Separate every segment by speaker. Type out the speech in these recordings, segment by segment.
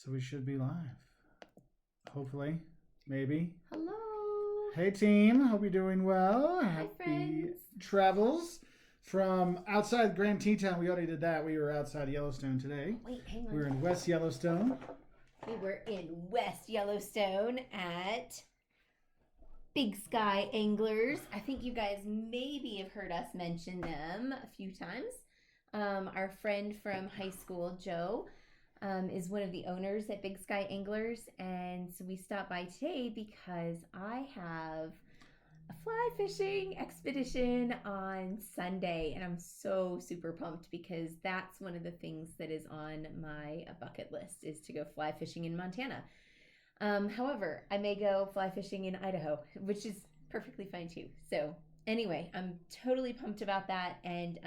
Speaker 1: So we should be live. Hopefully. Maybe.
Speaker 2: Hello.
Speaker 1: Hey team, hope you're doing well.
Speaker 2: Hi,
Speaker 1: Happy
Speaker 2: friends.
Speaker 1: travels from outside Grand Teton. We already did that. We were outside Yellowstone today.
Speaker 2: Wait, hang on.
Speaker 1: We were in West Yellowstone.
Speaker 2: We were in West Yellowstone at Big Sky Anglers. I think you guys maybe have heard us mention them a few times. Our friend from high school, Joe, is one of the owners at Big Sky Anglers, and so we stopped by today because I have a fly fishing expedition on Sunday, and I'm so super pumped because that's one of the things that is on my bucket list is to go fly fishing in Montana. However, I may go fly fishing in Idaho, which is perfectly fine too. So anyway, I'm totally pumped about that, and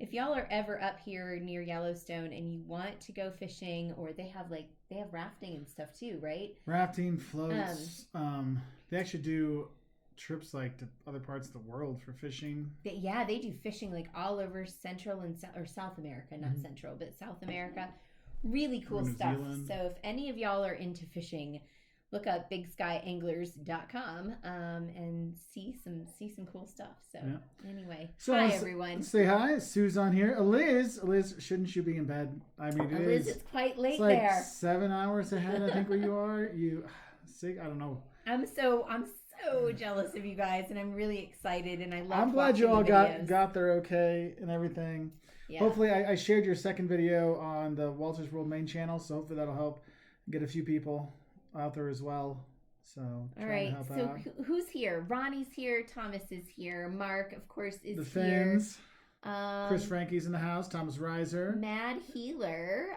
Speaker 2: if y'all are ever up here near Yellowstone and you want to go fishing, or they have rafting and stuff too, right?
Speaker 1: Rafting, floats. They actually do trips like to other parts of the world for fishing.
Speaker 2: They do fishing like all over Central and or South America, not Central, but South America. Really cool stuff.
Speaker 1: Zealand.
Speaker 2: So if any of y'all are into fishing, look up bigskyanglers.com and see some cool stuff. So anyway,
Speaker 1: so
Speaker 2: hi everyone.
Speaker 1: Say hi. Sue's on here. Liz, shouldn't you be in bed? I mean,
Speaker 2: Liz, it's quite late
Speaker 1: it's like
Speaker 2: there.
Speaker 1: 7 hours ahead, I think, where you are. You sick? I don't know.
Speaker 2: I'm so jealous of you guys, and I'm really excited, and I love.
Speaker 1: I'm glad you all
Speaker 2: videos.
Speaker 1: got there okay and everything.
Speaker 2: Yeah.
Speaker 1: Hopefully, I shared your second video on the Walter's World main channel, so hopefully that'll help get a few people out there as well. So
Speaker 2: all right. So who's here? Ronnie's here. Thomas is here. Mark, of course, is
Speaker 1: the
Speaker 2: here.
Speaker 1: Finns. Chris Frankie's in the house. Thomas Reiser.
Speaker 2: Mad Healer.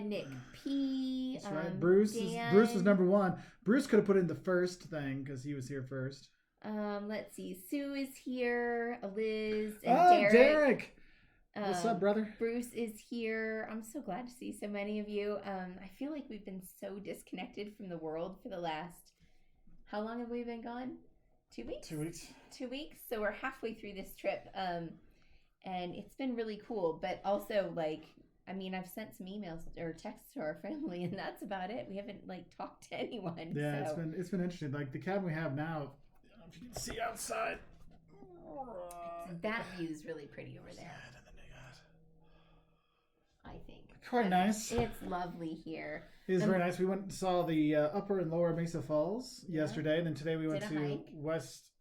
Speaker 2: Nick P.
Speaker 1: That's right. Bruce was number one. Bruce could have put in the first thing because he was here first.
Speaker 2: Let's see. Sue is here. Liz and
Speaker 1: Derek. What's up, brother?
Speaker 2: Bruce is here. I'm so glad to see so many of you. I feel like we've been so disconnected from the world for the last. How long have we been gone? 2 weeks.
Speaker 1: 2 weeks.
Speaker 2: 2 weeks. So we're halfway through this trip. And it's been really cool, but also I've sent some emails or texts to our family, and that's about it. We haven't talked to anyone.
Speaker 1: Yeah,
Speaker 2: so.
Speaker 1: it's been interesting. Like the cabin we have now, I don't know if you can see outside.
Speaker 2: That view is really pretty over there. I think.
Speaker 1: Quite nice.
Speaker 2: It's lovely here.
Speaker 1: It is very nice. We went and saw the Upper and Lower Mesa Falls yesterday, and then today we went to West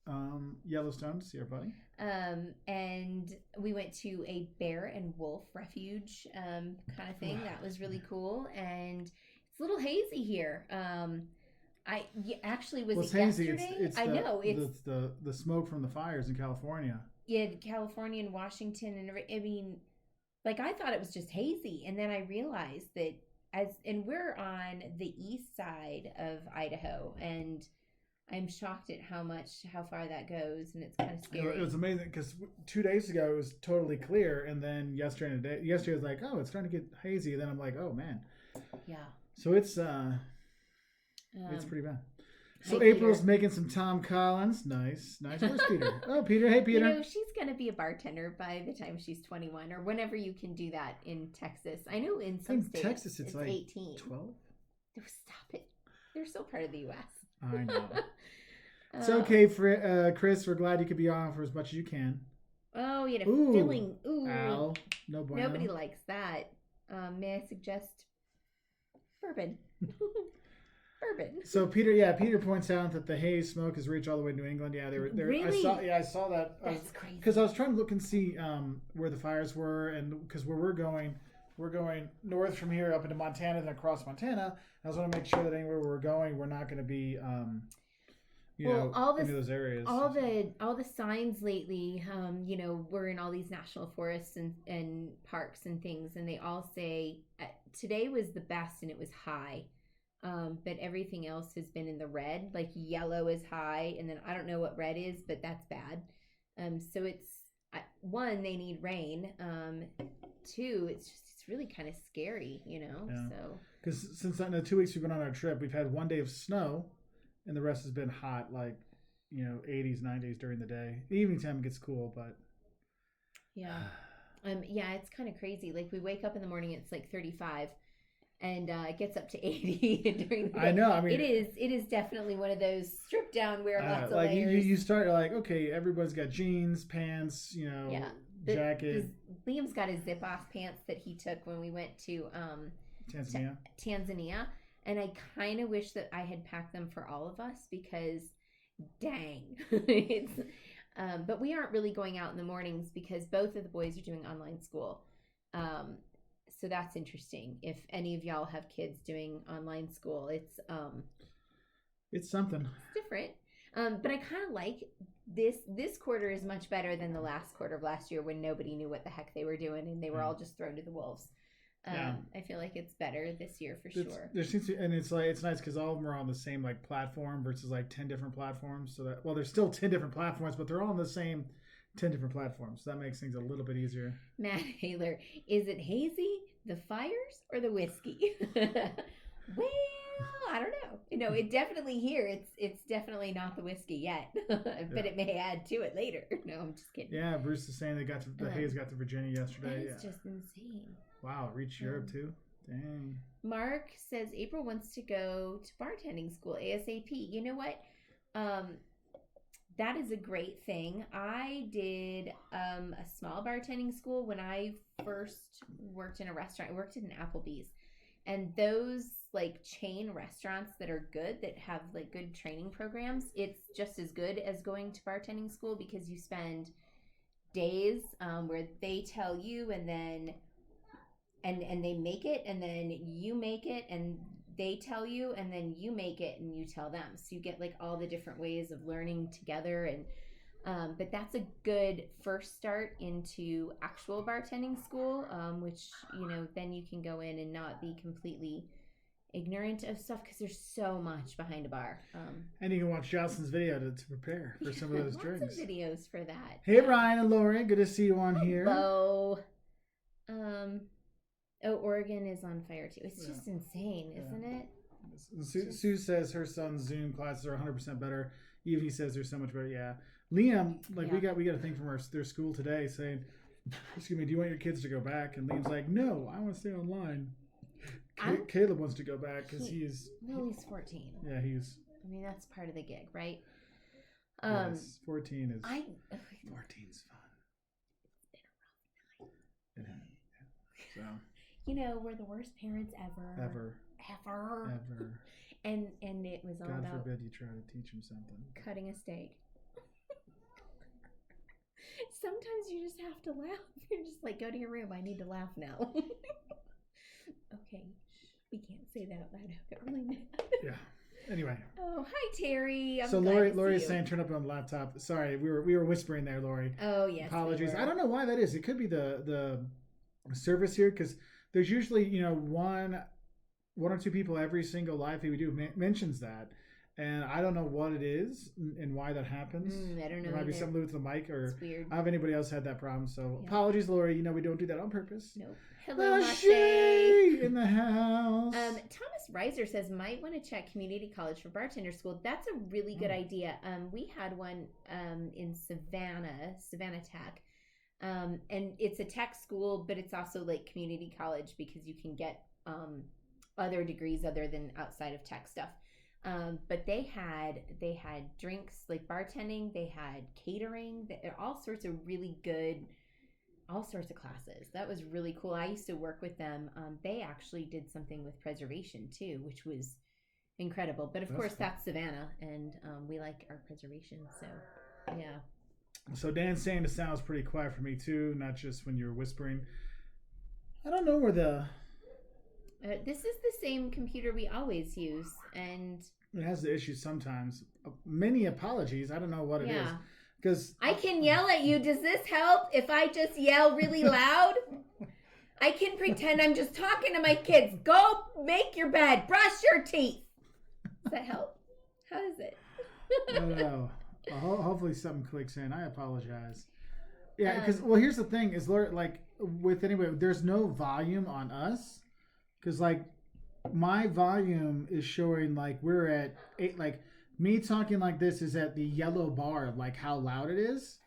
Speaker 1: Yellowstone to see our buddy.
Speaker 2: And we went to a bear and wolf refuge kind of thing. That was really cool, and it's a little hazy here. Actually was
Speaker 1: it's
Speaker 2: it
Speaker 1: hazy.
Speaker 2: yesterday?
Speaker 1: It's the smoke from the fires in California.
Speaker 2: Yeah, California and Washington, and I thought it was just hazy, and then I realized that and we're on the east side of Idaho, and I'm shocked at how far that goes, and it's kind of scary.
Speaker 1: It was amazing because 2 days ago it was totally clear, and then yesterday was like, oh, it's starting to get hazy. And then I'm like, oh man.
Speaker 2: Yeah.
Speaker 1: So it's pretty bad. So
Speaker 2: hi,
Speaker 1: April's
Speaker 2: Peter.
Speaker 1: making some Tom Collins. Nice. Where's Peter? Oh, Peter. Hey, Peter.
Speaker 2: She's gonna be a bartender by the time she's 21, or whenever you can do that in Texas. I know in some states
Speaker 1: Texas it's like
Speaker 2: 18.
Speaker 1: 12.
Speaker 2: Stop it. They're still part of the U.S.
Speaker 1: I know. It's okay, Chris. We're glad you could be on for as much as you can.
Speaker 2: Oh, you had a filling. Ooh.
Speaker 1: Ow. No bueno.
Speaker 2: Nobody likes that. May I suggest bourbon? Bourbon.
Speaker 1: So Peter points out that the haze smoke has reached all the way to New England. Yeah, they were.
Speaker 2: Really?
Speaker 1: I saw that.
Speaker 2: That's crazy.
Speaker 1: Because I was trying to look and see where the fires were, and because where we're going north from here up into Montana, then across Montana. I just want to make sure that anywhere we're going, we're not going to be, any of those areas.
Speaker 2: All the signs lately, we're in all these national forests and parks and things, and they all say today was the best and it was high. But everything else has been in the red. Like yellow is high, and then I don't know what red is, but that's bad. So it's one, they need rain. Two, it's really kind of scary,
Speaker 1: Yeah.
Speaker 2: So
Speaker 1: because since the 2 weeks we've been on our trip, we've had 1 day of snow, and the rest has been hot, 80s, 90s during the day. The evening time gets cool, but
Speaker 2: yeah, it's kind of crazy. Like we wake up in the morning, it's like 35. and it gets up to 80 during the day.
Speaker 1: I know. I mean,
Speaker 2: it is definitely one of those strip down, wear lots of
Speaker 1: like
Speaker 2: layers.
Speaker 1: you start like, okay, everybody's got jeans, pants, jacket.
Speaker 2: Liam's got his zip off pants that he took when we went to Tanzania, and I kind of wish that I had packed them for all of us because, dang, it's. But we aren't really going out in the mornings because both of the boys are doing online school. So that's interesting. If any of y'all have kids doing online school, it's
Speaker 1: something.
Speaker 2: It's different. But I kind of like this quarter is much better than the last quarter of last year when nobody knew what the heck they were doing and they were all just thrown to the wolves. I feel like it's better this year for sure.
Speaker 1: There seems to, and it's nice because all of them are on the same like platform versus like 10 different platforms. So that there's still 10 different platforms, but they're all on the same 10 different platforms. So that makes things a little bit easier.
Speaker 2: Matt Haler, is it hazy, the fires, or the whiskey? Well, I don't know. It definitely here. It's definitely not the whiskey yet, but it may add to it later. No, I'm just kidding.
Speaker 1: Yeah, Bruce is saying the haze got to Virginia yesterday.
Speaker 2: It's just insane.
Speaker 1: Wow, reached Europe too. Dang.
Speaker 2: Mark says April wants to go to bartending school ASAP. You know what? That is a great thing. I did a small bartending school when I first worked in a restaurant. I worked at an Applebee's. And those like chain restaurants that are good, that have like good training programs, it's just as good as going to bartending school because you spend days where they tell you and then and they make it and then you make it and they tell you and then you make it and you tell them. So you get like all the different ways of learning together and but that's a good first start into actual bartending school, which, then you can go in and not be completely ignorant of stuff because there's so much behind a bar.
Speaker 1: And you can watch Jocelyn's video to prepare for some of those drinks.
Speaker 2: Lots of videos for that.
Speaker 1: Hey, Brian and Lori, good to see you on here.
Speaker 2: Hello. Oregon is on fire too. It's just insane, isn't it?
Speaker 1: Sue says her son's Zoom classes are 100% better. Evie says they're so much better. Yeah. Liam, we got a thing from their school today saying, "Excuse me, do you want your kids to go back?" And Liam's like, "No, I want to stay online." Caleb wants to go back because he's 14. Yeah,
Speaker 2: that's part of the gig, right?
Speaker 1: Yes, 14 is. 14's fun. It's been a rough night. So.
Speaker 2: We're the worst parents ever. And it was all
Speaker 1: God
Speaker 2: about.
Speaker 1: forbid you try to teach him something.
Speaker 2: Cutting a steak. Sometimes you just have to laugh. You're just like, go to your room. I need to laugh now. Okay. We can't say that out loud. I get really mad.
Speaker 1: Yeah. Anyway.
Speaker 2: Oh, hi, Terry.
Speaker 1: So Lori's saying turn up on the laptop. Sorry, we were whispering there, Lori.
Speaker 2: Oh, yes.
Speaker 1: Apologies. I don't know why that is. It could be the service here because there's usually, one or two people every single live feed we do mentions that. And I don't know what it is and why that happens.
Speaker 2: I don't know.
Speaker 1: There might be something with the mic or
Speaker 2: it's weird.
Speaker 1: Have anybody else had that problem. So apologies, Lori. We don't do that on purpose.
Speaker 2: Nope. Hello, Mache.
Speaker 1: In the house.
Speaker 2: Thomas Reiser says, might want to check community college for bartender school. That's a really good idea. We had one in Savannah Tech. And it's a tech school, but it's also like community college because you can get other degrees other than outside of tech stuff. But they had drinks, like bartending, they had catering, all sorts of really good, all sorts of classes. That was really cool. I used to work with them. They actually did something with preservation too, which was incredible. But of course, that's Savannah, and we like our preservation. So, yeah.
Speaker 1: So Dan's saying the sound's pretty quiet for me too, not just when you're whispering. I don't know where the...
Speaker 2: this is the same computer we always use, and
Speaker 1: it has the issues sometimes. Many apologies. I don't know what it is. Because
Speaker 2: I can yell at you. Does this help if I just yell really loud? I can pretend I'm just talking to my kids. Go make your bed. Brush your teeth. Does that help? How is it?
Speaker 1: I don't know. Hopefully something clicks in. I apologize. Yeah, because here's the thing: is like there's no volume on us. Because, my volume is showing, we're at 8, me talking like this is at the yellow bar of, how loud it is.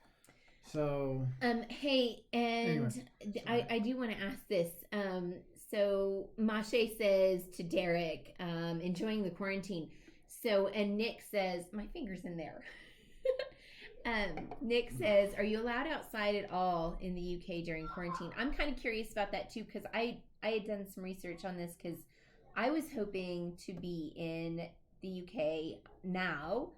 Speaker 1: So...
Speaker 2: Hey, and
Speaker 1: anyway,
Speaker 2: I do want to ask this. So Mache says to Derek, enjoying the quarantine. So, and Nick says, my finger's in there. Nick says, are you allowed outside at all in the UK during quarantine? I'm kind of curious about that too, because I had done some research on this, because I was hoping to be in the UK now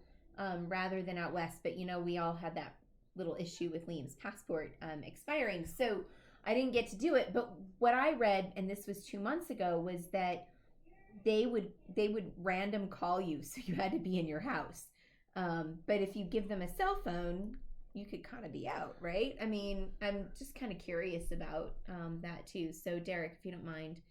Speaker 2: rather than out west. But, you know, we all had that little issue with Liam's passport expiring. So I didn't get to do it. But what I read, and this was 2 months ago, was that they would random call you, so you had to be in your house. But if you give them a cell phone, you could kind of be out, right? I mean, I'm just kind of curious about that too. So Derek, if you don't mind,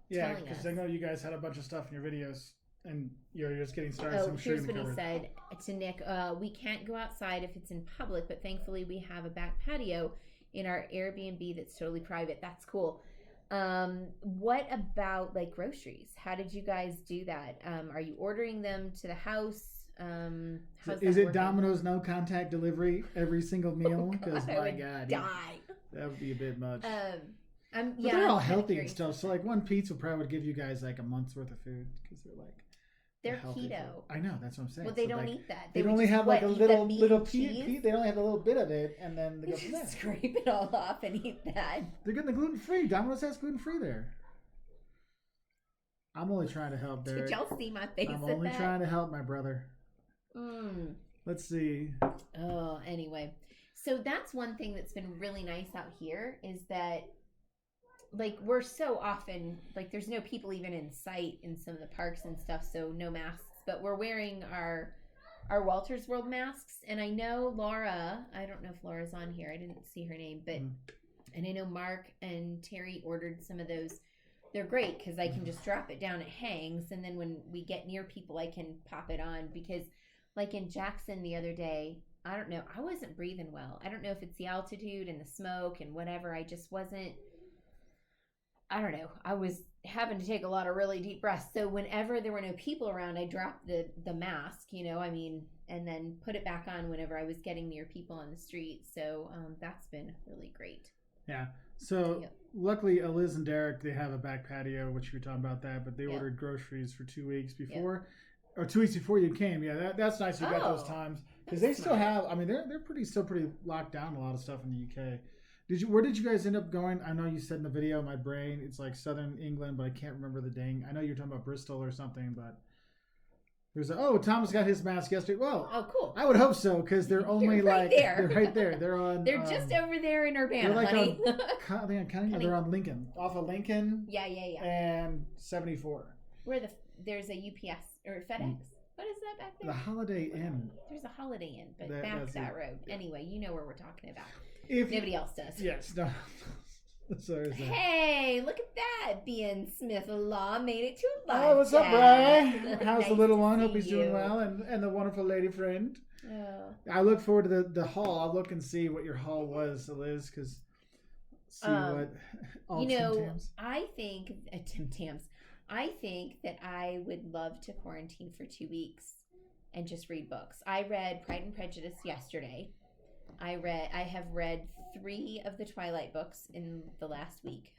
Speaker 1: yeah, because I know you guys had a bunch of stuff in your videos, and you're just getting started.
Speaker 2: Oh, so here's what he said to Nick: we can't go outside if it's in public, but thankfully we have a back patio in our Airbnb that's totally private. That's cool. What about like groceries? How did you guys do that? Are you ordering them to the house?
Speaker 1: Is it Domino's no contact delivery every single meal? Because my God, that would be a bit much. But they're all healthy and stuff. So like one pizza probably would give you guys like a month's worth of food, because they're
Speaker 2: keto.
Speaker 1: Food. I know, that's what I'm saying.
Speaker 2: Well, they don't eat that.
Speaker 1: They only have like a little piece. They only have a little bit of it, and then they go from there.
Speaker 2: Scrape it all off and eat that.
Speaker 1: They're getting the gluten free. Domino's has gluten free there. I'm only trying to help Derek.
Speaker 2: Did y'all see my face?
Speaker 1: I'm only trying to help my brother. Let's see.
Speaker 2: Oh, anyway. So that's one thing that's been really nice out here, is that like we're so often, like there's no people even in sight in some of the parks and stuff, so no masks, but we're wearing our Walter's World masks. And I know Laura, I don't know if Laura's on here, I didn't see her name, but and I know Mark and Terry ordered some of those. They're great because I can just drop it down, it hangs, and then when we get near people I can pop it on. Because like in Jackson the other day, I don't know, I wasn't breathing well. I don't know if it's the altitude and the smoke and whatever. I just wasn't, I don't know. I was having to take a lot of really deep breaths. So whenever there were no people around, I dropped the mask, you know, I mean, and then put it back on whenever I was getting near people on the street. So that's been really great.
Speaker 1: Yeah. So luckily, Liz and Derek, they have a back patio, which you were talking about that, but they ordered groceries for 2 weeks before, or 2 weeks before you came. Yeah, that's nice. You got those times, because they still have. I mean, they're still pretty locked down. A lot of stuff in the UK. Where did you guys end up going? I know you said in the video, my brain, it's like Southern England, but I can't remember the dang. I know you're talking about Bristol or something, but there's Thomas got his mask yesterday. Well,
Speaker 2: oh, cool.
Speaker 1: I would hope so, because they're only
Speaker 2: right there.
Speaker 1: They're right there. They're on.
Speaker 2: They're just over there in Urbana,
Speaker 1: they're
Speaker 2: honey.
Speaker 1: They're on Lincoln, off of Lincoln.
Speaker 2: Yeah.
Speaker 1: And 74.
Speaker 2: Where there's a UPS or FedEx. What is that back there?
Speaker 1: The Holiday Inn.
Speaker 2: There's a Holiday Inn, but back that road. Anyway, you know where we're talking about.
Speaker 1: If
Speaker 2: nobody else does.
Speaker 1: Yes. No. Sorry.
Speaker 2: Hey, look at that. B.N. Smith Law made it to life.
Speaker 1: Oh, what's up, Bri? How's
Speaker 2: Nice
Speaker 1: the little one?
Speaker 2: to
Speaker 1: Hope he's
Speaker 2: see
Speaker 1: doing
Speaker 2: you.
Speaker 1: well, and the wonderful lady friend.
Speaker 2: Oh.
Speaker 1: I look forward to the haul. I'll look and see what your haul was, Liz, because what all
Speaker 2: I think Tim Tams. I think that I would love to quarantine for 2 weeks and just read books. I read Pride and Prejudice yesterday. I have read 3 of the Twilight books in the last week.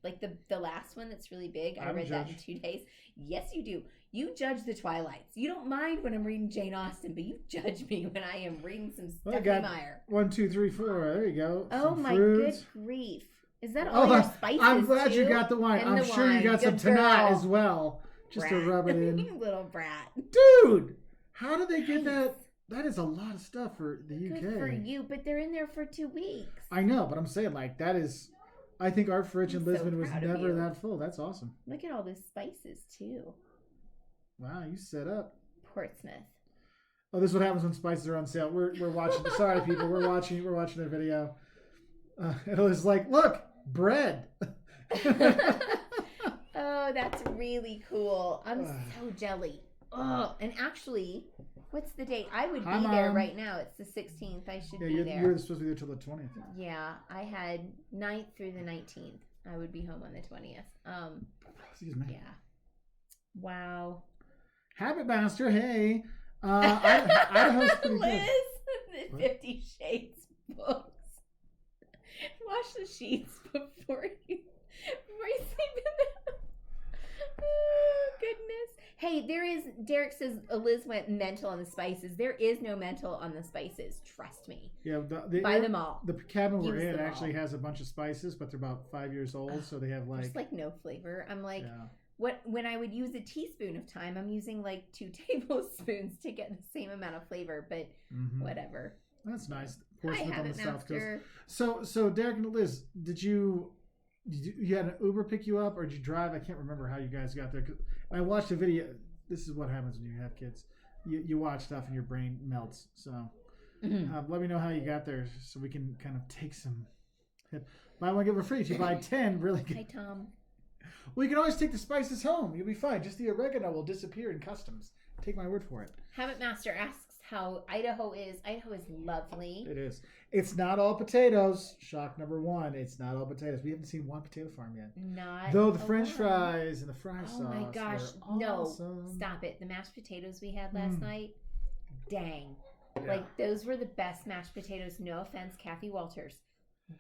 Speaker 2: Like the last one that's really big. I read that in 2 days. Yes, you do. You judge the Twilights. You don't mind when I'm reading Jane Austen, but you judge me when I am reading some Stephanie Meyer.
Speaker 1: 1, 2, 3, 4. There you go.
Speaker 2: Oh
Speaker 1: some
Speaker 2: my
Speaker 1: fruits.
Speaker 2: Good grief! Is that all your spices?
Speaker 1: I'm glad
Speaker 2: too?
Speaker 1: you got the wine.
Speaker 2: And
Speaker 1: I'm sure you got
Speaker 2: Good
Speaker 1: some tonight
Speaker 2: girl.
Speaker 1: as well, just
Speaker 2: Brat.
Speaker 1: to rub it in.
Speaker 2: You little brat,
Speaker 1: dude. How did they get that? That is a lot of stuff for the UK.
Speaker 2: Good for you, but they're in there for 2 weeks.
Speaker 1: I know, but I'm saying like that is. I think our fridge in Lisbon was
Speaker 2: proud of
Speaker 1: never
Speaker 2: you.
Speaker 1: that full. That's awesome.
Speaker 2: Look at all those spices too.
Speaker 1: Wow, you set up.
Speaker 2: Portsmouth.
Speaker 1: Oh, this is what happens when spices are on sale. We're watching. Sorry, people. We're watching their video. It was like, look, bread.
Speaker 2: Oh, that's really cool. I'm so jelly. Oh, and actually, what's the date? I would be there right now. It's the 16th. I should be there.
Speaker 1: You're supposed to be there till the 20th.
Speaker 2: Yeah, I had 9th through the 19th. I would be home on the 20th.
Speaker 1: Excuse me.
Speaker 2: Yeah. Wow.
Speaker 1: Habit Master, hey. Idaho's pretty
Speaker 2: Liz,
Speaker 1: good.
Speaker 2: the 50 Shades books. Wash the sheets before you Before you sleep in them. Oh, goodness. Hey, Derek says Liz went mental on the spices. There is no mental on the spices. Trust me.
Speaker 1: Yeah,
Speaker 2: buy them all.
Speaker 1: The cabin we're
Speaker 2: Use
Speaker 1: in
Speaker 2: them
Speaker 1: actually
Speaker 2: all.
Speaker 1: has a bunch of spices, but they're about 5 years old, so they have
Speaker 2: There's like no flavor. I'm like,
Speaker 1: yeah.
Speaker 2: when I would use a teaspoon of thyme, I'm using like 2 tablespoons to get the same amount of flavor, but whatever.
Speaker 1: That's nice.
Speaker 2: I have it, Master.
Speaker 1: So Derek and Liz, did you had an Uber pick you up, or did you drive? I can't remember how you guys got there. I watched a video. This is what happens when you have kids. You watch stuff and your brain melts. So let me know how you got there, so we can kind of take some. Buy one, give one free. If you buy 10, really good.
Speaker 2: Hi, Tom.
Speaker 1: Well, you can always take the spices home. You'll be fine. Just the oregano will disappear in customs. Take my word for it.
Speaker 2: Habit Master asks how Idaho is. Idaho is lovely.
Speaker 1: It is. It's not all potatoes. Shock number 1. It's not all potatoes. We haven't seen one potato farm yet. Though the French fries and the fry sauce.
Speaker 2: Oh my gosh.
Speaker 1: Were awesome.
Speaker 2: No. Stop it. The mashed potatoes we had last night. Dang.
Speaker 1: Yeah.
Speaker 2: Like, those were the best mashed potatoes. No offense, Kathy Walters.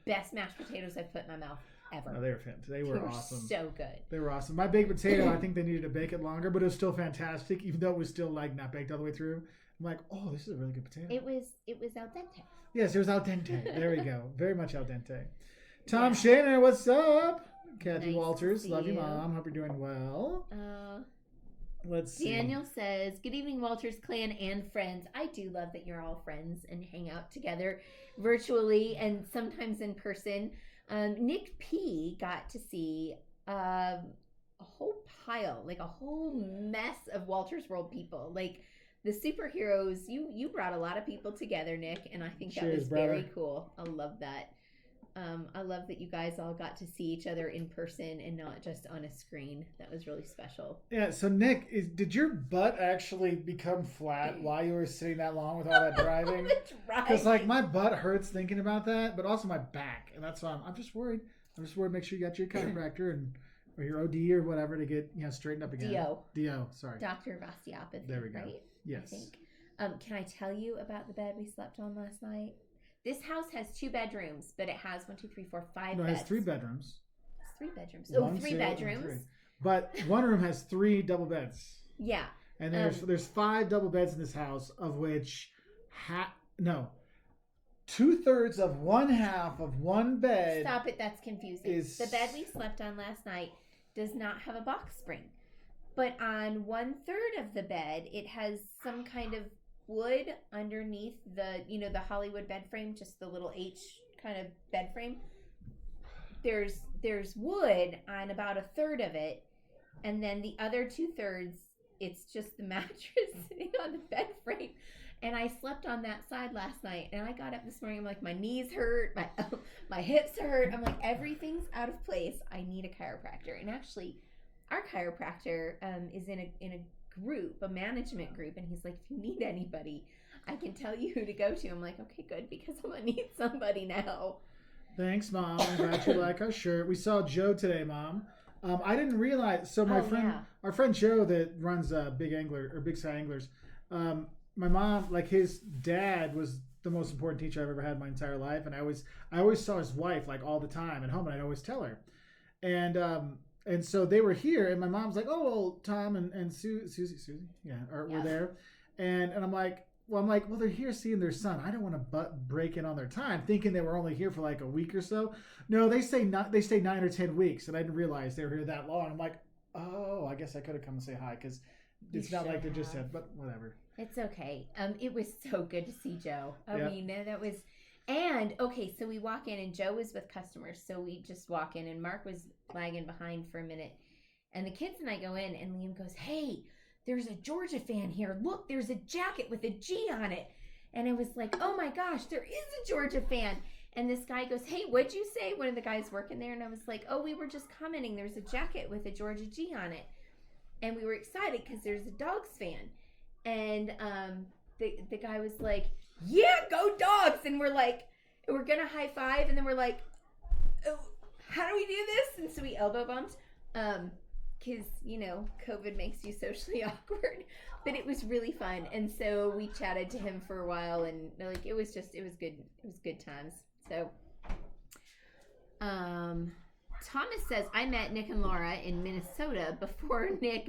Speaker 2: Best mashed potatoes I've put in my mouth ever.
Speaker 1: No, they were fantastic. They were awesome.
Speaker 2: So good.
Speaker 1: They were awesome. My baked potato, I think they needed to bake it longer, but it was still fantastic, even though it was still like not baked all the way through. I'm like, oh, this is a really good potato.
Speaker 2: It was al dente.
Speaker 1: Yes, it was al dente. There we go. Very much al dente. Tom Shaner, what's up? Kathy Walters, love you, Mom. Hope you're doing well. Let's see.
Speaker 2: Daniel says, good evening, Walters clan and friends. I do love that you're all friends and hang out together virtually and sometimes in person. Nick P got to see a whole pile, like a whole mess of Walters World people. Like the superheroes, you brought a lot of people together, Nick, and I think that was very cool. I love that. I love that you guys all got to see each other in person and not just on a screen. That was really special.
Speaker 1: Yeah, so Nick, did your butt actually become flat while you were sitting that long with all that driving? Because like my butt hurts thinking about that, but also my back, and that's why I'm just worried. Make sure you got your chiropractor or your OD or whatever to get straightened up again. DO, sorry.
Speaker 2: Doctor of osteopathy.
Speaker 1: There we go.
Speaker 2: Right?
Speaker 1: Yes.
Speaker 2: I think. Can I tell you about the bed we slept on last night? This house has 2 bedrooms, but it has 5 beds.
Speaker 1: No, it has 3 bedrooms.
Speaker 2: It's 3 bedrooms. Oh, 3 bedrooms.
Speaker 1: But one room has 3 double beds.
Speaker 2: Yeah.
Speaker 1: And there's 5 double beds in this house, of which 2/3 of one half of one bed.
Speaker 2: Stop it, that's confusing. The bed we slept on last night does not have a box spring. But on 1/3 of the bed, it has some kind of wood underneath the Hollywood bed frame, just the little H kind of bed frame. There's wood on about 1/3 of it, and then the other 2/3, it's just the mattress sitting on the bed frame. And I slept on that side last night, and I got up this morning. I'm like, my knees hurt, my hips hurt. I'm like, everything's out of place. I need a chiropractor. And actually, our chiropractor is in a group, a management group, and he's like, if you need anybody, I can tell you who to go to. I'm like, okay, good, because I'm gonna need somebody now.
Speaker 1: Thanks, Mom. I'm glad you like our shirt. We saw Joe today, Mom. I didn't realize. So our friend Joe that runs Big Sky Anglers. My mom, like his dad, was the most important teacher I've ever had in my entire life, and I always saw his wife like all the time at home, and I'd always tell her, and so they were here, and my mom's like, oh, well, Tom and Susie, were there, and I'm like, well, they're here seeing their son. I don't want to break in on their time, thinking they were only here for like a week or so. No, they stay 9 or 10 weeks, and I didn't realize they were here that long. I'm like, oh, I guess I could have come and say hi, because it's not like they just said, but whatever.
Speaker 2: It's okay. It was so good to see Joe. I mean, that was, and okay, so we walk in, and Joe was with customers, so we just walk in, and Mark was lagging behind for a minute, and the kids and I go in, and Liam goes, hey, there's a Georgia fan here. Look, there's a jacket with a G on it. And I was like, oh my gosh, there is a Georgia fan. And this guy goes, hey, what'd you say? One of the guys working there. And I was like, oh, we were just commenting. There's a jacket with a Georgia G on it. And we were excited because there's a Dogs fan. And the guy was like, yeah, go Dogs. And we're like, we're going to high five. And then we're like, oh, how do we do this? And so we elbow bumped. Because, COVID makes you socially awkward. But it was really fun. And so we chatted to him for a while. And it was good. It was good times. So, Thomas says, I met Nick and Laura in Minnesota before Nick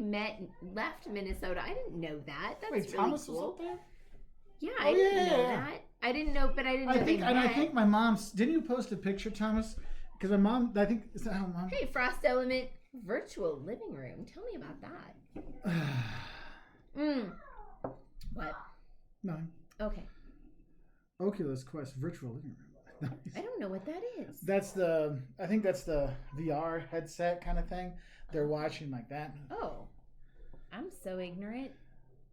Speaker 2: left Minnesota. I didn't know that. That's
Speaker 1: Wait,
Speaker 2: really
Speaker 1: Thomas
Speaker 2: cool.
Speaker 1: was up there?
Speaker 2: Yeah, I didn't know that. I didn't know they met.
Speaker 1: I think my mom's... Didn't you post a picture, Thomas? Because my mom... I think... Is that how mom...
Speaker 2: Hey, Frost Element virtual living room. Tell me about that. What?
Speaker 1: No.
Speaker 2: Okay.
Speaker 1: Oculus Quest virtual living room.
Speaker 2: I don't know what that is.
Speaker 1: I think that's the VR headset kind of thing. They're watching like that.
Speaker 2: Oh, I'm so ignorant.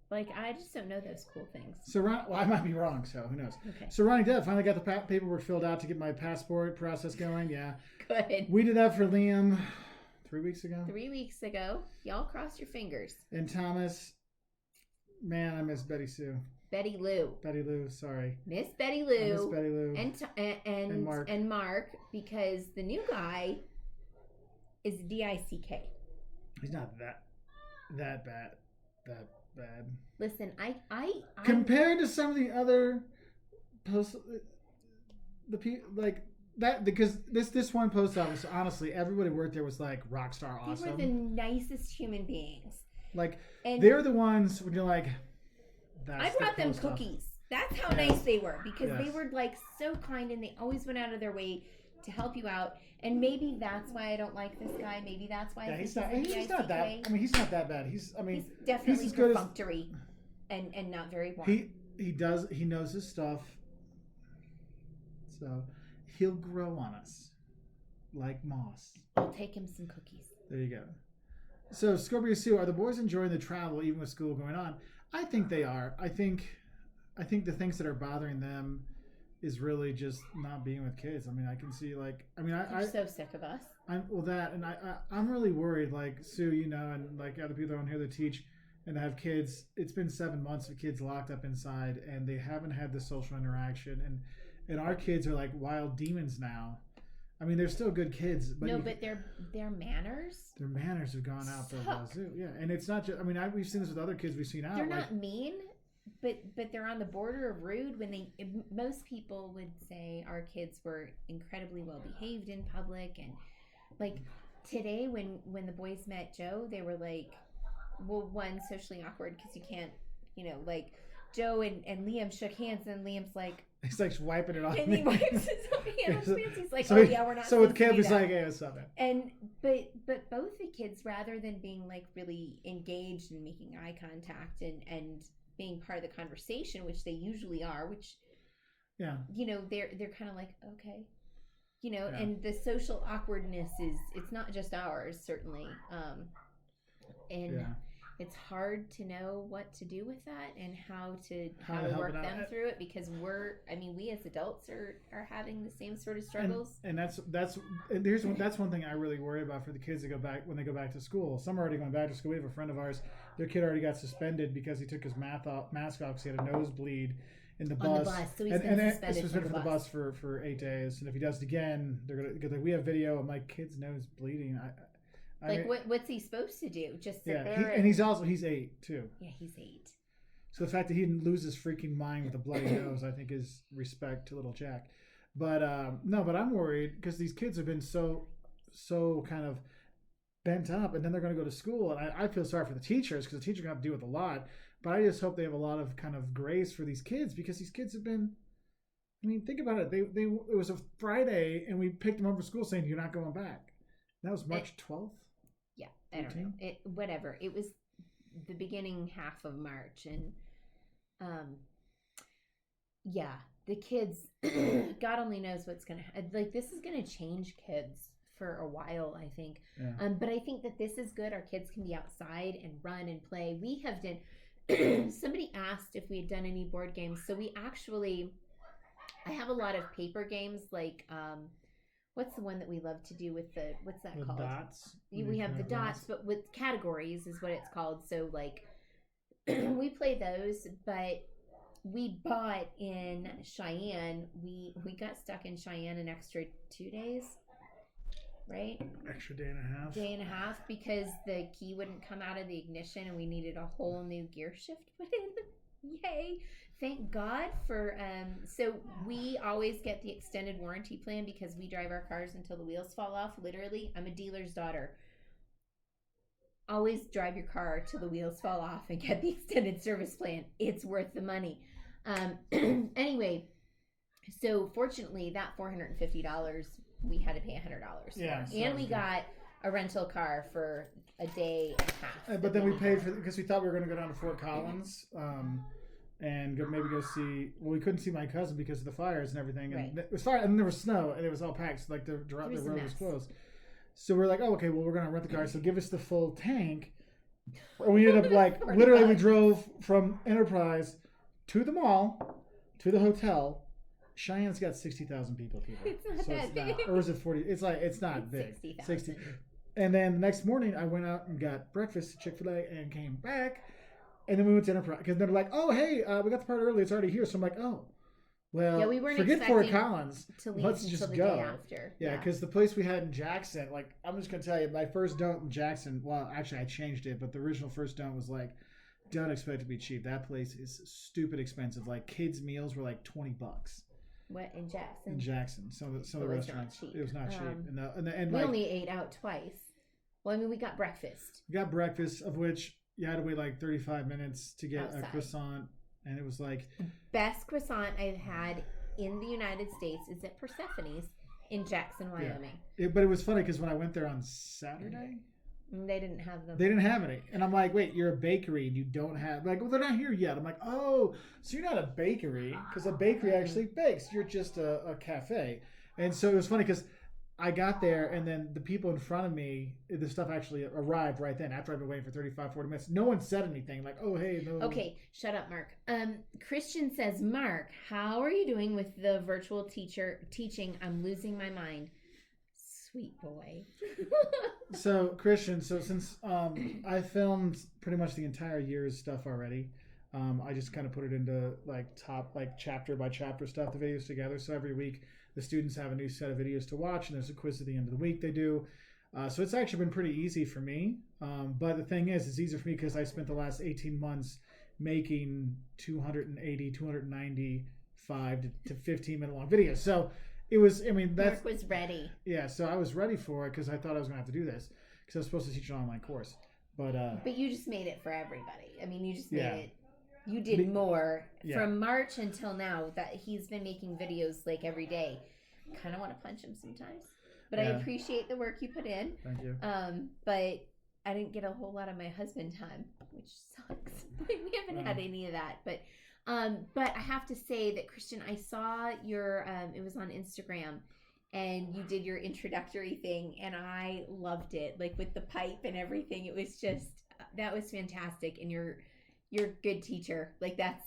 Speaker 2: Like, I just don't know those cool things.
Speaker 1: So, I might be wrong, so who knows.
Speaker 2: Okay.
Speaker 1: So, Ronnie Dev finally got the paperwork filled out to get my passport process going. Yeah.
Speaker 2: Good.
Speaker 1: We did that for Liam 3 weeks ago.
Speaker 2: 3 weeks ago. Y'all crossed your fingers.
Speaker 1: And Thomas, man, I miss Betty Sue.
Speaker 2: Betty Lou.
Speaker 1: Betty Lou, sorry.
Speaker 2: Miss Betty Lou.
Speaker 1: I miss Betty Lou.
Speaker 2: And Mark, because the new guy is DICK.
Speaker 1: He's not that bad.
Speaker 2: Listen, I
Speaker 1: compared to some of the other like that, because this one post office, honestly, everybody worked there was like rock star awesome.
Speaker 2: They were the nicest human beings.
Speaker 1: Like, they're the ones when you're like,
Speaker 2: I brought them cookies. That's how nice they were, because they were like so kind, and they always went out of their way to help you out. And maybe that's why I don't like this guy. Maybe that's why
Speaker 1: he's not that. I mean, he's not that bad. He's
Speaker 2: definitely perfunctory and not very warm.
Speaker 1: He knows his stuff. So he'll grow on us like moss.
Speaker 2: I'll take him some cookies.
Speaker 1: There you go. So, Scorpio Sue, are the boys enjoying the travel even with school going on? I think they are. I think the things that are bothering them is really just not being with kids. I mean, I can see I'm
Speaker 2: so sick of us.
Speaker 1: I'm really worried. Like, Sue, and like other people on here that teach and have kids. It's been 7 months of kids locked up inside, and they haven't had the social interaction. And our kids are like wild demons now. I mean, they're still good kids, but
Speaker 2: but their manners.
Speaker 1: Their manners have gone out the wazoo. Yeah, and it's not just. I mean, we've seen this with other kids we've seen out.
Speaker 2: They're not mean, but they're on the border of rude. Most people would say our kids were incredibly well behaved in public, and like today when the boys met Joe, they were like, well, one, socially awkward because you can't, like Joe and Liam shook hands, and Liam's like.
Speaker 1: He's like wiping it off.
Speaker 2: And he wipes his hands. He's like, we're not.
Speaker 1: So with Kev, he's like, yeah, it's not that.
Speaker 2: And but both the kids, rather than being like really engaged and making eye contact and being part of the conversation, which they usually are, which they're kind of like, okay, and the social awkwardness it's not just ours, certainly, it's hard to know what to do with that and how to work them through it, because we as adults are having the same sort of struggles. And that's one thing I really worry about for the kids that go back when they go back to school. Some are already going back to school. We have a friend of ours, their kid already got suspended because he took his mask off because he had a nosebleed in the bus. On the bus, so he's been suspended
Speaker 1: from the bus for 8 days. And if he does it again, they're gonna like, we have video of my kid's nose bleeding.
Speaker 2: What's he supposed to do? Just sit there?
Speaker 1: And he's 8 too.
Speaker 2: Yeah, he's 8.
Speaker 1: So the fact that he didn't lose his freaking mind with a bloody nose, I think, is respect to little Jack. But but I'm worried because these kids have been so kind of bent up, and then they're going to go to school, and I feel sorry for the teachers because the teachers are going to have to deal with a lot. But I just hope they have a lot of kind of grace for these kids, because these kids have been. I mean, think about it. It was a Friday, and we picked them up for school saying you're not going back. That was March 12th.
Speaker 2: Yeah, I don't know. Whatever. It was the beginning half of March, and the kids. God only knows what's gonna like. This is gonna change kids for a while, I think. Yeah. But I think that this is good. Our kids can be outside and run and play. We have done. Somebody asked if we had done any board games, so we actually. I have a lot of paper games like. What's the one that we love to do with what's that called?
Speaker 1: Dots.
Speaker 2: We have the dots, but with categories is what it's called. So like, we play those, but we bought in Cheyenne. We got stuck in Cheyenne an extra 2 days, right?
Speaker 1: Extra day and a half.
Speaker 2: Day and a half, because the key wouldn't come out of the ignition, and we needed a whole new gear shift put in. Yay. Thank God for, so we always get the extended warranty plan because we drive our cars until the wheels fall off. Literally, I'm a dealer's daughter. Always drive your car till the wheels fall off and get the extended service plan. It's worth the money. Anyway, so fortunately, that $450, we had to pay $100 for.
Speaker 1: Yeah,
Speaker 2: and we got a rental car for a day and a half.
Speaker 1: But then we paid for, because we thought we were going to go down to Fort Collins and maybe go see, well, we couldn't see my cousin because of the fires and everything. And
Speaker 2: Right.
Speaker 1: it was fire, and there was snow, and it was all packed. So like the road was closed. So we're like, oh, okay, well, we're going to rent the car. So give us the full tank. And we ended up like, literally we drove from Enterprise to the mall, to the hotel. Cheyenne's got 60,000 people.
Speaker 2: It's not
Speaker 1: so
Speaker 2: that
Speaker 1: it's
Speaker 2: big.
Speaker 1: Not, or is it 40? It's not big.
Speaker 2: 60,000.
Speaker 1: And then the next morning, I went out and got breakfast at Chick-fil-A and came back. And then we went to Enterprise. Because they're like, oh, hey, we got the part early. It's already here. So I'm like, oh. Well,
Speaker 2: yeah, we weren't
Speaker 1: forget Fort Collins.
Speaker 2: To leave
Speaker 1: Let's
Speaker 2: until
Speaker 1: just
Speaker 2: the
Speaker 1: go.
Speaker 2: day after.
Speaker 1: Yeah, because the place we had in Jackson, like, I'm just going to tell you, my first don't in Jackson, well, actually, I changed it. But the original first don't was like, don't expect it to be cheap. That place is stupid expensive. Like, kids' meals were like $20.
Speaker 2: What, in Jackson?
Speaker 1: In Jackson. Some of the restaurants. It was not cheap. And
Speaker 2: we only ate out twice. Well, I mean, we got breakfast.
Speaker 1: We got breakfast, of which you had to wait like 35 minutes to get
Speaker 2: outside.
Speaker 1: A croissant. And it was like...
Speaker 2: The best croissant I've had in the United States is at Persephone's in Jackson, Wyoming.
Speaker 1: Yeah. But it was funny because when I went there on Saturday...
Speaker 2: They didn't have them.
Speaker 1: They didn't have any. And I'm like, wait, you're a bakery and you don't have... Like, well, they're not here yet. I'm like, oh, so you're not a bakery because a bakery actually bakes. You're just a cafe. And so it was funny because I got there and then the people in front of me, the stuff actually arrived right then after I've been waiting for 35, 40 minutes. No one said anything. Like, oh, hey, no.
Speaker 2: Okay, shut up, Mark. Christian says, Mark, how are you doing with the virtual teaching? I'm losing my mind. Sweet boy.
Speaker 1: So Christian, since I filmed pretty much the entire year's stuff already, I just kind of put it into chapter by chapter stuff, the videos together. So every week the students have a new set of videos to watch, and there's a quiz at the end of the week they do. So it's actually been pretty easy for me. But the thing is, it's easier for me because I spent the last 18 months making 280, 295 to 15 minute long videos. So it was, I mean,
Speaker 2: Mark was ready.
Speaker 1: Yeah, so I was ready for it because I thought I was going to have to do this because I was supposed to teach an online course. But you
Speaker 2: just made it for everybody. I mean, you just made it. You did more. From March until now that he's been making videos like every day. Kind of want to punch him sometimes. But I appreciate the work you put in.
Speaker 1: Thank you.
Speaker 2: But I didn't get a whole lot of my husband time, which sucks. We haven't had any of that. But I have to say that, Christian, I saw your, it was on Instagram, and you did your introductory thing, and I loved it, like with the pipe and everything. It was just, that was fantastic, and you're a good teacher. Like that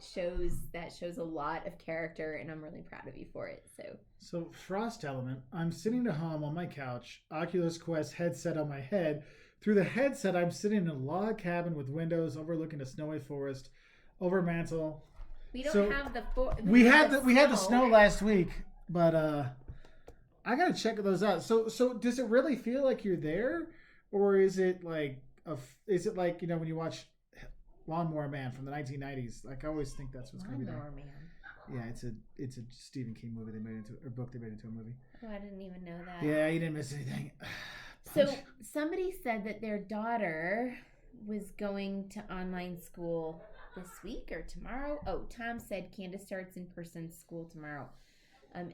Speaker 2: shows a lot of character, and I'm really proud of you for it. So
Speaker 1: Frost Element, I'm sitting at home on my couch, Oculus Quest headset on my head. Through the headset, I'm sitting in a log cabin with windows overlooking a snowy forest. Over mantle.
Speaker 2: We don't have the
Speaker 1: we had the snow last week, but I gotta check those out. So does it really feel like you're there, or is it like you know when you watch Lawnmower Man from the 1990s? Like I always think that's what's going to be there.
Speaker 2: Lawnmower Man.
Speaker 1: Yeah, it's a Stephen King movie they made into, or book they made into a movie.
Speaker 2: Oh, I didn't even know that.
Speaker 1: Yeah, you didn't miss anything.
Speaker 2: So somebody said that their daughter was going to online school this week or tomorrow. Oh, Tom said Candace starts in-person school tomorrow.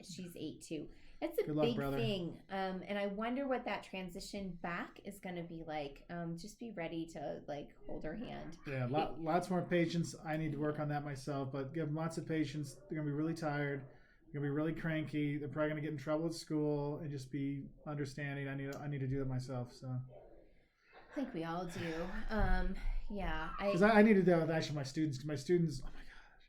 Speaker 2: She's 8 too. That's a big thing. And I wonder what that transition back is going to be like. Just be ready to like hold her hand.
Speaker 1: Yeah, lots more patience. I need to work on that myself, but give them lots of patience. They're going to be really tired. They're going to be really cranky. They're probably going to get in trouble at school, and just be understanding. I need to do that myself. So
Speaker 2: I think we all do. Yeah.
Speaker 1: Because I need to do that with actually my students. Oh my gosh.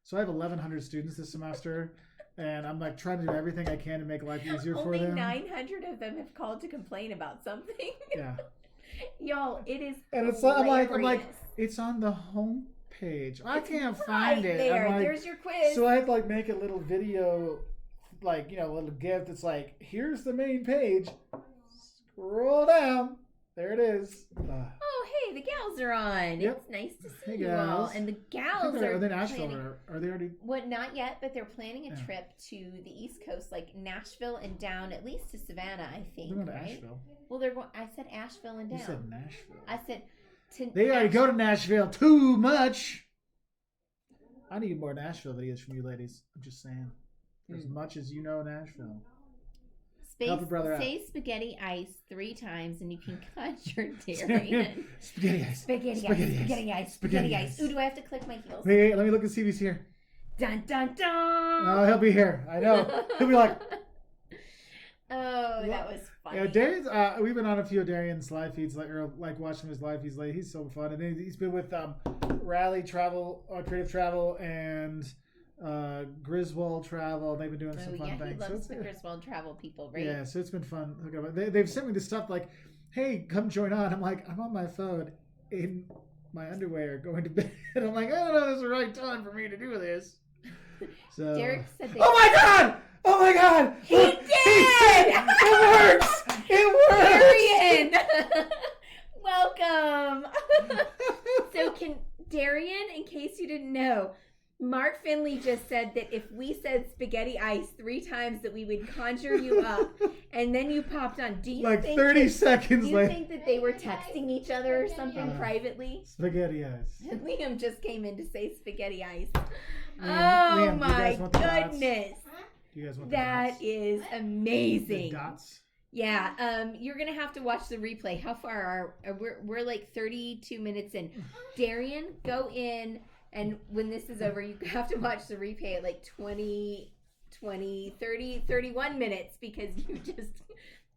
Speaker 1: So I have 1,100 students this semester, and I'm like trying to do everything I can to make life easier for them.
Speaker 2: Only 900 of them have called to complain about something.
Speaker 1: Yeah.
Speaker 2: Y'all, it is.
Speaker 1: And it's like, I'm like, it's on the home page. I can't find it.
Speaker 2: There.
Speaker 1: Like,
Speaker 2: there's your quiz.
Speaker 1: So I have to like make a little video, like, you know, a little gift. It's like, here's the main page. Scroll down. There it is.
Speaker 2: Oh, hey, the gals are on.
Speaker 1: Yep.
Speaker 2: It's nice to see
Speaker 1: Hey,
Speaker 2: you
Speaker 1: gals.
Speaker 2: all. And the gals
Speaker 1: Are they Nashville?
Speaker 2: planning,
Speaker 1: Are they already?
Speaker 2: well, not yet, but they're planning a trip to the East Coast, like Nashville and down at least to Savannah, I think.
Speaker 1: They're going to
Speaker 2: right?
Speaker 1: Asheville.
Speaker 2: Well, they're going. I said Asheville and down.
Speaker 1: You said Nashville.
Speaker 2: I said to.
Speaker 1: They already go to Nashville too much. I need more Nashville videos from you ladies. I'm just saying. As much as you know Nashville. Help a brother out.
Speaker 2: Say spaghetti ice 3 times and you can conjure Darian.
Speaker 1: Spaghetti ice.
Speaker 2: Spaghetti ice. Ooh, do I have to click my heels?
Speaker 1: Wait, let me look and see if he's here.
Speaker 2: Dun, dun, dun.
Speaker 1: Oh, he'll be here. I know. He'll be like...
Speaker 2: Oh, that was funny.
Speaker 1: Yeah, Darian's, we've been on a few of Darian's live feeds, like watching his live feeds. He's so fun. And he's been with Rally Travel, Creative Travel, and... Griswold Travel. They've been doing some fun things.
Speaker 2: He loves the Griswold Travel people, right?
Speaker 1: Yeah, so it's been fun. They've sent me this stuff like, hey, come join on. I'm like, I'm on my phone in my underwear going to bed. And I'm like, I don't know if this is the right time for me to do this. So
Speaker 2: Derek said
Speaker 1: Oh my god!
Speaker 2: He did!
Speaker 1: It works! It works!
Speaker 2: Darian! Welcome! So Darian, in case you didn't know, Mark Finley just said that if we said spaghetti ice 3 times that we would conjure you up, and then you popped on. Do you
Speaker 1: like
Speaker 2: think
Speaker 1: 30 seconds
Speaker 2: Do you
Speaker 1: later.
Speaker 2: think that they were texting each other or something privately?
Speaker 1: Spaghetti ice.
Speaker 2: And Liam just came in to say spaghetti ice.
Speaker 1: Liam,
Speaker 2: My goodness.
Speaker 1: Do you guys want
Speaker 2: That is amazing.
Speaker 1: The dots?
Speaker 2: Yeah, you're gonna have to watch the replay. How far are we're like 32 minutes in. Darian, go in. And when this is over, you have to watch the replay at like 20, 30, 31 minutes because you just,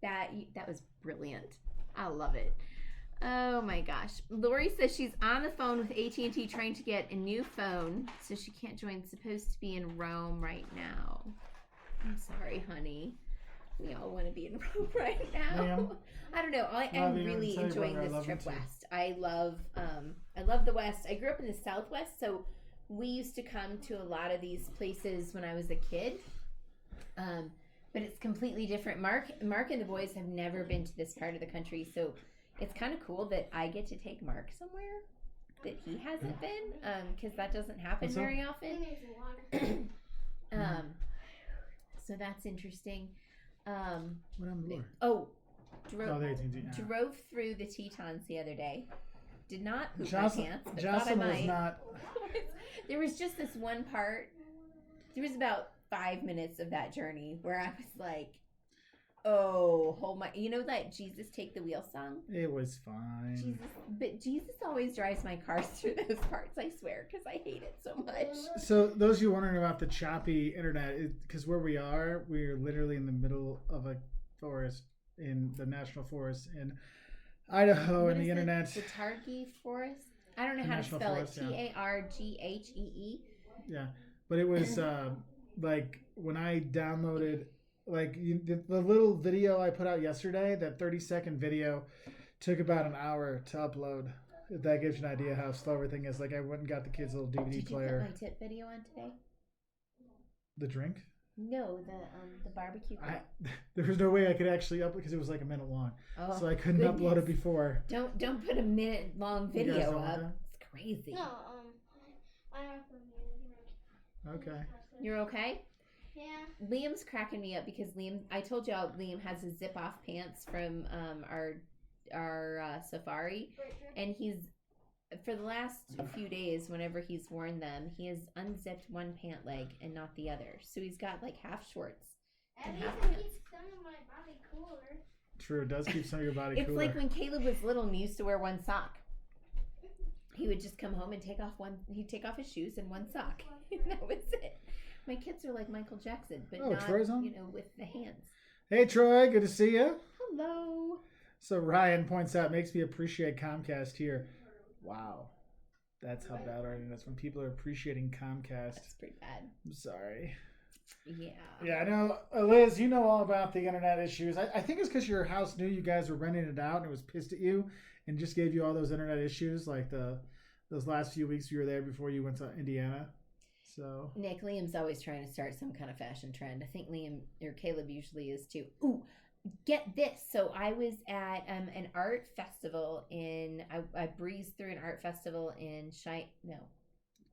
Speaker 2: that was brilliant. I love it. Oh my gosh. Lori says she's on the phone with AT&T trying to get a new phone, so she can't join. Supposed to be in Rome right now. I'm sorry, honey. We all want to be in Rome right now.
Speaker 1: Ma'am.
Speaker 2: I don't know. I'm really enjoying this trip west. I love the West. I grew up in the Southwest, so we used to come to a lot of these places when I was a kid. But it's completely different. Mark and the boys have never been to this part of the country, so it's kind of cool that I get to take Mark somewhere that he hasn't been, because that doesn't happen very often. So that's interesting. Drove through the Tetons the other day. Did not poop my pants, but thought I might. Was not. There was just this one part. There was about 5 minutes of that journey where I was like, "Oh, hold my!" You know that "Jesus Take the Wheel" song?
Speaker 1: It was fine.
Speaker 2: Jesus always drives my cars through those parts. I swear, because I hate it so much.
Speaker 1: So those of you wondering about the choppy internet, because where we're literally in the middle of a forest in the national forest in Idaho, and the internet.
Speaker 2: The Targhee Forest. I don't know how to spell it. Targhee.
Speaker 1: Yeah, but it was like when I downloaded the little video I put out yesterday. That 30-second video took about an hour to upload. If that gives you an idea how slow everything is. Like I went and got the kids' little DVD player.
Speaker 2: Did you put my tip video on today?
Speaker 1: The drink?
Speaker 2: No, the barbecue.
Speaker 1: There was no way I could actually upload because it was like a minute long, so I couldn't upload it before.
Speaker 2: Don't put a minute long video up. It's crazy.
Speaker 3: No, I have to.
Speaker 1: Okay.
Speaker 2: You're okay?
Speaker 3: Yeah.
Speaker 2: Liam's cracking me up because I told y'all Liam has his zip off pants from our safari, and he's for the last few days, whenever he's worn them, he has unzipped one pant leg and not the other. So he's got like half shorts and half pants.
Speaker 3: It keeps some of my body cooler.
Speaker 1: True, it does keep some of your body cooler.
Speaker 2: It's like when Caleb was little and he used to wear one sock. He would just come home and he'd take off his shoes and one sock. And that was it. My kids are like Michael Jackson, but not,
Speaker 1: Troy's on?
Speaker 2: with the hands.
Speaker 1: Hey, Troy, good to see you.
Speaker 2: Hello.
Speaker 1: So Ryan points out, makes me appreciate Comcast here. Wow. That's how bad our internet is when people are appreciating Comcast.
Speaker 2: That's pretty bad.
Speaker 1: I'm sorry.
Speaker 2: Yeah.
Speaker 1: Yeah, I know. Liz, you know all about the internet issues. I think it's because your house knew you guys were renting it out and it was pissed at you and just gave you all those internet issues like those last few weeks you were there before you went to Indiana. So
Speaker 2: Nick, Liam's always trying to start some kind of fashion trend. I think Liam or Caleb usually is too. Ooh, get this. So I was at an art festival I breezed through an art festival in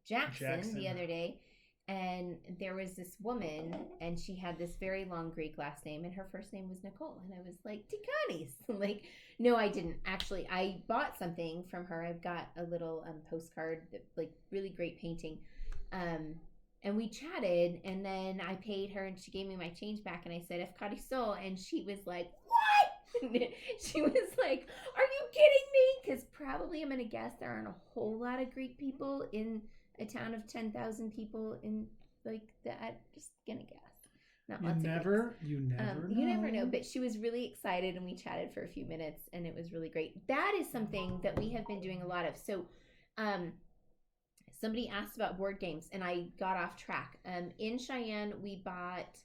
Speaker 2: Jackson the other day. And there was this woman, and she had this very long Greek last name, and her first name was Nicole. And I was like, Tikanis. Like, no, I didn't. Actually, I bought something from her. I've got a little postcard, like really great painting. And we chatted, and then I paid her, and she gave me my change back, and I said, Efkaristo, and she was like, what? She was like, are you kidding me? Because probably, I'm going to guess, there aren't a whole lot of Greek people in a town of 10,000 people in like that. Just gonna guess. Not lots of Greeks.
Speaker 1: You never know.
Speaker 2: You never know. But she was really excited, and we chatted for a few minutes, and it was really great. That is something that we have been doing a lot of. So, somebody asked about board games, and I got off track. In Cheyenne, we bought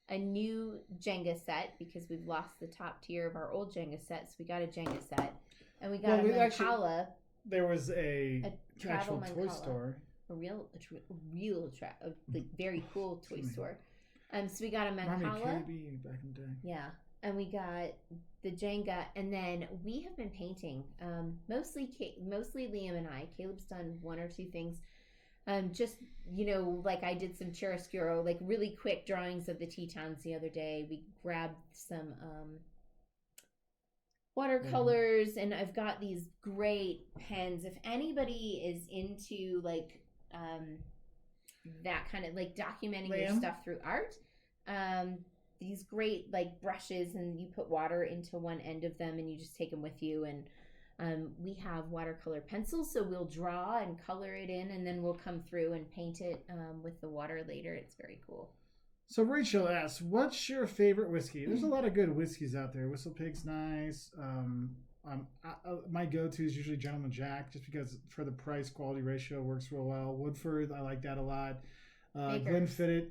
Speaker 2: a new Jenga set because we've lost the top tier of our old Jenga set. So we got a Jenga set, and we got a Mancala.
Speaker 1: There was a actual toy
Speaker 2: Mancala.
Speaker 1: Store.
Speaker 2: A real like very cool toy store. So we got a Mancala.
Speaker 1: Back in the day.
Speaker 2: Yeah, and we got the Jenga, and then we have been painting. Mostly Liam and I. Caleb's done one or two things. Just like I did some chiaroscuro, like really quick drawings of the Tetons the other day. We grabbed some watercolors, and I've got these great pens. If anybody is into like that kind of like documenting your stuff through art, these great like brushes, and you put water into one end of them and you just take them with you. And we have watercolor pencils, so we'll draw and color it in, and then we'll come through and paint it with the water later. It's very cool.
Speaker 1: So Rachel asks, what's your favorite whiskey? There's a lot of good whiskeys out there. Whistle Pig's nice. My go-to is usually Gentleman Jack, just because for the price-quality ratio works real well. Woodford, I like that a lot. Glenfiddich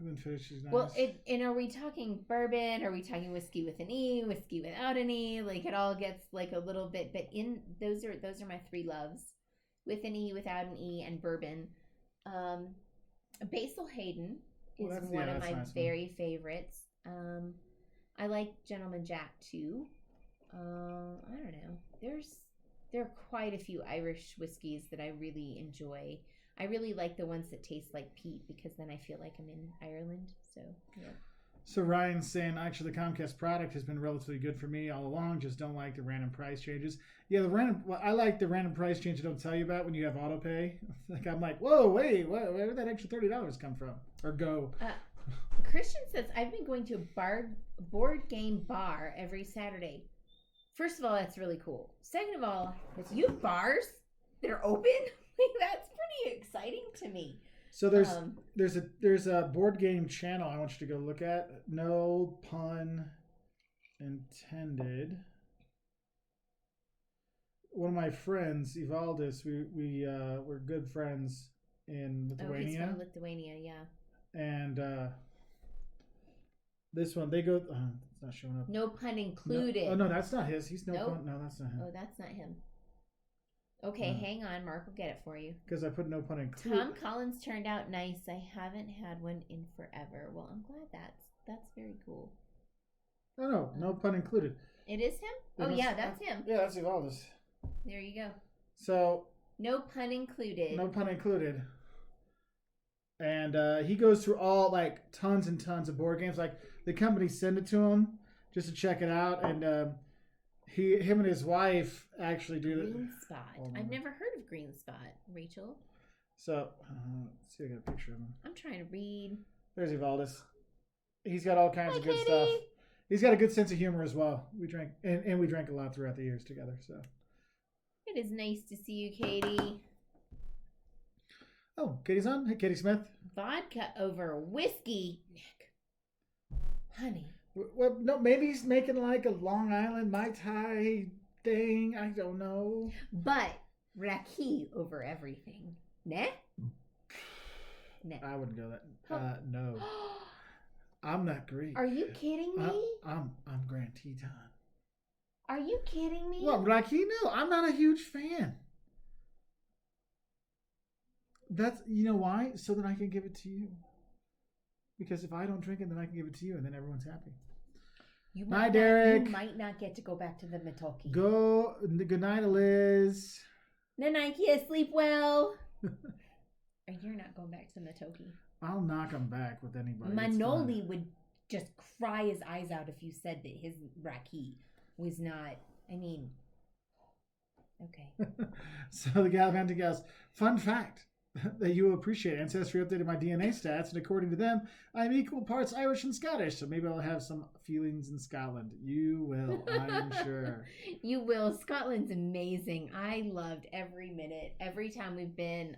Speaker 1: is nice.
Speaker 2: Well, and are we talking bourbon? Are we talking whiskey with an E, whiskey without an E? Like it all gets like a little bit, but in those are my three loves: with an E, without an E, and bourbon. Basil Hayden is one of my very favorites. I like Gentleman Jack too. I don't know. There are quite a few Irish whiskeys that I really enjoy. I really like the ones that taste like peat, because then I feel like I'm in Ireland. So yeah.
Speaker 1: So Ryan's saying, actually, the Comcast product has been relatively good for me all along. Just don't like the random price changes. Yeah, I like the random price change they don't tell you about when you have auto pay. Like I'm like, whoa, wait, where did that extra $30 come from? Or go?
Speaker 2: Christian says, I've been going to a board game bar every Saturday. First of all, that's really cool. Second of all, you have bars that are open? That's pretty exciting to me.
Speaker 1: So there's a board game channel I want you to go look at. No pun intended. One of my friends, Evaldis, we're good friends in Lithuania.
Speaker 2: Oh, he's from Lithuania, yeah.
Speaker 1: And this one, they go. It's not showing up.
Speaker 2: No pun included.
Speaker 1: No, oh no, that's not his. He's no pun. No, that's not him.
Speaker 2: Oh, that's not him. Okay, hang on. Mark will get it for you.
Speaker 1: Because I put no pun included.
Speaker 2: Tom Collins turned out nice. I haven't had one in forever. Well, I'm glad that's very cool.
Speaker 1: No, no pun included.
Speaker 2: It is him? Yeah, that's him.
Speaker 1: Yeah, that's Evaldis.
Speaker 2: There you go.
Speaker 1: So.
Speaker 2: No pun included.
Speaker 1: No pun included. And he goes through all like tons and tons of board games. Like the company send it to him just to check it out, and him and his wife actually do
Speaker 2: Green Spot. I've never heard of Green Spot, Rachel.
Speaker 1: So let's see, I got a picture of him.
Speaker 2: I'm trying to read.
Speaker 1: There's Evaldis. He's got all kinds of good stuff. He's got a good sense of humor as well. We drank and we drank a lot throughout the years together. So
Speaker 2: it is nice to see you, Katie.
Speaker 1: Oh, Katie's on. Hey, Katie Smith.
Speaker 2: Vodka over whiskey, Nick. Honey.
Speaker 1: Well, no, maybe he's making like a Long Island Mai Tai thing. I don't know.
Speaker 2: But raki over everything. Nah? Nah.
Speaker 1: I wouldn't go that. No. I'm not Greek.
Speaker 2: Are you kidding me?
Speaker 1: I'm Grand Teton.
Speaker 2: Are you kidding me?
Speaker 1: Well, raki, no. I'm not a huge fan. That's, you know why? So that I can give it to you. Because if I don't drink it, then I can give it to you, and then everyone's happy. Night, Derek.
Speaker 2: You might not get to go back to the Matoki.
Speaker 1: Good night, Liz.
Speaker 2: Nanaikia, sleep well. Or you're not going back to the Matoki.
Speaker 1: I'll knock him back with anybody.
Speaker 2: Manoli would just cry his eyes out if you said that his Raki was not. I mean, okay.
Speaker 1: So the Gallivanting Gals, fun fact that you will appreciate. Ancestry updated my DNA stats, and according to them, I'm equal parts Irish and Scottish. So maybe I'll have some feelings in Scotland. You will, I'm sure.
Speaker 2: You will. Scotland's amazing. I loved every minute, every time we've been.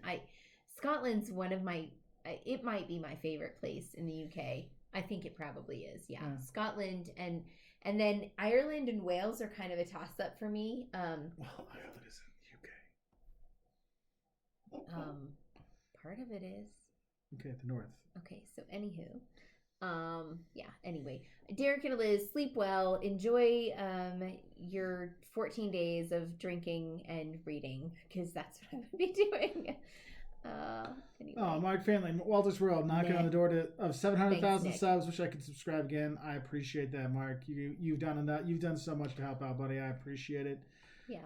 Speaker 2: Scotland's one of my. It might be my favorite place in the UK. I think it probably is. Yeah. Scotland and then Ireland and Wales are kind of a toss up for me.
Speaker 1: Well, Ireland is in the UK.
Speaker 2: Part of it is.
Speaker 1: Okay, at the north.
Speaker 2: Okay, so anywho. Yeah, anyway. Derek and Liz, sleep well. Enjoy your 14 days of drinking and reading, because that's what I'm going to be doing. Anyway.
Speaker 1: Oh, Mark Fanley, Walter's World, knocking on the door of 700,000 subs. Wish I could subscribe again. I appreciate that, Mark. You've done that. You've done so much to help out, buddy. I appreciate it.
Speaker 2: Yeah.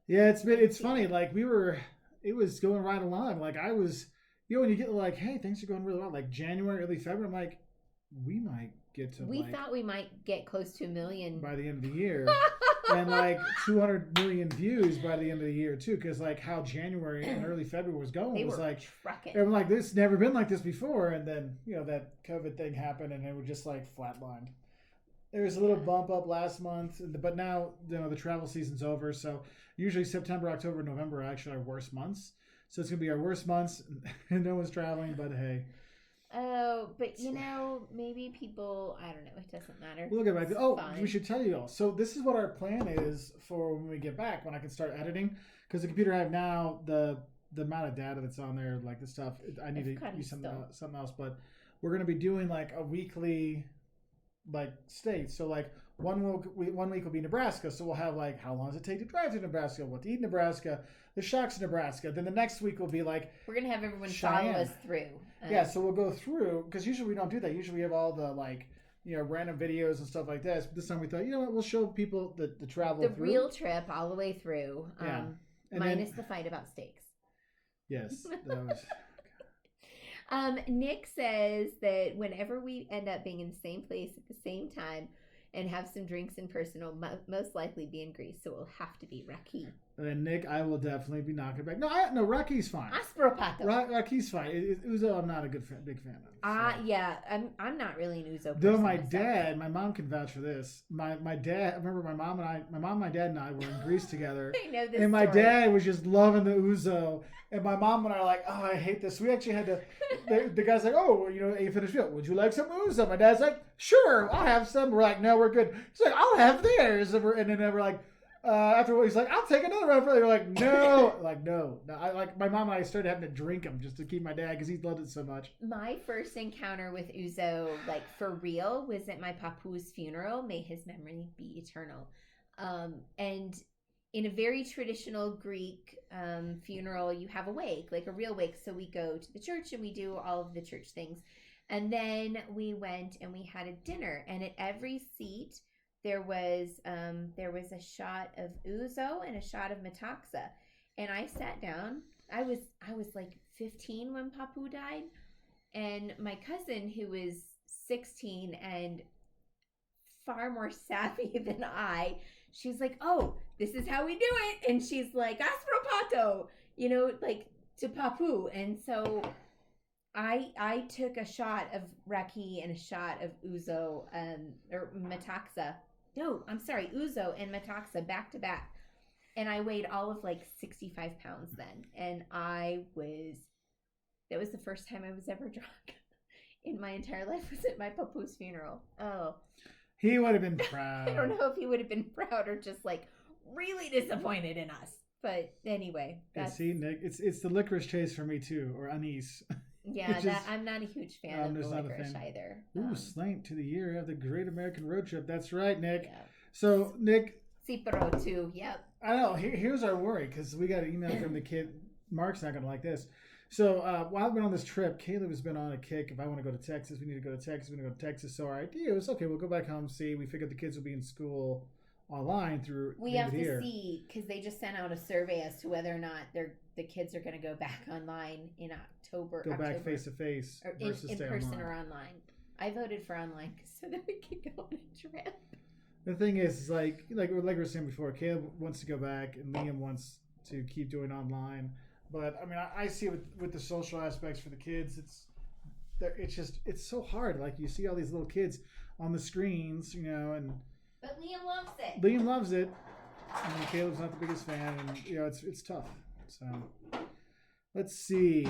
Speaker 1: Yeah, it's funny. Like it was going right along. Like I was, when you get like, hey, things are going really well. Like January, early February, I'm like, we might get to.
Speaker 2: We thought we might get close to 1 million
Speaker 1: by the end of the year. And like 200 million views by the end of the year too, because like how January and early February was going, it was like
Speaker 2: trucking.
Speaker 1: And like this never been like this before, and then that COVID thing happened, and it was just like flatlined. There was a little bump up last month, but now the travel season's over, so usually September, October, November are actually our worst months. So it's gonna be our worst months, and no one's traveling. But hey.
Speaker 2: Oh, but maybe people, I don't know, it doesn't matter.
Speaker 1: We'll get back to we should tell you all. So this is what our plan is for when we get back, when I can start editing. Because the computer I have now, the amount of data that's on there, like the stuff, I need to use something else. But we're going to be doing like a weekly like state. So like one week will be Nebraska. So we'll have like how long does it take to drive to Nebraska, what to eat in Nebraska, the shocks in Nebraska. Then the next week will be like
Speaker 2: we're going to have everyone follow us through.
Speaker 1: Yeah, so we'll go through, because usually we don't do that. Usually we have all the, like, random videos and stuff like this. But this time we thought, we'll show people the travel through.
Speaker 2: The real trip all the way through.
Speaker 1: Yeah.
Speaker 2: Minus the fight about steaks.
Speaker 1: Yes, that was...
Speaker 2: Nick says that whenever we end up being in the same place at the same time and have some drinks in person, will most likely be in Greece, so it will have to be Raki.
Speaker 1: And then Nick, I will definitely be knocking back. No, Raki's fine.
Speaker 2: Aspropato.
Speaker 1: Raki's fine. Uzo, I'm not a big fan of. So.
Speaker 2: Yeah, I'm not really an Uzo person.
Speaker 1: Though my dad, my mom can vouch for this. My dad, I remember my mom, my dad and I were in Greece together.
Speaker 2: I know this
Speaker 1: And my
Speaker 2: story.
Speaker 1: dad was just loving the Uzo. And my mom and I are like, oh, I hate this. We actually had to, the guy's like, oh, you finished meal. Would you like some Uzo? My dad's like, sure, I'll have some. We're like, no, we're good. He's like, I'll have theirs. And then we're like, after he's like, I'll take another round for you. We're like, no. No. My mom and I started having to drink them just to keep my dad, because he loved it so much.
Speaker 2: My first encounter with Uzo, like for real, was at my papu's funeral. May his memory be eternal. And in a very traditional Greek funeral, you have a wake, like a real wake. So we go to the church and we do all of the church things. And then we went and we had a dinner. And at every seat, there was a shot of Uzo and a shot of Metaxa. And I sat down. I was like 15 when Papu died. And my cousin, who was 16 and far more savvy than I, she's like, oh, this is how we do it. And she's like, Aspropato, like to Papu. And so I took a shot of Raki and a shot of Uzo or Metaxa. No, I'm sorry, Uzo and Metaxa back to back. And I weighed all of like 65 pounds then. And that was the first time I was ever drunk in my entire life, was at my papu's funeral. Oh.
Speaker 1: He would have been proud.
Speaker 2: I don't know if he would have been proud or just like really disappointed in us. But anyway.
Speaker 1: See, Nick, it's the licorice chase for me too, or anise.
Speaker 2: Yeah, I'm not a huge fan of the licorice either.
Speaker 1: Ooh, slant to the year of the Great American Road Trip. That's right, Nick.
Speaker 2: Yeah.
Speaker 1: So, Nick.
Speaker 2: Cipro too, yep.
Speaker 1: I know. Here's our worry, because we got an email from the kid. Mark's not going to like this. So while I've been on this trip, Caleb has been on a kick. If I want to go to Texas, we need to go to Texas. We're going to go to Texas. So our idea was, okay, we'll go back home, see. We figured the kids will be in school online through
Speaker 2: We have to see, because they just sent out a survey as to whether or not the kids are going to go back online in October.
Speaker 1: Go back face to face versus
Speaker 2: in
Speaker 1: stay
Speaker 2: person
Speaker 1: online.
Speaker 2: or online. I voted for online so that we could go on a trip.
Speaker 1: The thing is, like we were saying before, Caleb wants to go back and Liam wants to keep doing online. But I mean, I see it with the social aspects for the kids. It's so hard. Like you see all these little kids on the screens, and.
Speaker 2: But Liam loves it.
Speaker 1: Liam loves it. And Caleb's not the biggest fan, and it's tough. So let's see.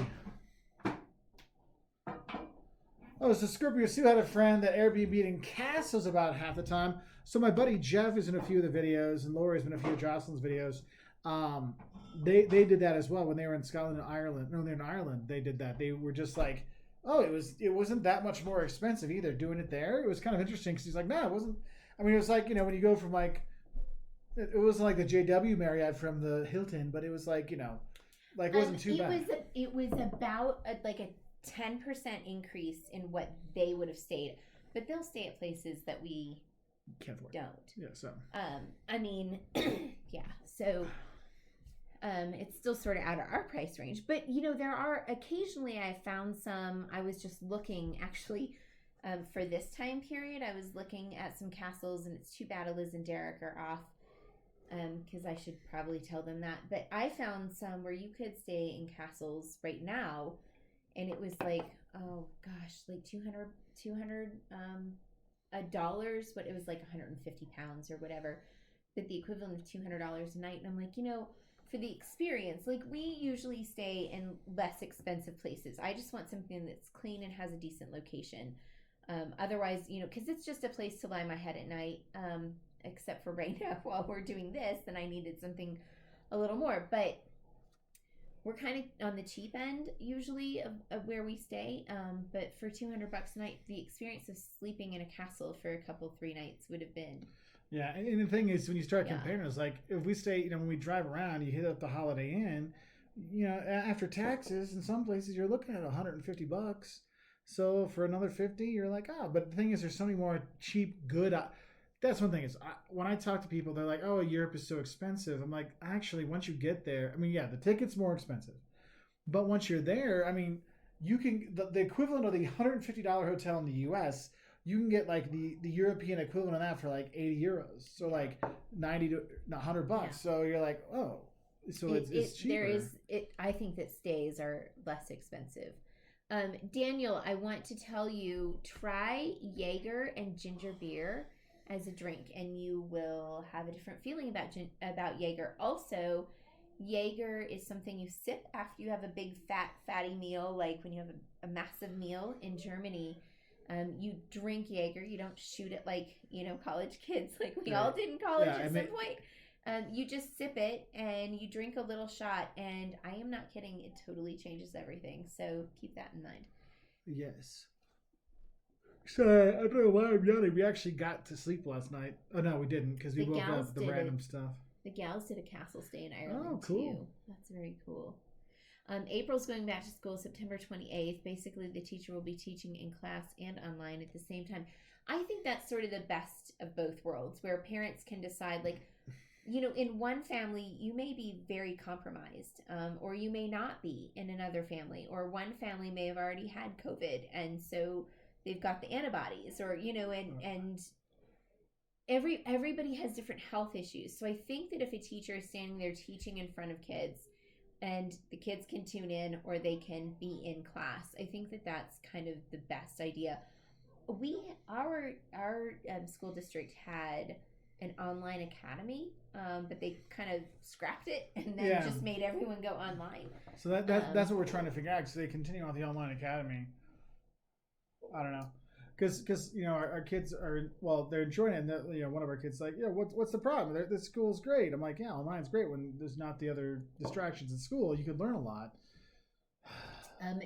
Speaker 1: Oh, so Scorpio Sue had a friend that Airbnb in castles about half the time. So my buddy Jeff is in a few of the videos, and Lori's been in a few of Jocelyn's videos. They did that as well when they were in Scotland and Ireland. No, they're in Ireland. They did that. They were just like, oh, it wasn't that much more expensive either doing it there. It was kind of interesting because he's like, no, it wasn't. I mean, it was like, when you go from like, it wasn't like the JW Marriott from the Hilton, but it was like, like it wasn't too bad.
Speaker 2: It was about a 10% increase in what they would have stayed, but they'll stay at places that we
Speaker 1: can't afford.
Speaker 2: Don't.
Speaker 1: Yeah. So.
Speaker 2: I mean, yeah. So, it's still sort of out of our price range, but there are occasionally I found some. I was just looking actually. For this time period, I was looking at some castles, and it's too bad Liz and Derek are off, because I should probably tell them that. But I found some where you could stay in castles right now, and it was like, oh gosh, like $200 dollars, but it was like 150 pounds or whatever, but the equivalent of $200 a night. And I'm like, for the experience, like we usually stay in less expensive places. I just want something that's clean and has a decent location. Otherwise, because it's just a place to lie my head at night, except for right now while we're doing this, then I needed something a little more. But we're kind of on the cheap end usually of where we stay. But for $200 a night, the experience of sleeping in a castle for a couple, 3 nights would have been. Yeah,
Speaker 1: and the thing is, when you start comparing, it's like if we stay, when we drive around, you hit up the Holiday Inn, after taxes, in some places you're looking at $150. So for another 50, you're like, but the thing is, there's so many more cheap, good. That's one thing is when I talk to people, they're like, oh, Europe is so expensive. I'm like, actually, once you get there, I mean, yeah, the ticket's more expensive, but once you're there, I mean, you can the equivalent of the $150 hotel in the U.S. You can get like the European equivalent of that for like 80 euros. So like 90 to $100. Yeah. So you're like, oh, so it's cheaper.
Speaker 2: I think that stays are less expensive. Daniel, I want to tell you, try Jaeger and ginger beer as a drink, and you will have a different feeling about Jaeger. Also, Jaeger is something you sip after you have a big fatty meal, like when you have a massive meal in Germany. You drink Jaeger. You don't shoot it like college kids, like we all did in college at some point. You just sip it and you drink a little shot, and I am not kidding, it totally changes everything. So keep that in mind.
Speaker 1: Yes. So I don't know why I'm yelling. We actually got to sleep last night. Oh no, we didn't, because we woke up with the random stuff.
Speaker 2: The gals did a castle stay in Ireland.
Speaker 1: Oh, cool.
Speaker 2: Too. That's very cool. April's going back to school September 28th. Basically, the teacher will be teaching in class and online at the same time. I think that's sort of the best of both worlds, where parents can decide, like, in one family, you may be very compromised, or you may not be in another family, or one family may have already had COVID, and so they've got the antibodies, or, and everybody has different health issues. So I think that if a teacher is standing there teaching in front of kids, and the kids can tune in or they can be in class, I think that that's kind of the best idea. Our school district had an online academy, but they kind of scrapped it and then just made everyone go online.
Speaker 1: So that's what we're trying to figure out. So they continue on the online academy. I don't know, because our kids are, well, they're enjoying it. And one of our kids like, what's the problem? This school's great. I'm like, yeah, online's great when there's not the other distractions in school. You could learn a lot.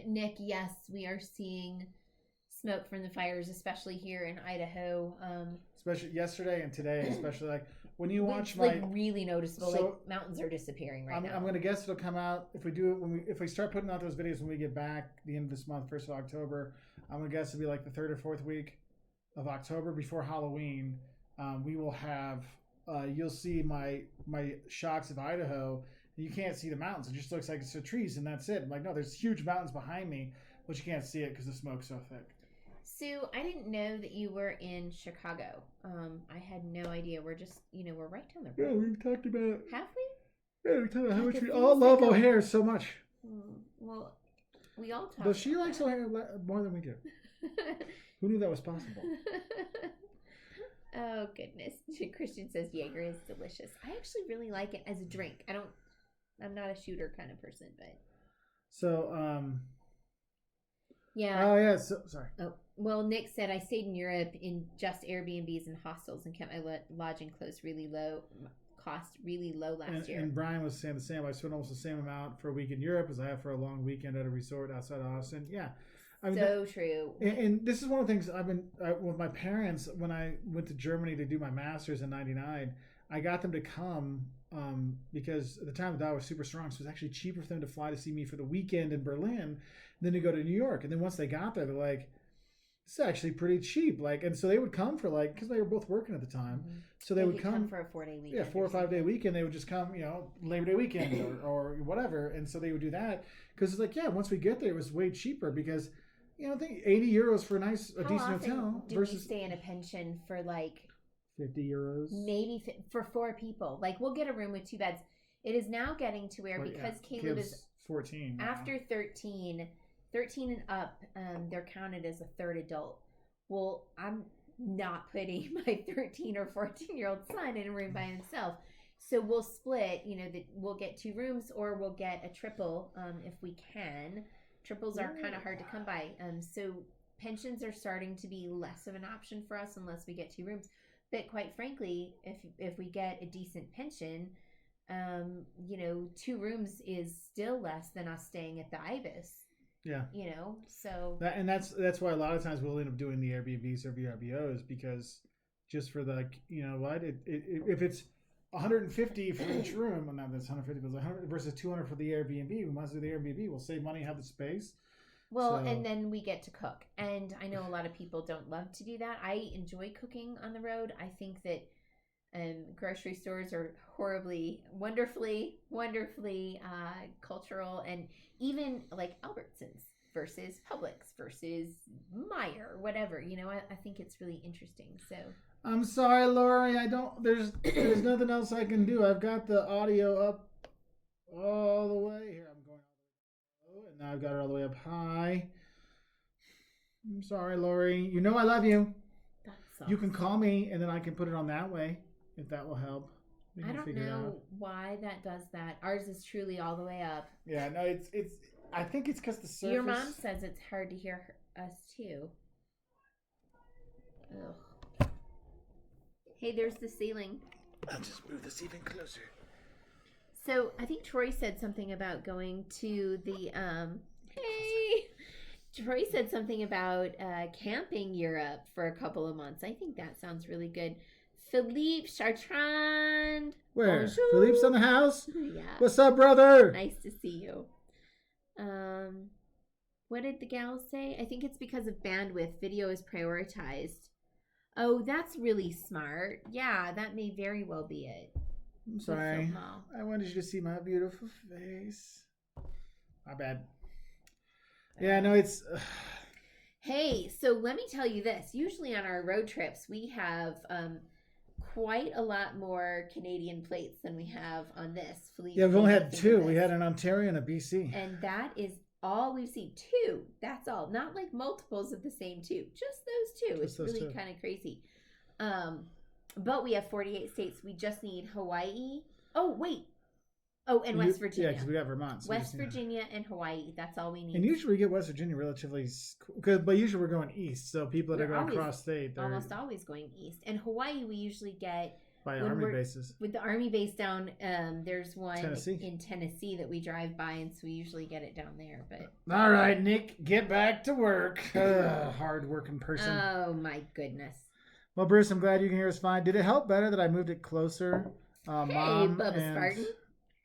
Speaker 2: Nick, yes, we are seeing smoke from the fires, especially here in Idaho.
Speaker 1: Especially yesterday and today, especially like when you watch
Speaker 2: it's
Speaker 1: my
Speaker 2: like really noticeable.
Speaker 1: So,
Speaker 2: like mountains are disappearing right now.
Speaker 1: I'm gonna guess it'll come out if we do it if we start putting out those videos when we get back the end of this month, 1st of October. I'm gonna guess it'll be like the 3rd or 4th week of October before Halloween. We will have you'll see my shots of Idaho. You can't see the mountains. It just looks like it's the trees and that's it. I'm like, no, there's huge mountains behind me, but you can't see it because the smoke's so thick.
Speaker 2: Sue, I didn't know that you were in Chicago. I had no idea. We're just, we're right down the road.
Speaker 1: Yeah, we've talked about.
Speaker 2: Have we?
Speaker 1: Yeah, we've talked about how
Speaker 2: Like
Speaker 1: much
Speaker 2: the
Speaker 1: we all
Speaker 2: things that
Speaker 1: love
Speaker 2: go-
Speaker 1: O'Hare so much.
Speaker 2: Well, we all talk.
Speaker 1: But she
Speaker 2: about
Speaker 1: likes
Speaker 2: that.
Speaker 1: O'Hare more than we do. Who knew that was possible?
Speaker 2: Oh goodness. Christian says Jaeger is delicious. I actually really like it as a drink. I'm not a shooter kind of person, but
Speaker 1: So,
Speaker 2: yeah.
Speaker 1: Oh yeah. So, sorry.
Speaker 2: Oh, well, Nick said I stayed in Europe in just Airbnbs and hostels and kept my lodging cost really low last year.
Speaker 1: And Brian was saying the same. I spent almost the same amount for a week in Europe as I have for a long weekend at a resort outside of Austin. Yeah. I mean,
Speaker 2: so true.
Speaker 1: And this is one of the things I've been with my parents when I went to Germany to do my master's in '99. I got them to come because at the time the dollar was super strong, so it was actually cheaper for them to fly to see me for the weekend in Berlin than to go to New York. And then once they got there, they're like, "It's actually pretty cheap." Like, and so they would come for because they were both working at the time, so they would come
Speaker 2: for a 4-day weekend.
Speaker 1: Yeah, 4 or 5 day weekend. They would just come, Labor Day weekend or whatever. And so they would do that because it's like, yeah, once we get there, it was way cheaper because. I think 80 euros for a decent hotel
Speaker 2: versus we stay in a pension for like
Speaker 1: 50 euros,
Speaker 2: maybe for 4 people. Like we'll get a room with 2 beds. It is now getting to where because Caleb is
Speaker 1: 14
Speaker 2: after 13 and up, they're counted as a third adult. Well, I'm not putting my 13 or 14-year-old son in a room by himself. So we'll split. That we'll get 2 rooms or we'll get a triple if we can. Triples are kind of hard to come by. So pensions are starting to be less of an option for us unless we get 2 rooms. But quite frankly, if we get a decent pension, 2 rooms is still less than us staying at the Ibis.
Speaker 1: Yeah.
Speaker 2: So.
Speaker 1: That's why a lot of times we'll end up doing the Airbnbs or VRBOs because just for if it's 150 for each room. Well, not that's 150, but 100 versus 200 for the Airbnb. We might as well do the Airbnb. We'll save money, have the space.
Speaker 2: Well, and then we get to cook. And I know a lot of people don't love to do that. I enjoy cooking on the road. I think that grocery stores are wonderfully cultural. And even like Albertsons versus Publix versus Meijer, whatever. I think it's really interesting. So...
Speaker 1: I'm sorry, Lori. There's nothing else I can do. I've got the audio up all the way. Here, I'm going all the way low, and now I've got it all the way up high. I'm sorry, Lori. I love you.
Speaker 2: That's
Speaker 1: You can call me, and then I can put it on that way, if that will help.
Speaker 2: I don't know why that does that. Ours is truly all the way up.
Speaker 1: Yeah, no, it's. I think it's because the surface.
Speaker 2: Your mom says it's hard to hear us too. Ugh. Hey, there's the ceiling.
Speaker 1: I'll just move this even closer.
Speaker 2: So I think Troy said something about going to the Hey, Troy said something about camping Europe for a couple of months. I think that sounds really good. Philippe Chartrand.
Speaker 1: Where?
Speaker 2: Bonjour.
Speaker 1: Philippe's in the house?
Speaker 2: Yeah.
Speaker 1: What's up, brother?
Speaker 2: Nice to see you. What did the gal say? I think it's because of bandwidth. Video is prioritized. Oh, that's really smart. Yeah, that may very well be it.
Speaker 1: I'm sorry. I wanted you to see my beautiful face. My bad. Yeah, no, it's...
Speaker 2: Hey, so let me tell you this. Usually on our road trips, we have quite a lot more Canadian plates than we have on this.
Speaker 1: Yeah, we've only had 2. We had an Ontario and a BC.
Speaker 2: And that is all we've seen. 2. That's all. Not like multiples of the same 2. Just those 2. It's really kind of crazy. But we have 48 states. We just need Hawaii. Oh, wait. Oh, and West Virginia.
Speaker 1: Yeah, because we got Vermont. So
Speaker 2: West Virginia and Hawaii. That's all we need.
Speaker 1: And usually we get West Virginia relatively... But usually we're going east. So people that are going cross state... They're
Speaker 2: almost always going east. And Hawaii we usually get...
Speaker 1: By Army bases.
Speaker 2: With the Army base down, there's one
Speaker 1: Tennessee.
Speaker 2: in Tennessee that we drive by, and so we usually get it down there. But
Speaker 1: all right, Nick, get back to work. Hard-working person.
Speaker 2: Oh, my goodness.
Speaker 1: Well, Bruce, I'm glad you can hear us fine. Did it help better that I moved it closer?
Speaker 2: Hey,
Speaker 1: Mom
Speaker 2: Bubba
Speaker 1: and...
Speaker 2: Spartan.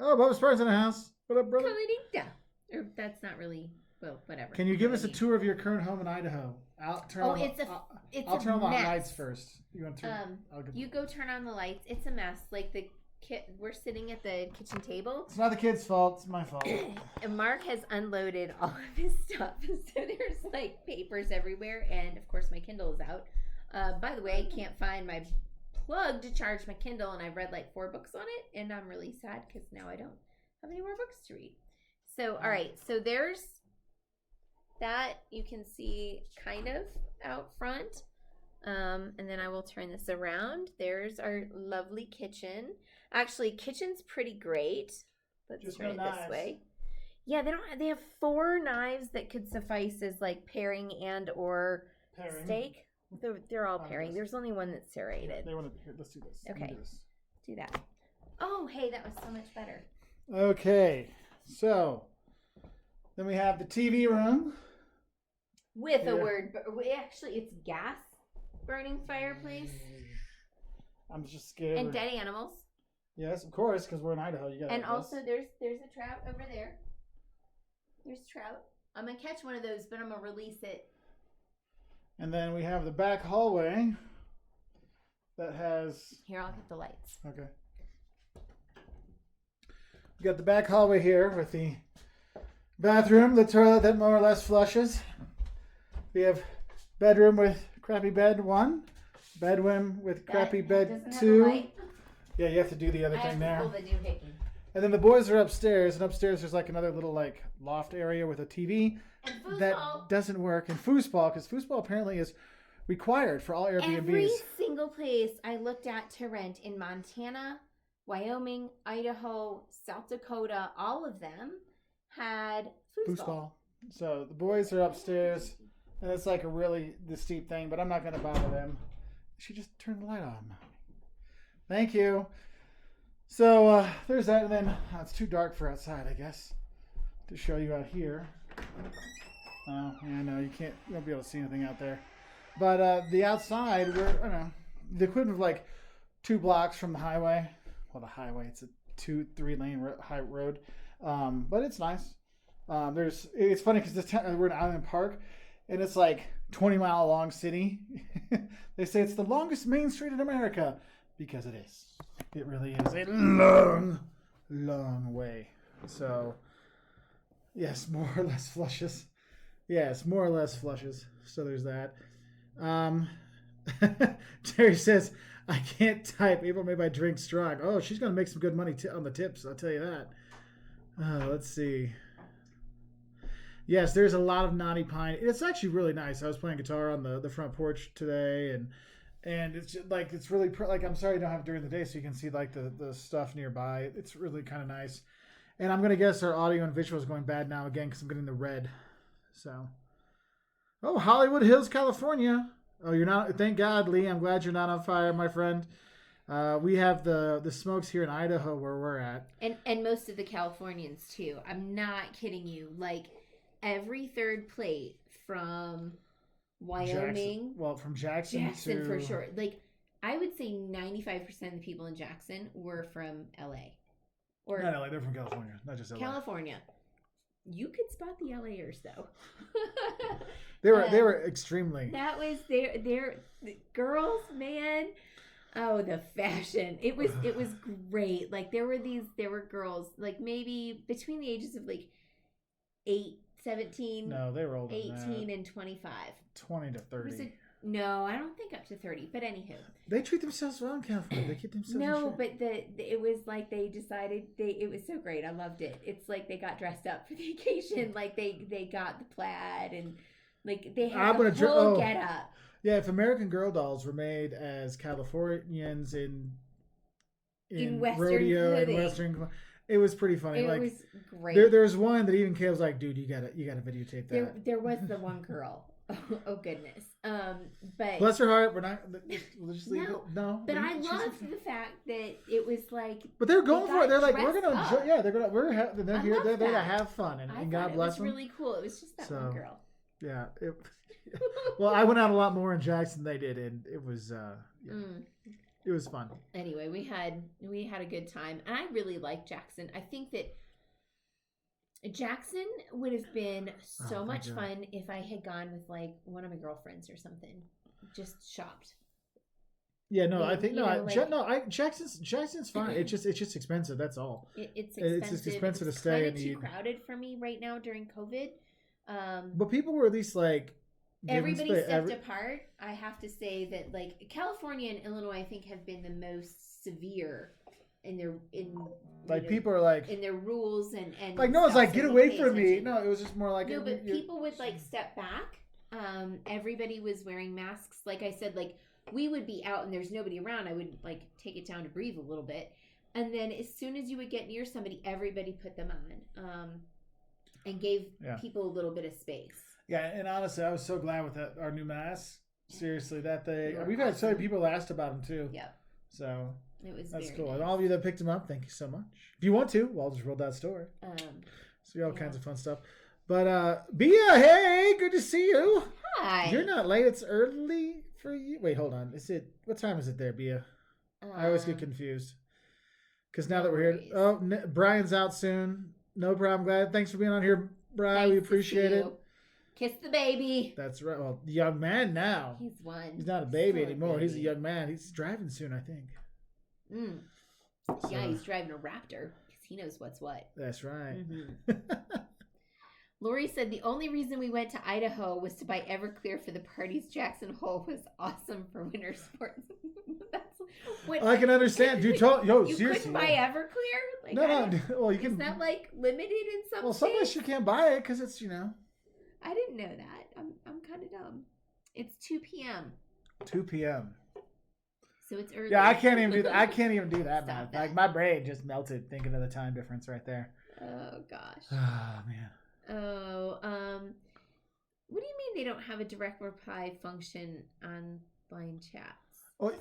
Speaker 1: Oh, Bubba Spartan's in the house. What up, brother?
Speaker 2: Kaladita. Or that's not really, well, whatever.
Speaker 1: Can you give us a tour of your current home in Idaho? I'll turn on the lights first. You want to?
Speaker 2: You go turn on the lights. It's a mess. Like we're sitting at the kitchen table.
Speaker 1: It's not the kid's fault. It's my fault.
Speaker 2: And Mark has unloaded all of his stuff, so there's like papers everywhere, and of course my Kindle is out. By the way, can't find my plug to charge my Kindle, and I've read like 4 books on it, and I'm really sad because now I don't have any more books to read. So, all right, so there's that you can see kind of out front. And then I will turn this around. There's our lovely kitchen. Actually, kitchen's pretty great. Let's turn it this way. Yeah, they have 4 knives that could suffice as like pairing and or steak. They're all pairing. There's only one that's serrated.
Speaker 1: They want to be here. Let's do this.
Speaker 2: Okay. Do that. Oh, hey, that was so much better.
Speaker 1: Okay. So, then we have the TV room.
Speaker 2: With a word, but actually it's gas burning fireplace.
Speaker 1: I'm just scared.
Speaker 2: And dead animals.
Speaker 1: Yes, of course, because we're in Idaho. You got.
Speaker 2: And also, there's a trout over there. There's trout. I'm gonna catch one of those, but I'm gonna release it.
Speaker 1: And then we have the back hallway that has.
Speaker 2: Here, I'll get the lights.
Speaker 1: Okay. We got the back hallway here with the bathroom, the toilet that more or less flushes. We have bedroom with crappy bed 1, bedroom with crappy bed 2. Yeah, you have to do the other thing there. And then the boys are upstairs, and upstairs there's like another little like loft area with a TV that doesn't work. And foosball, because foosball apparently is required for all Airbnbs.
Speaker 2: Every single place I looked at to rent in Montana, Wyoming, Idaho, South Dakota, all of them had foosball.
Speaker 1: So the boys are upstairs, and it's like a really steep thing, but I'm not going to bother them. She just turned the light on. Thank you. So there's that, and then it's too dark for outside, I guess, to show you out here. Oh, yeah, no, you won't be able to see anything out there. But the outside, we're, I don't know, the equivalent of like 2 blocks from the highway. Well, the highway, it's a 2-3 lane high road, but it's nice. It's funny because we're in Island Park, and it's like 20-mile long city. They say it's the longest main street in America because it is. It really is a long, long way. So, yes, more or less flushes. Yes, more or less flushes. So there's that. Terry says, I can't type. April made my drink strong. Oh, she's going to make some good money on the tips. I'll tell you that. Let's see. Yes, there's a lot of knotty pine. It's actually really nice. I was playing guitar on the front porch today, and it's just, like it's really like I'm sorry you don't have it during the day so you can see like the stuff nearby. It's really kind of nice. And I'm gonna guess our audio and visual is going bad now again because I'm getting the red. So, oh, Hollywood Hills, California. Oh, you're not. Thank God, Lee. I'm glad you're not on fire, my friend. We have the smokes here in Idaho where we're at,
Speaker 2: and most of the Californians too. I'm not kidding you. Like every third plate from Wyoming,
Speaker 1: from Jackson to...
Speaker 2: for sure. Like I would say 95% of the people in Jackson were from LA. Or
Speaker 1: not LA, they're from California, not just LA.
Speaker 2: California. You could spot the LAers though.
Speaker 1: They were extremely.
Speaker 2: That was their girls, man. Oh, the fashion. It was great. Like there were girls like maybe between the ages of like 17.
Speaker 1: No, they were older
Speaker 2: 18 and 25.
Speaker 1: 20 to 30.
Speaker 2: No, I don't think up to 30. But anywho,
Speaker 1: they treat themselves well in California. They keep themselves.
Speaker 2: No, but it was like they decided it was so great. I loved it. It's like they got dressed up for the occasion. Like they got the plaid and like they had the whole get up.
Speaker 1: Yeah, if American Girl dolls were made as Californians in
Speaker 2: Western
Speaker 1: rodeo
Speaker 2: clothing.
Speaker 1: and Western, it was pretty funny.
Speaker 2: It
Speaker 1: like,
Speaker 2: was great.
Speaker 1: There was one that even Kay was like, "Dude, you gotta videotape that."
Speaker 2: There was the one girl. Oh goodness. But
Speaker 1: bless her heart. We'll just leave it. No.
Speaker 2: But I loved the fact that it was like.
Speaker 1: But they're going for it. They're like, we're gonna enjoy. Yeah, they're here. They're to have fun, and God bless them.
Speaker 2: It was really cool. It was just that one girl.
Speaker 1: Yeah. Well, I went out a lot more in Jackson than they did, and it was it was fun.
Speaker 2: Anyway, we had a good time, and I really like Jackson. I think that Jackson would have been so much fun if I had gone with like one of my girlfriends or something, just shopped.
Speaker 1: Yeah, no, I think Jackson's fine. It's just expensive. That's all.
Speaker 2: It's expensive.
Speaker 1: It's just expensive to stay.
Speaker 2: It's too crowded for me right now during COVID.
Speaker 1: But people were at least like
Speaker 2: everybody stepped apart. I have to say that like California and Illinois, I think, have been the most severe in
Speaker 1: people are like
Speaker 2: in their rules and
Speaker 1: like no one's like get away from me. No, it was just more like
Speaker 2: but people would like step back. Everybody was wearing masks. Like I said, like we would be out and there's nobody around. I would like take it down to breathe a little bit, and then as soon as you would get near somebody, everybody put them on, and gave people a little bit of space. Yeah,
Speaker 1: and honestly, I was so glad with our new masks. Seriously, we've had so many people asked about them too.
Speaker 2: Yeah.
Speaker 1: So
Speaker 2: it was
Speaker 1: that's
Speaker 2: very
Speaker 1: cool.
Speaker 2: nice.
Speaker 1: And all of you that picked them up, thank you so much. If you want to, well, I'll just roll that store. See all kinds of fun stuff. But Bia, hey, good to see you.
Speaker 2: Hi.
Speaker 1: You're not late. It's early for you. Wait, hold on. What time is it there, Bia? I always get confused. Because now that we're here, Brian's out soon. No problem. Glad. Thanks for being on here, Brian. We appreciate it.
Speaker 2: Kiss the baby.
Speaker 1: That's right. Well, young man now.
Speaker 2: He's one.
Speaker 1: He's not a baby anymore. He's a young man. He's driving soon, I think.
Speaker 2: So, yeah, he's driving a Raptor because he knows what's what.
Speaker 1: That's right.
Speaker 2: Mm-hmm. Lori said the only reason we went to Idaho was to buy Everclear for the parties. Jackson Hole was awesome for winter sports.
Speaker 1: I can understand. Dude,
Speaker 2: you
Speaker 1: seriously.
Speaker 2: Couldn't buy Everclear? Like,
Speaker 1: no. Well, you can.
Speaker 2: Is that like limited in some?
Speaker 1: Well, some places you can't buy it because it's
Speaker 2: I didn't know that. I'm kind of dumb. It's 2 p.m.
Speaker 1: 2 p.m.
Speaker 2: So it's early.
Speaker 1: Yeah, I can't even do that. I can't even do that, man. Like my brain just melted thinking of the time difference right there.
Speaker 2: Oh gosh.
Speaker 1: Oh man.
Speaker 2: Oh, what do you mean they don't have a direct reply function on line chats?
Speaker 1: Oh,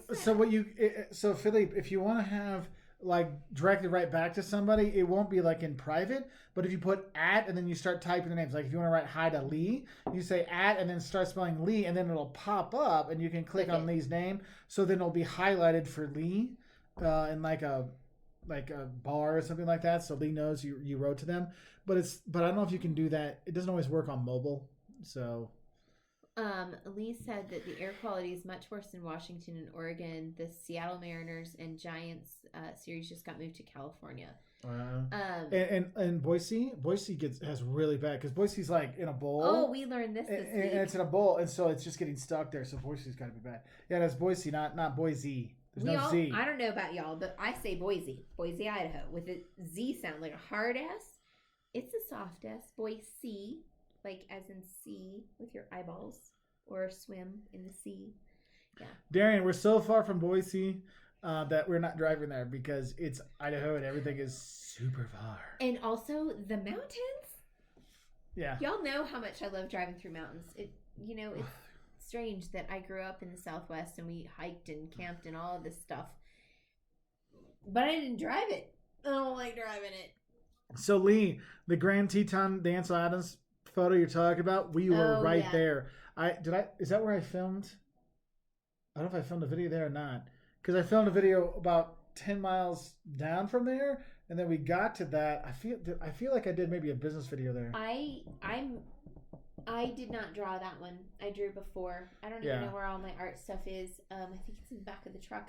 Speaker 1: so Philly, if you want to have like directly right back to somebody, it won't be like in private. But if you put @ and then you start typing the names, like if you want to write hi to Lee, you say @ and then start spelling Lee, and then it'll pop up, and you can click on Lee's name. So then it'll be highlighted for Lee, in like a bar or something like that. So Lee knows you wrote to them. But I don't know if you can do that. It doesn't always work on mobile. So.
Speaker 2: Lee said that the air quality is much worse in Washington and Oregon. The Seattle Mariners and Giants series just got moved to California.
Speaker 1: And Boise has really bad because Boise's like in a bowl.
Speaker 2: Oh, we learned this week.
Speaker 1: And it's in a bowl, and so it's just getting stuck there. So Boise's got to be bad. Yeah, that's Boise, not Boise. There's no Z.
Speaker 2: I don't know about y'all, but I say Boise, Idaho, with a Z sound like a hard S. It's a soft S. Boise. Like as in sea with your eyeballs, or swim in the sea. Yeah.
Speaker 1: Darian, we're so far from Boise that we're not driving there because it's Idaho and everything is super far.
Speaker 2: And also the mountains.
Speaker 1: Yeah.
Speaker 2: Y'all know how much I love driving through mountains. It's strange that I grew up in the Southwest and we hiked and camped and all of this stuff, but I didn't drive it. I don't like driving it.
Speaker 1: So Lee, the Grand Teton Dance Adams photo you're talking about, we were there. Is that where I filmed? I don't know if I filmed a video there or not, because I filmed a video about 10 miles down from there, and then we got to that. I feel like I did maybe a business video there.
Speaker 2: I did not draw that one. I drew before. I don't even know where all my art stuff is. I think it's in the back of the truck.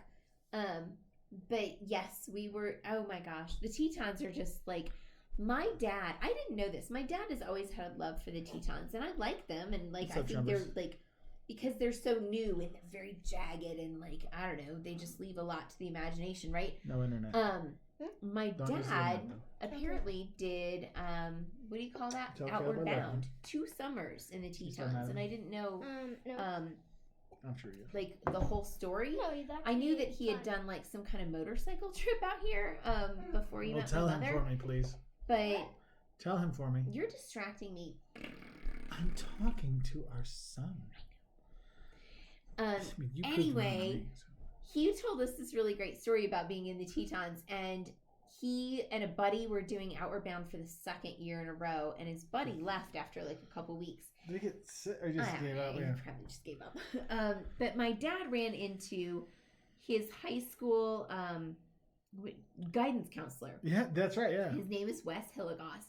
Speaker 2: But yes, we were. Oh my gosh, the Tetons are just like. My dad, I didn't know this. My dad has always had a love for the Tetons, and I like them, and like I think they're like because they're so new and they're very jagged and like I don't know, they just leave a lot to the imagination, right?
Speaker 1: No internet.
Speaker 2: My dad apparently did what do you call that? Outward Bound. 2 summers in the Tetons, and I didn't know.
Speaker 1: I'm sure you.
Speaker 2: Like the whole story. No, I knew that he had done like some kind of motorcycle trip out here before he met my mother.
Speaker 1: Tell him for me, please.
Speaker 2: But
Speaker 1: tell him for me.
Speaker 2: You're distracting me.
Speaker 1: I'm talking to our son.
Speaker 2: Anyway, he told us this really great story about being in the Tetons, and he and a buddy were doing Outward Bound for the second year in a row, and his buddy left after like a couple weeks.
Speaker 1: Did he get sick or just gave up?
Speaker 2: He
Speaker 1: Yeah.
Speaker 2: probably just gave up. But my dad ran into his high school guidance counselor.
Speaker 1: Yeah, that's right. Yeah.
Speaker 2: His name is Wes Hilligoss.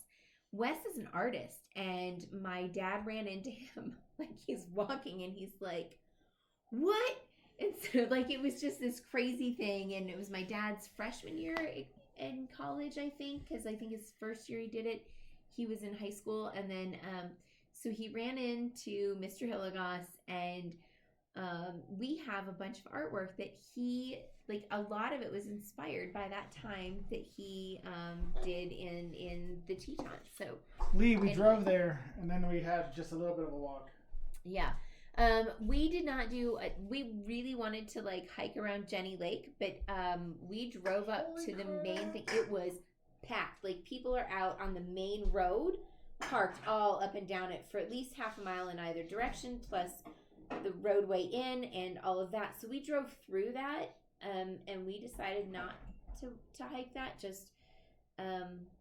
Speaker 2: Wes is an artist, and my dad ran into him like he's walking, and he's like, "What?" And so like it was just this crazy thing, and it was my dad's freshman year in college, I think, because I think his first year he did it, he was in high school, and then so he ran into Mr. Hilligoss, and we have a bunch of artwork that he, like, a lot of it was inspired by that time that he did in the Tetons. So
Speaker 1: Lee, we drove there, and then we had just a little bit of a walk.
Speaker 2: Yeah. We did not do, we really wanted to like hike around Jenny Lake, but we drove up to the main thing. It was packed. Like, people are out on the main road, parked all up and down it for at least half a mile in either direction, plus the roadway in and all of that. So we drove through that, and we decided not to hike that. Just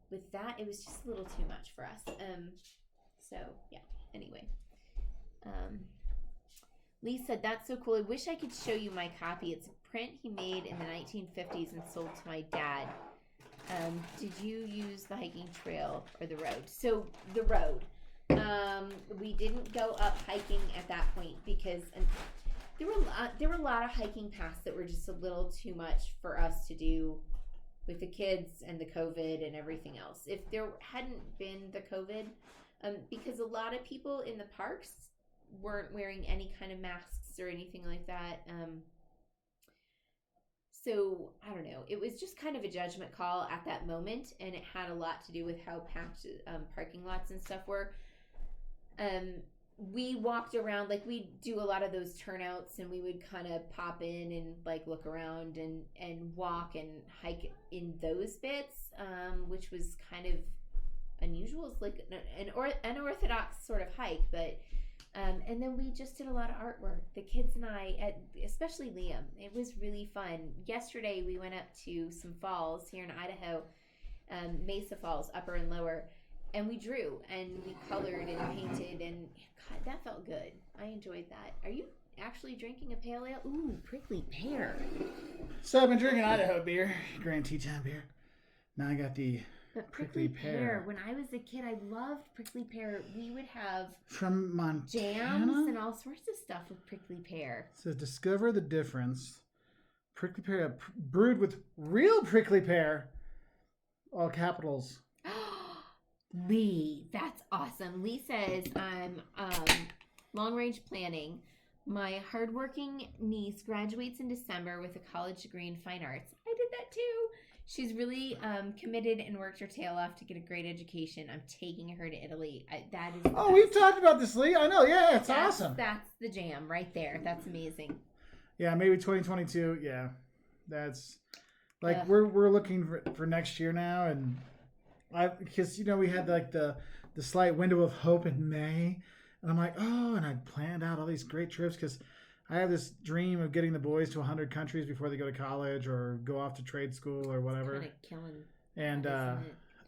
Speaker 2: with that, it was just a little too much for us. So yeah, anyway. Lee said, "That's so cool. I wish I could show you my copy. It's a print he made in the 1950s and sold to my dad." Did you use the hiking trail or the road? So the road. We didn't go up hiking at that point because there were a lot of hiking paths that were just a little too much for us to do with the kids and the COVID and everything else. If there hadn't been the COVID, because a lot of people in the parks weren't wearing any kind of masks or anything like that. So I don't know. It was just kind of a judgment call at that moment, and it had a lot to do with how packed parking lots and stuff were. We walked around, like, we do a lot of those turnouts, and we would kind of pop in and like look around and walk and hike in those bits, which was kind of unusual. It's like an unorthodox sort of hike, but and then we just did a lot of artwork. The kids and I, especially Liam, it was really fun. Yesterday we went up to some falls here in Idaho, Mesa Falls, Upper and Lower, and we drew and we colored and painted, and God, that felt good. I enjoyed that. Are you actually drinking a pale ale? Ooh, prickly pear.
Speaker 1: So I've been drinking Idaho beer, Grand Teton beer. Now I got the
Speaker 2: But prickly pear. When I was a kid, I loved prickly pear. We would have
Speaker 1: from Montana
Speaker 2: jams and all sorts of stuff with prickly pear.
Speaker 1: It says, discover the difference. Prickly pear brewed with real prickly pear. All capitals.
Speaker 2: Lee, that's awesome. Lee says, I'm long range planning. My hardworking niece graduates in December with a college degree in fine arts. I did that too. She's really committed and worked her tail off to get a great education. I'm taking her to Italy. That is.
Speaker 1: Oh, we've talked about this, Lee. I know. Yeah, it's awesome.
Speaker 2: That's the jam right there. That's amazing.
Speaker 1: Yeah, maybe 2022. Yeah, that's like we're looking for next year now, and because we had like the slight window of hope in May, and I'm like, oh, and I planned out all these great trips because I have this dream of getting the boys to 100 countries before they go to college or go off to trade school or whatever.
Speaker 2: Kind of killing.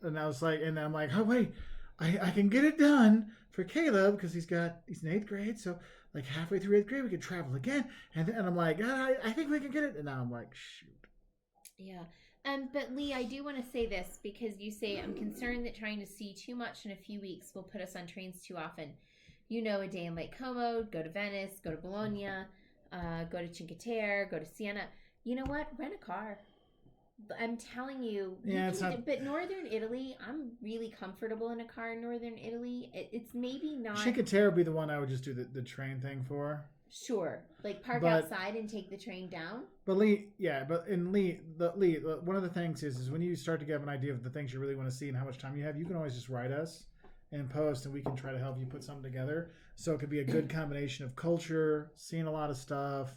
Speaker 1: And I was like, and I'm like, oh wait, I can get it done for Caleb because he's in 8th grade. So like halfway through 8th grade, we could travel again. And I'm like, I think we can get it. And now I'm like, shoot.
Speaker 2: Yeah. But Lee, I do want to say this because you say, I'm concerned that trying to see too much in a few weeks will put us on trains too often. A day in Lake Como, go to Venice, go to Bologna, go to Cinque Terre, go to Siena. You know what? Rent a car. I'm telling you.
Speaker 1: Yeah,
Speaker 2: but Northern Italy, I'm really comfortable in a car in Northern Italy. It's maybe not.
Speaker 1: Cinque Terre would be the one I would just do the train thing for.
Speaker 2: Sure. Like park outside and take the train down.
Speaker 1: But Lee, one of the things is when you start to get an idea of the things you really want to see and how much time you have, you can always just write us and post, and we can try to help you put something together. So it could be a good combination of culture, seeing a lot of stuff,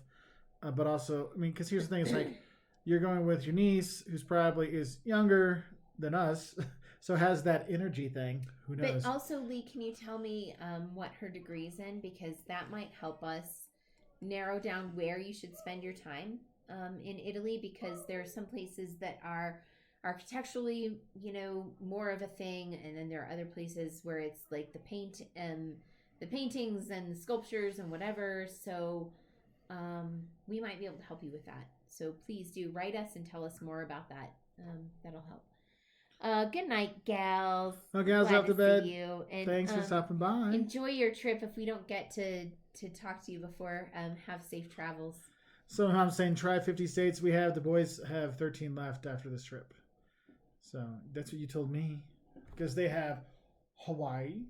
Speaker 1: but also, because here's the thing: it's like you're going with your niece, who's probably is younger than us, so has that energy thing. Who knows?
Speaker 2: But also, Lee, can you tell me what her degree's in, because that might help us narrow down where you should spend your time in Italy, because there are some places that are architecturally, more of a thing, and then there are other places where it's like the paintings and the sculptures and whatever. So we might be able to help you with that. So please do write us and tell us more about that. That'll help. Good night, gals.
Speaker 1: Oh, gals,
Speaker 2: Glad
Speaker 1: off to
Speaker 2: to
Speaker 1: bed.
Speaker 2: see you. And,
Speaker 1: Thanks for stopping by.
Speaker 2: Enjoy your trip. If we don't get to talk to you before, have safe travels.
Speaker 1: So I'm saying try 50 states. The boys have 13 left after this trip. So that's what you told me. Because they have Hawaii,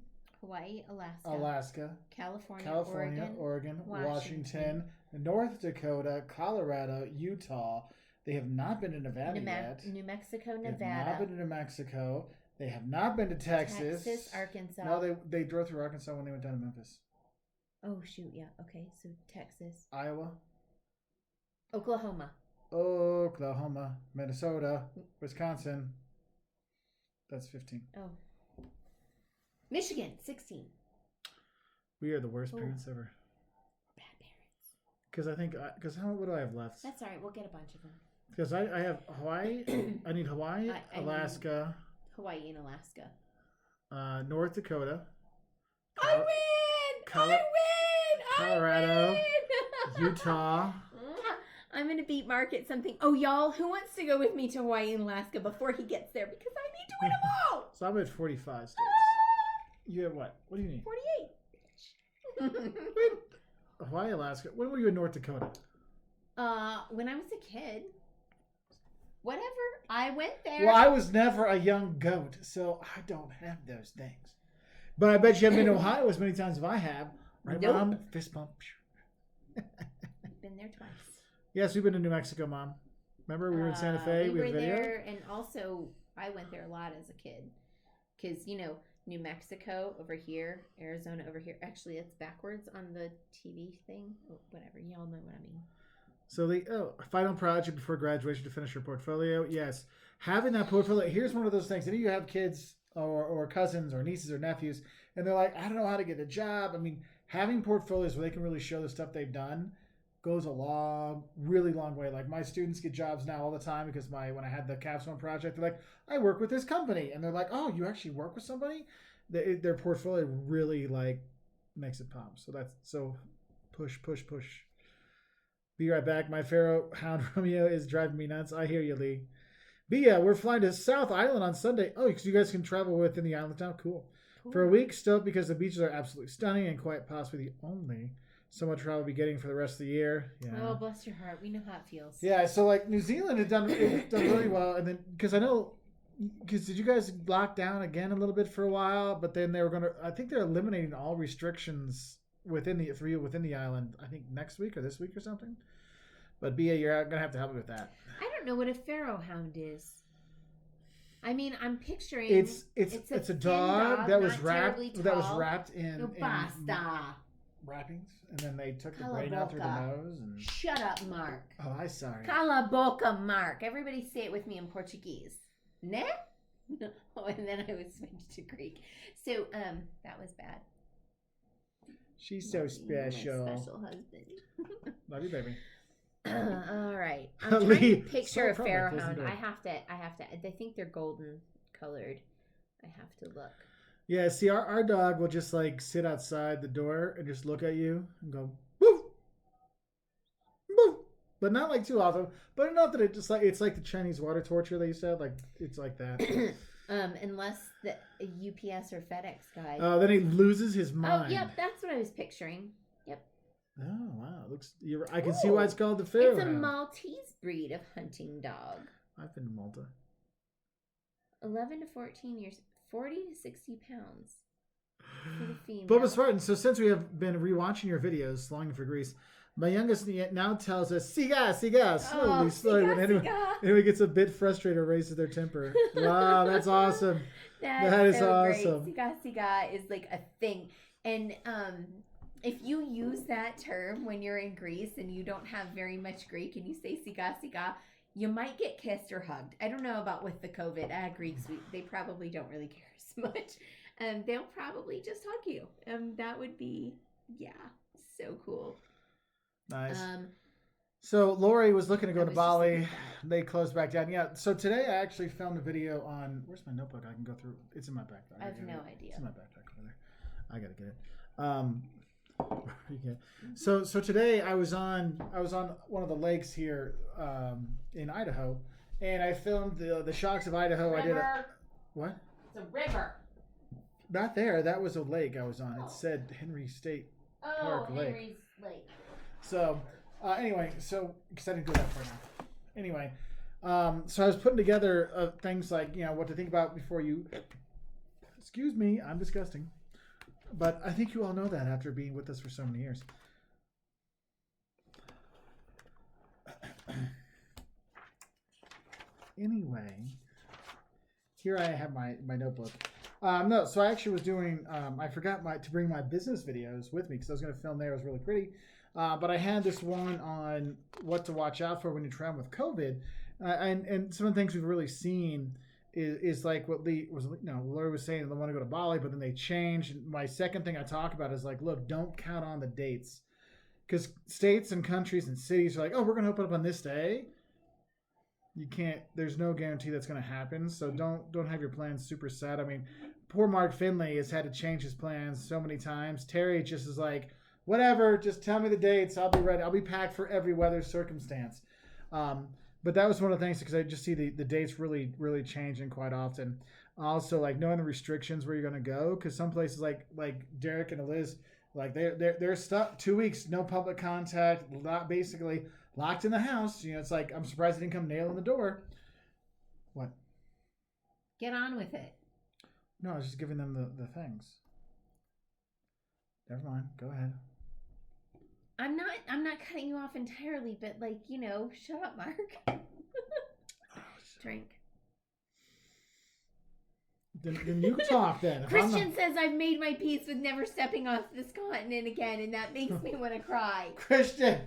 Speaker 1: Alaska,
Speaker 2: California,
Speaker 1: Oregon, Washington, North Dakota, Colorado, Utah. They have not been to Nevada yet.
Speaker 2: New Mexico,
Speaker 1: They
Speaker 2: Nevada.
Speaker 1: have not been to New Mexico. They have not been to Texas.
Speaker 2: Arkansas.
Speaker 1: No, they drove through Arkansas when they went down to Memphis.
Speaker 2: Oh, shoot, yeah. Okay, so Texas.
Speaker 1: Iowa.
Speaker 2: Oklahoma,
Speaker 1: Minnesota, Wisconsin. That's 15.
Speaker 2: Oh. Michigan, 16.
Speaker 1: We are the worst parents ever.
Speaker 2: Bad parents.
Speaker 1: Because what do I have left?
Speaker 2: That's all right. We'll get a bunch of them.
Speaker 1: Because I have Hawaii. I need Hawaii, Alaska.
Speaker 2: Hawaii and Alaska.
Speaker 1: North Dakota.
Speaker 2: I win!
Speaker 1: Colorado. Utah.
Speaker 2: I'm going to beat Mark at something. Oh, y'all, who wants to go with me to Hawaii and Alaska before he gets there? Because I need to win them all.
Speaker 1: So I'm at 45 states. You have what? What do you need?
Speaker 2: 48.
Speaker 1: Wait, Hawaii, Alaska. When were you in North Dakota?
Speaker 2: When I was a kid. Whatever. I went there.
Speaker 1: Well, I was never a young goat, so I don't have those things. But I bet you haven't been to Ohio as many times as I have. Right,
Speaker 2: Nope.
Speaker 1: Mom? Fist bump.
Speaker 2: I've been there twice.
Speaker 1: Yes, we've been to New Mexico, Mom. Remember we were in Santa Fe?
Speaker 2: We
Speaker 1: have
Speaker 2: were
Speaker 1: video.
Speaker 2: there, and also I went there a lot as a kid. Because, New Mexico over here, Arizona over here. Actually, it's backwards on the TV thing. Whatever. Y'all know what I mean.
Speaker 1: So the final project before graduation to finish your portfolio. Yes. Having that portfolio. Here's one of those things. If you have kids or cousins or nieces or nephews, and they're like, I don't know how to get a job. I mean, having portfolios where they can really show the stuff they've done goes a really long way. Like my students get jobs now all the time because when I had the capstone project, they're like, I work with this company. And they're like, oh, you actually work with somebody? Their portfolio really makes it pop. So push. Be right back. My Pharaoh Hound Romeo is driving me nuts. I hear you, Lee. But yeah, we're flying to South Island on Sunday. Oh, because you guys can travel within the island town. Cool. For a week, stoked because the beaches are absolutely stunning and quite possibly the only somewhat travel we'll be getting for the rest of the year. Yeah.
Speaker 2: Oh, bless your heart. We know how it feels.
Speaker 1: Yeah, so New Zealand had done really well. And then, did you guys lock down again a little bit for a while? But then I think they're eliminating all restrictions within the island, I think next week or this week or something. But Bia, you're going to have to help me with that.
Speaker 2: I don't know what a pharaoh hound is. I mean, I'm picturing
Speaker 1: it's a dog that was wrapped in wrappings, and then they took the brain out through the nose. And
Speaker 2: shut up, Mark.
Speaker 1: Oh, I'm sorry.
Speaker 2: Cala boca, Mark. Everybody say it with me in Portuguese. Ne? Oh, and then I would switch to Greek. So, that was bad.
Speaker 1: She's so special.
Speaker 2: My special husband.
Speaker 1: Love you, baby.
Speaker 2: All right. I'm trying to picture a pharaoh hound. I have to. I think they're golden colored. I have to look.
Speaker 1: Yeah, see, our dog will just sit outside the door and just look at you and go, woof, woof. But not too often. But enough that it's like the Chinese water torture they used to have. It's like that.
Speaker 2: Unless the UPS or FedEx guy.
Speaker 1: Then he loses his mind.
Speaker 2: Oh, yep, that's what I was picturing. Yep.
Speaker 1: Oh wow! I can see why it's called the Pharaoh.
Speaker 2: It's a Maltese breed of hunting dog.
Speaker 1: I've been to Malta.
Speaker 2: 11 to 14 years, 40 to 60 pounds for the female.
Speaker 1: Bubba Spartan. So since we have been rewatching your videos, Longing for Greece, my youngest now tells us "siga, siga" slowly.
Speaker 2: Siga,
Speaker 1: when anyone gets a bit frustrated or raises their temper. Wow, that's awesome. That is so awesome.
Speaker 2: Great. Siga, siga is like a thing, and if you use that term when you're in Greece and you don't have very much Greek and you say siga, siga, you might get kissed or hugged. I don't know about with the COVID. Greeks, they probably don't really care as much. They'll probably just hug you. That would be, so cool.
Speaker 1: Nice. So Lori was looking to go
Speaker 2: I
Speaker 1: to
Speaker 2: was just
Speaker 1: Bali.
Speaker 2: thinking that.
Speaker 1: They closed back down. Yeah. So today I actually filmed a video on. Where's my notebook? I can go through. It's in my backpack.
Speaker 2: I have no idea.
Speaker 1: It's in my backpack over there. I gotta get it. Okay. So today I was on one of the lakes here in Idaho, and I filmed the shocks of Idaho.
Speaker 2: River.
Speaker 1: I did what?
Speaker 2: It's a river.
Speaker 1: Not there. That was a lake I was on. It said Henry State Park Lake.
Speaker 2: Henry's Lake.
Speaker 1: So anyway, because I didn't go that far now. Anyway, so I was putting together things like what to think about before you. Excuse me, I'm disgusting. But I think you all know that after being with us for so many years. Anyway, here I have my notebook. No, so I actually was doing. I forgot to bring my business videos with me because I was going to film there. It was really pretty. But I had this one on what to watch out for when you travel with COVID, and some of the things we've really seen. Is like what Lori was saying. They want to go to Bali, but then they changed. And my second thing I talk about is like, look, don't count on the dates, because states and countries and cities are like, oh, we're going to open up on this day. You can't. There's no guarantee that's going to happen. So don't have your plans super set. I mean, poor Mark Finley has had to change his plans so many times. Terry just is like, whatever, just tell me the dates. I'll be ready. I'll be packed for every weather circumstance. But that was one of the things because I just see the dates really, really changing quite often. Also, like knowing the restrictions where you're going to go, because some places like Derek and Liz, like they're stuck 2 weeks, no public contact, basically locked in the house. It's like I'm surprised they didn't come nailing the door. What?
Speaker 2: Get on with it.
Speaker 1: No, I was just giving them the things. Never mind. Go ahead.
Speaker 2: I'm not cutting you off entirely, but shut up, Mark. Drink.
Speaker 1: Then you talk then.
Speaker 2: Christian says I've made my peace with never stepping off this continent again, and that makes me want to cry.
Speaker 1: Christian,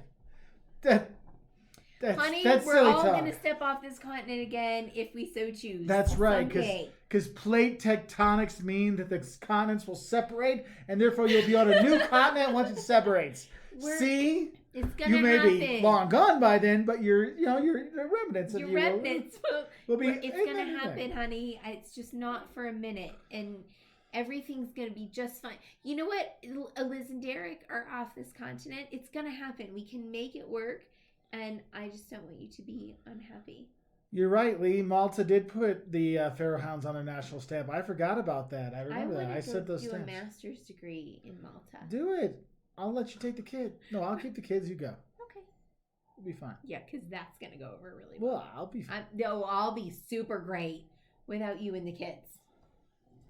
Speaker 2: Honey,
Speaker 1: that's
Speaker 2: we're all going to step off this continent again if we so choose.
Speaker 1: That's right,
Speaker 2: someday.
Speaker 1: because plate tectonics mean that the continents will separate, and therefore you'll be on a new continent once it separates. See,
Speaker 2: it's gonna
Speaker 1: you may
Speaker 2: happen.
Speaker 1: be long gone by then, but you're remnants of
Speaker 2: your
Speaker 1: you.
Speaker 2: remnants
Speaker 1: will be.
Speaker 2: It's gonna happen, honey. It's just not for a minute, and everything's gonna be just fine. You know what? Liz and Derek are off this continent. It's gonna happen. We can make it work, and I just don't want you to be unhappy.
Speaker 1: You're right, Lee. Malta did put the Pharaoh Hounds on a national stamp. I forgot about that. I remember that. I said those
Speaker 2: do
Speaker 1: stamps.
Speaker 2: a master's degree in Malta.
Speaker 1: Do it. I'll let you take the kid. No, I'll keep the kids. You go.
Speaker 2: Okay.
Speaker 1: We'll be fine.
Speaker 2: Yeah, because that's going to go over really well.
Speaker 1: Well, I'll be fine.
Speaker 2: I'll be super great without you and the kids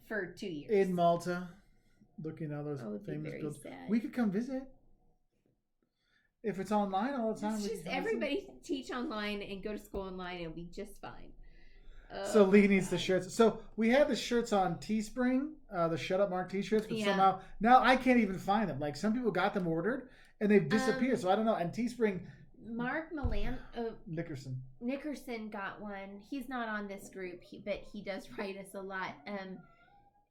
Speaker 2: for 2 years.
Speaker 1: In Malta, looking at all those famous buildings.
Speaker 2: Sad.
Speaker 1: We could come visit. If it's online all the time.
Speaker 2: It's just everybody teach online and go to school online and it'll be just fine.
Speaker 1: So Lee needs the shirts. So we have the shirts on Teespring, the Shut Up Mark t-shirts, but somehow now I can't even find them. Like some people got them ordered and they've disappeared. So I don't know. And Teespring,
Speaker 2: Mark Nickerson got one. He's not on this group, but he does write us a lot.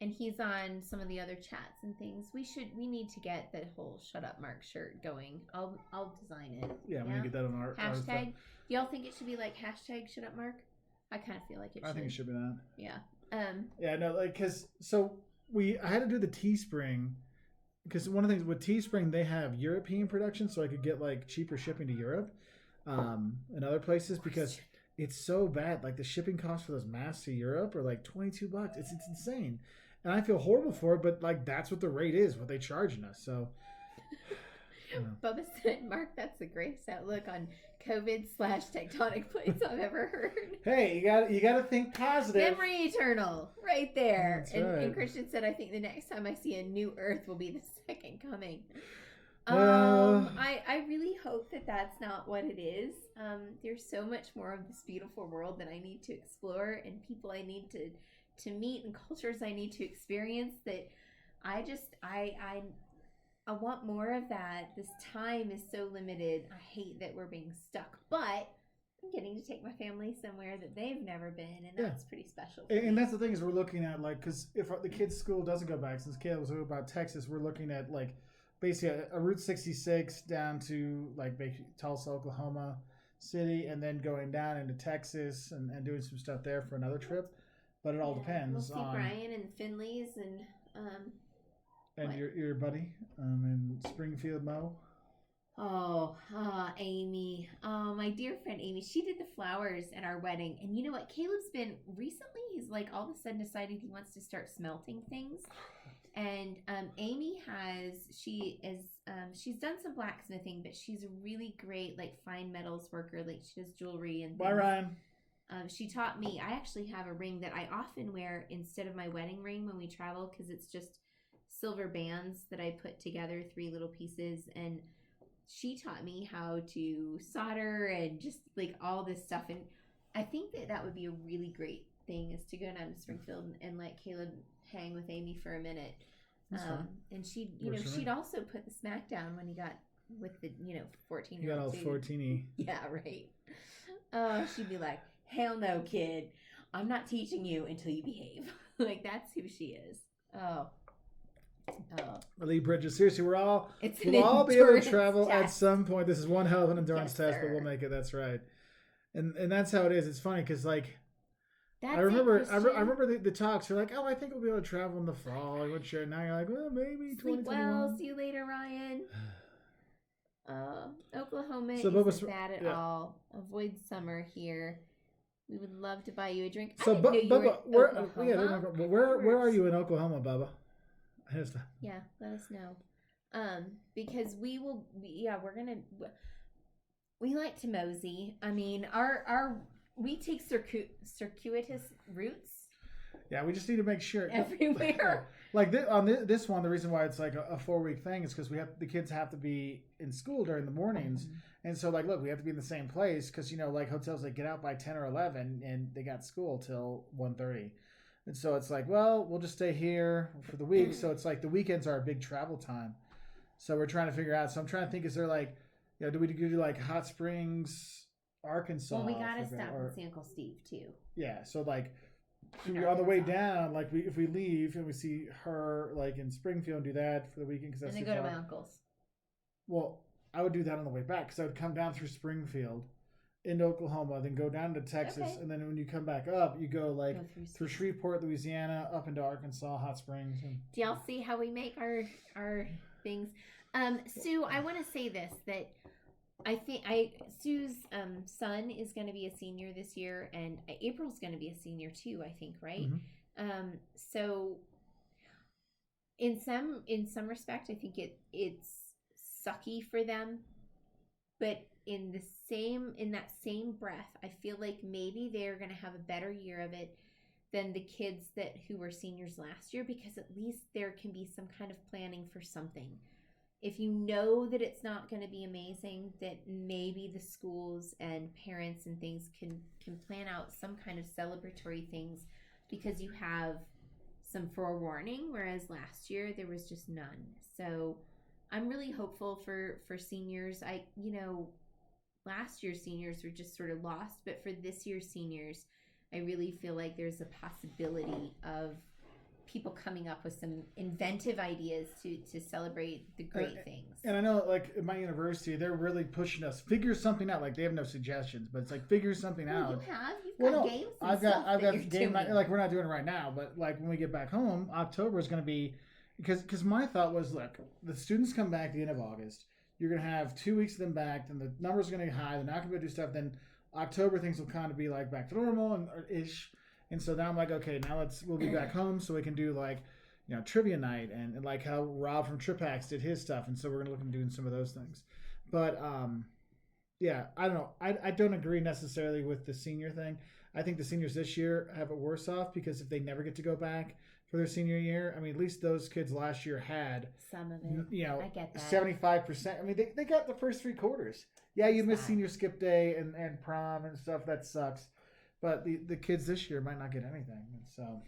Speaker 2: And he's on some of the other chats and things. We need to get the whole Shut Up Mark shirt going. I'll design it.
Speaker 1: Yeah, we can get that on our
Speaker 2: hashtag. Do y'all think it should be like hashtag Shut Up Mark? I kind of feel like it should.
Speaker 1: I think it should be that.
Speaker 2: Yeah.
Speaker 1: Yeah, no, like, I had to do the Teespring, because one of the things with Teespring, they have European production, so I could get, like, cheaper shipping to Europe and other places, because it's so bad. Like, the shipping costs for those masks to Europe are, like, $22. It's insane. And I feel horrible for it, but, like, that's what the rate is, what they charging us, so...
Speaker 2: Bubba said, Mark, that's the greatest outlook on COVID/tectonic plates I've ever heard.
Speaker 1: Hey, you got to think positive.
Speaker 2: Memory eternal, right there.
Speaker 1: That's right.
Speaker 2: And Christian said, I think the next time I see a new Earth will be the second coming.
Speaker 1: Well,
Speaker 2: I really hope that that's not what it is. There's so much more of this beautiful world that I need to explore, and people I need to meet, and cultures I need to experience, that I want more of that. This time is so limited. I hate that we're being stuck, but I'm getting to take my family somewhere that they've never been, and that's pretty special.
Speaker 1: And that's the thing is we're looking at, like, because if the kids' school doesn't go back, since Caleb was about Texas, we're looking at, like, basically a Route 66 down to like Tulsa, Oklahoma City, and then going down into Texas and doing some stuff there for another trip. But it all depends.
Speaker 2: We'll see
Speaker 1: on
Speaker 2: Brian and Finley's and
Speaker 1: your buddy in Springfield, Mo.
Speaker 2: Amy. Oh, my dear friend Amy. She did the flowers at our wedding. And you know what? Caleb's been recently, he's like all of a sudden decided he wants to start smelting things. And Amy she's done some blacksmithing, but she's a really great like fine metals worker. Like she does jewelry and things.
Speaker 1: Bye, Ryan.
Speaker 2: She taught me. I actually have a ring that I often wear instead of my wedding ring when we travel because it's just silver bands that I put together, 3 little pieces. And she taught me how to solder and just like all this stuff. And I think that would be a really great thing is to go down to Springfield and let Caleb hang with Amy for a minute. And she'd also put the smack down when he got with the 14-year-old.
Speaker 1: You got all 14-y.
Speaker 2: Yeah, right. She'd be like, hell no, kid. I'm not teaching you until you behave. Like that's who she is.
Speaker 1: Lee Bridges, seriously, we'll all be able to travel
Speaker 2: test.
Speaker 1: at some point. This is one hell of an endurance test,
Speaker 2: sir.
Speaker 1: but we'll make it. That's right. And that's how it is. It's funny because like
Speaker 2: That's
Speaker 1: I remember the talks. You're like, oh, I think we'll be able to travel in the fall. Like, what's your? Now you're like, well, maybe 2021.
Speaker 2: Well, see you later, Ryan. Oklahoma
Speaker 1: So
Speaker 2: isn't bad at all. Avoid summer here. We would love to buy you a drink.
Speaker 1: So, Bubba, where are you in Oklahoma, Bubba?
Speaker 2: Yeah, let us know. Because we like to mosey. I mean, we take circuitous routes.
Speaker 1: Yeah, we just need to make sure
Speaker 2: everywhere.
Speaker 1: Like on this one, the reason why it's like a 4-week thing is because the kids have to be in school during the mornings, and so like, look, we have to be in the same place because like hotels they get out by 10 or 11, and they got school till 1:30. And so it's like, well, we'll just stay here for the week. So it's like the weekends are a big travel time. So we're trying to figure out. So I'm trying to think, is there like, do we do like Hot Springs, Arkansas?
Speaker 2: Well, we got to stop and see Uncle Steve too.
Speaker 1: Yeah. So like on the way down, like if we leave and we see her like in Springfield and do that for the weekend. Cause that's
Speaker 2: and then go to my uncle's. Well,
Speaker 1: I would do that on the way back because I would come down through Springfield into Oklahoma, then go down to Texas, and then when you come back up, you go through Shreveport, Louisiana, up into Arkansas, Hot Springs.
Speaker 2: Do y'all see how we make our things? Sue, I want to say this, that I think Sue's son is going to be a senior this year, and April's going to be a senior too, I think, right? Mm-hmm. So in some respect, I think it's sucky for them, but in that same breath, I feel like maybe they're going to have a better year of it than the kids who were seniors last year, because at least there can be some kind of planning for something. If you know that it's not going to be amazing, that maybe the schools and parents and things can plan out some kind of celebratory things because you have some forewarning, whereas last year there was just none. So I'm really hopeful for seniors. Last year's seniors were just sort of lost, but for this year's seniors, I really feel like there's a possibility of people coming up with some inventive ideas to celebrate the great things.
Speaker 1: And I know, like, at my university, they're really pushing us. Figure something out. Like, they have no suggestions, but it's like, figure something out.
Speaker 2: You have. You've got games and
Speaker 1: I've got game
Speaker 2: night.
Speaker 1: Like, we're not doing it right now, but, like, when we get back home, October is going to be... Because my thought was, look, the students come back at the end of August. You're going to have 2 weeks of them back, then the numbers are going to be high. They're not going to do stuff. Then October, things will kind of be, like, back to normal and ish. And so now I'm like, okay, now we'll be back home so we can do like, trivia night and like how Rob from Trip Hacks did his stuff. And so we're going to look into doing some of those things. But yeah, I don't know. I don't agree necessarily with the senior thing. I think the seniors this year have it worse off because if they never get to go back for their senior year, I mean, at least those kids last year had
Speaker 2: some of it. I get that.
Speaker 1: 75%. I mean, they got the first 3 quarters. Yeah, you missed senior skip day and prom and stuff. That sucks. But the kids this year might not get anything, and so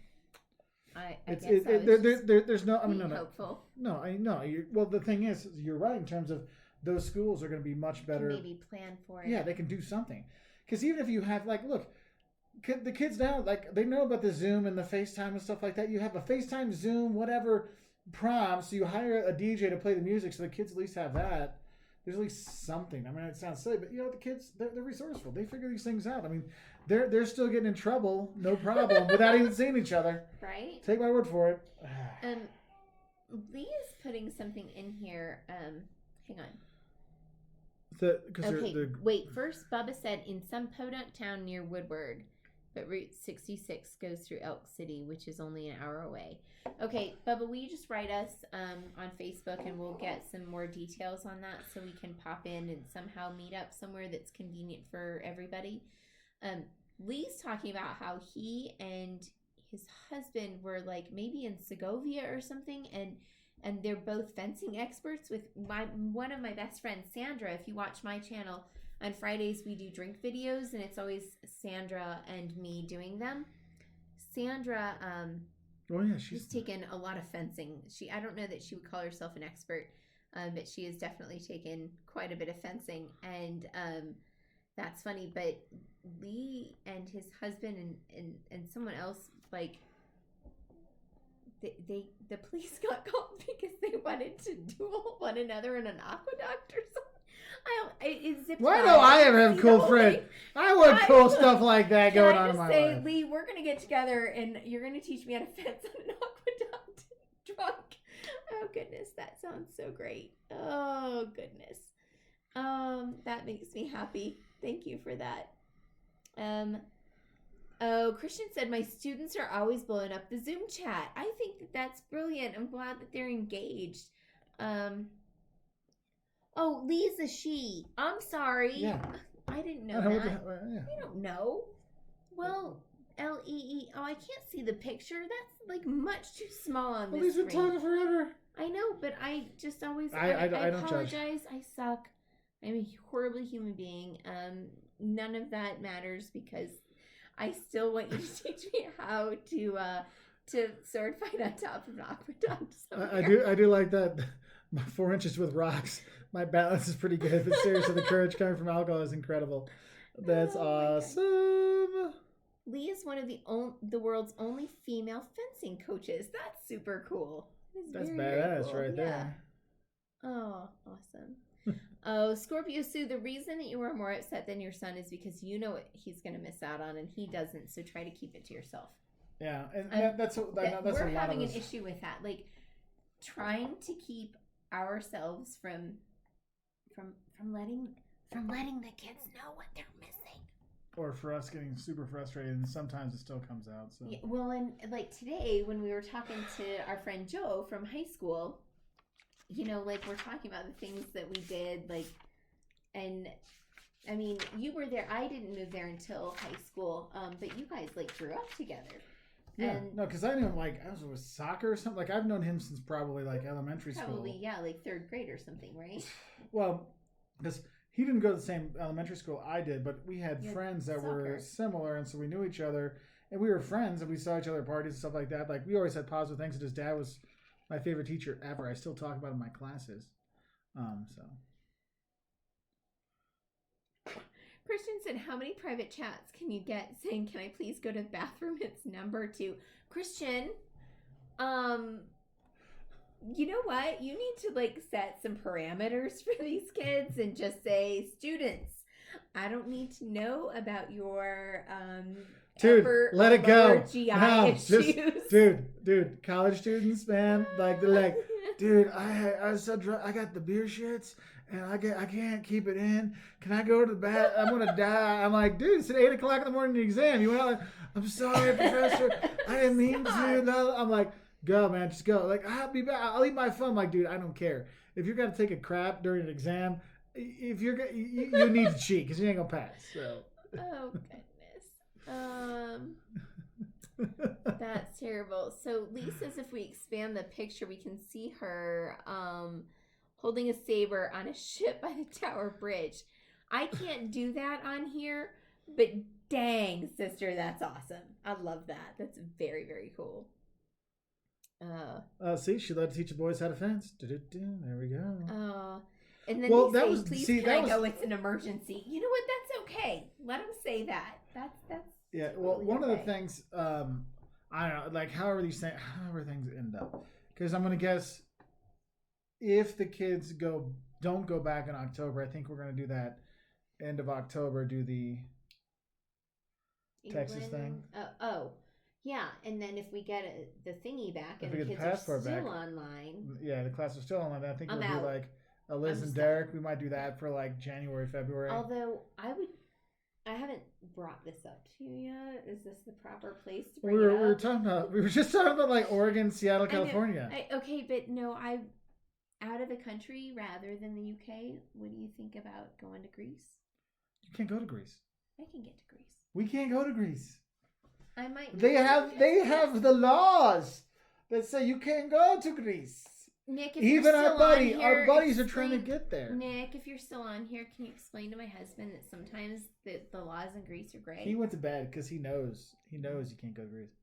Speaker 1: there's no. I mean,
Speaker 2: hopeful.
Speaker 1: No, I know. Well, the thing is, you're right in terms of those schools are going to be much better.
Speaker 2: Maybe plan for it.
Speaker 1: Yeah, they can do something. Because even if you have look, the kids now they know about the Zoom and the FaceTime and stuff like that. You have a FaceTime, Zoom, whatever prom, so you hire a DJ to play the music, so the kids at least have that. There's at least something. I mean, it sounds silly, but you know, the kids, they're resourceful. They figure these things out. I mean, they're still getting in trouble, no problem, without even seeing each other.
Speaker 2: Right?
Speaker 1: Take my word for it.
Speaker 2: Lee is putting something in here. Hang on. Wait. First, Bubba said in some podunk town near Woodward, but Route 66 goes through Elk City, which is only an hour away. Okay, Bubba, will you just write us on Facebook, and we'll get some more details on that so we can pop in and somehow meet up somewhere that's convenient for everybody. Lee's talking about how he and his husband were like maybe in Segovia or something, and they're both fencing experts with one of my best friends, Sandra. If you watch my channel, on Fridays we do drink videos, and it's always Sandra and me doing them. Sandra, she's taken a lot of fencing. I don't know that she would call herself an expert, but she has definitely taken quite a bit of fencing, and that's funny. But Lee and his husband and someone else, like, the police got called because they wanted to duel one another in an aqueduct or something.
Speaker 1: Why do I have cool friends? I want cool stuff like that going on in my life.
Speaker 2: Lee, we're going to get together and you're going to teach me how to fence on an aqueduct drunk. Oh, goodness. That sounds so great. Oh, goodness. That makes me happy. Thank you for that. Christian said, my students are always blowing up the Zoom chat. I think that's brilliant. I'm glad that they're engaged. Lee's a she. I'm sorry.
Speaker 1: Yeah.
Speaker 2: I didn't know that. I don't know. Well, Lee. Oh, I can't see the picture. That's like much too small on this screen.
Speaker 1: He's been talking forever.
Speaker 2: I know, but I just always...
Speaker 1: I don't
Speaker 2: apologize.
Speaker 1: Judge.
Speaker 2: I suck. I'm a horrible human being. None of that matters because I still want you to teach me how to sword fight on top of an aqueduct.
Speaker 1: I do like that. 4 inches with rocks. My balance is pretty good, but seriously, the courage coming from alcohol is incredible. That's awesome.
Speaker 2: Lee is one of the world's only female fencing coaches. That's super cool.
Speaker 1: That's badass right there.
Speaker 2: Oh, awesome. Scorpio Sue, the reason that you are more upset than your son is because you know what he's going to miss out on and he doesn't, so try to keep it to yourself.
Speaker 1: Yeah, and that's
Speaker 2: we're having an issue with that. Like, trying to keep ourselves from letting the kids know what they're missing.
Speaker 1: Or for us getting super frustrated, and sometimes it still comes out. So.
Speaker 2: Yeah, well, and like today when we were talking to our friend Joe from high school, you know, like we're talking about the things that we did, like, and I mean, you were there. I didn't move there until high school, but you guys like grew up together.
Speaker 1: Yeah, no, because I knew him like I was with soccer or something. Like I've known him since probably like elementary school.
Speaker 2: Probably, yeah, like third grade or something, right?
Speaker 1: Well, because he didn't go to the same elementary school I did, but we had friends that were similar, and so we knew each other, and we were friends, and we saw each other at parties and stuff like that. Like we always had positive things. And his dad was my favorite teacher ever. I still talk about him in my classes. So.
Speaker 2: Christian said, how many private chats can you get saying, can I please go to the bathroom? It's number 2. Christian, you know what? You need to like set some parameters for these kids and just say, students, I don't need to know about your
Speaker 1: dude, let it go.
Speaker 2: GI issues.
Speaker 1: Dude, college students, man, like they're like, dude, I was so drunk, I got the beer shits. And I can't keep it in. Can I go to the bath? I'm gonna die. I'm like, dude, it's at 8 o'clock in the morning. The exam. You went out. I'm sorry, professor. I didn't mean to. No. I'm like, go, man, just go. Like, I'll be back. I'll eat my phone. I'm like, dude, I don't care. If you're gonna take a crap during an exam, if you're you need to cheat because you ain't gonna pass. So.
Speaker 2: Oh goodness. That's terrible. So Lee says if we expand the picture, we can see her. Holding a saber on a ship by the Tower Bridge. I can't do that on here, but dang, sister, that's awesome. I love that. That's very, very cool.
Speaker 1: See, she let teach the boys how to fence. There we go.
Speaker 2: And then please can I go? It's an emergency. You know what? That's okay. Let them say that. That's
Speaker 1: yeah. Well, one of the things I don't know, like however things end up Because I'm going to guess if the kids don't go back in October, I think we're going to do that end of October, do the Texas thing.
Speaker 2: Yeah, and then if we get the thingy back
Speaker 1: If
Speaker 2: and
Speaker 1: we
Speaker 2: the
Speaker 1: get
Speaker 2: kids
Speaker 1: the passport
Speaker 2: are still
Speaker 1: back,
Speaker 2: online.
Speaker 1: Yeah, the class is still online. I think
Speaker 2: I'm
Speaker 1: we'll do
Speaker 2: out.
Speaker 1: like a Liz and Derek. We might do that for like January, February.
Speaker 2: Although I haven't brought this up to you yet. Is this the proper place to bring it up?
Speaker 1: We were just talking about like Oregon, Seattle, California.
Speaker 2: Okay, but no, I'm out of the country rather than the UK. What do you think about going to Greece?
Speaker 1: You can't go to Greece.
Speaker 2: I can get to Greece.
Speaker 1: We can't go to Greece.
Speaker 2: I might.
Speaker 1: They have the laws that say you can't go to Greece.
Speaker 2: Nick, if
Speaker 1: even
Speaker 2: you're still
Speaker 1: our buddies are trying to get there.
Speaker 2: Nick, if you're still on here, can you explain to my husband that sometimes the laws in Greece are great?
Speaker 1: He went to bed because he knows you can't go to Greece.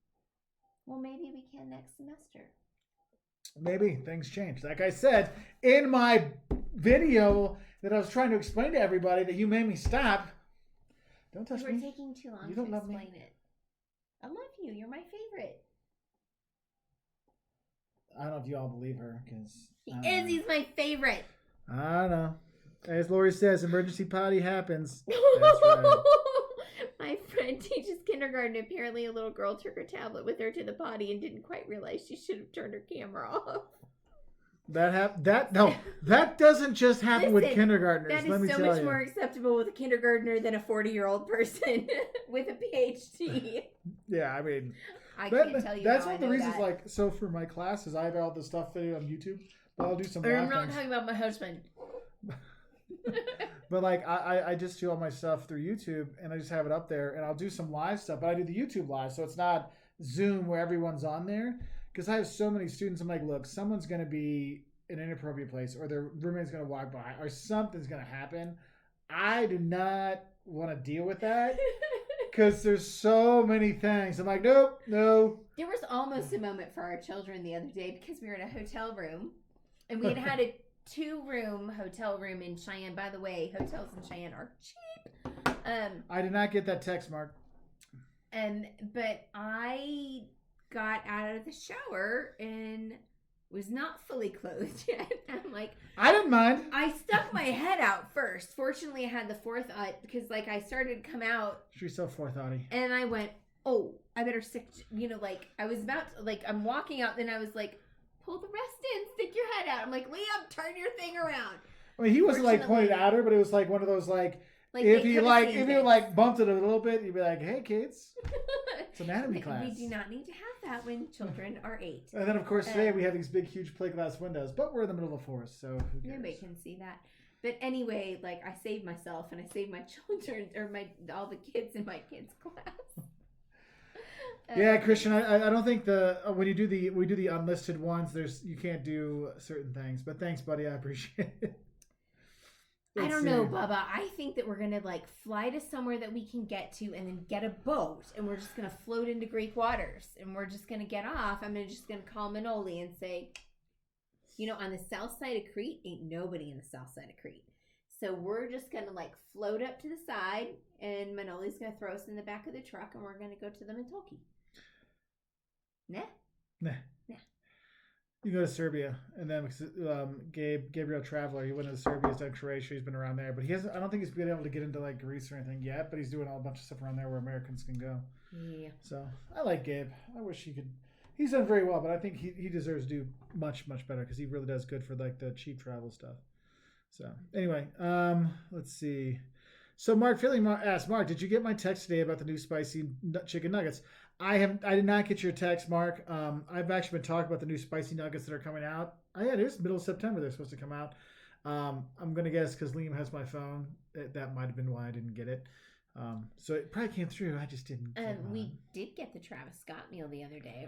Speaker 2: Well, maybe we can next semester.
Speaker 1: Maybe things change. Like I said in my video that I was trying to explain to everybody that you made me stop. Don't touch me.
Speaker 2: You were taking too long to explain it. I love you. You're my favorite.
Speaker 1: I don't know if you all believe her because
Speaker 2: He's my favorite.
Speaker 1: I don't know. As Lori says, emergency potty happens. That's right.
Speaker 2: My friend teaches kindergarten. Apparently, a little girl took her tablet with her to the potty and didn't quite realize she should have turned her camera off.
Speaker 1: That doesn't just happen with kindergartners.
Speaker 2: That is so much more acceptable with a kindergartner than a 40-year-old person with a PhD.
Speaker 1: Yeah, I mean,
Speaker 2: I can't tell you.
Speaker 1: That's one of the reasons. Like, so for my classes, I have all this stuff videoed on YouTube, but I'll do some.
Speaker 2: I'm not talking about my husband.
Speaker 1: But like, I just do all my stuff through YouTube, and I just have it up there, and I'll do some live stuff. But I do the YouTube live, so it's not Zoom where everyone's on there. Because I have so many students, I'm like, look, someone's going to be in an inappropriate place, or their roommate's going to walk by, or something's going to happen. I do not want to deal with that because there's so many things. I'm like, nope, no.
Speaker 2: There was almost a moment for our children the other day because we were in a hotel room, and we had a 2-room hotel room in Cheyenne. By the way, hotels in Cheyenne are cheap.
Speaker 1: I did not get that text, Mark.
Speaker 2: But I got out of the shower and was not fully clothed yet. I'm like,
Speaker 1: I didn't mind.
Speaker 2: I stuck my head out first. Fortunately, I had the forethought because like I started to come out.
Speaker 1: She's so forethoughty. And
Speaker 2: I went, oh, I better stick. Like I was about to, like I'm walking out, then I was like, pull the rest in, stick your head out. I'm like, Liam, turn your thing around.
Speaker 1: I mean, he wasn't like pointed at her, but it was like one of those like if you bumped it a little bit, you'd be like, hey kids, it's anatomy class.
Speaker 2: We do not need to have that when children are 8.
Speaker 1: And then of course today we have these big huge plate glass windows, but we're in the middle of a forest, so who cares?
Speaker 2: Nobody can see that. But anyway, like I saved myself and I saved my children or all the kids in my kids' class.
Speaker 1: Yeah, Christian, I don't think when we do the unlisted ones, you can't do certain things. But thanks, buddy, I appreciate it.
Speaker 2: I don't know, Bubba. I think that we're gonna like fly to somewhere that we can get to, and then get a boat, and we're just gonna float into Greek waters, and we're just gonna get off. I'm just gonna call Manoli and say, on the south side of Crete, ain't nobody in the south side of Crete. So we're just gonna like float up to the side, and Manoli's gonna throw us in the back of the truck, and we're gonna go to the Mentolki. Nah.
Speaker 1: You go to Serbia, and then Gabriel Traveler, he went to Serbia, he's done Croatia, he's been around there, but I don't think he's been able to get into like Greece or anything yet, but he's doing a bunch of stuff around there where Americans can go.
Speaker 2: Yeah.
Speaker 1: So I like Gabe. I wish he could. He's done very well, but I think he deserves to do much, much better because he really does good for like the cheap travel stuff. So anyway, let's see. So Mark Philly asked, Mark, did you get my text today about the new spicy chicken nuggets? I did not get your text, Mark. I've actually been talking about the new spicy nuggets that are coming out. Yeah, it is middle of September they're supposed to come out. I'm going to guess because Liam has my phone. That might have been why I didn't get it. So it probably came through. I just didn't.
Speaker 2: We did get the Travis Scott meal the other day.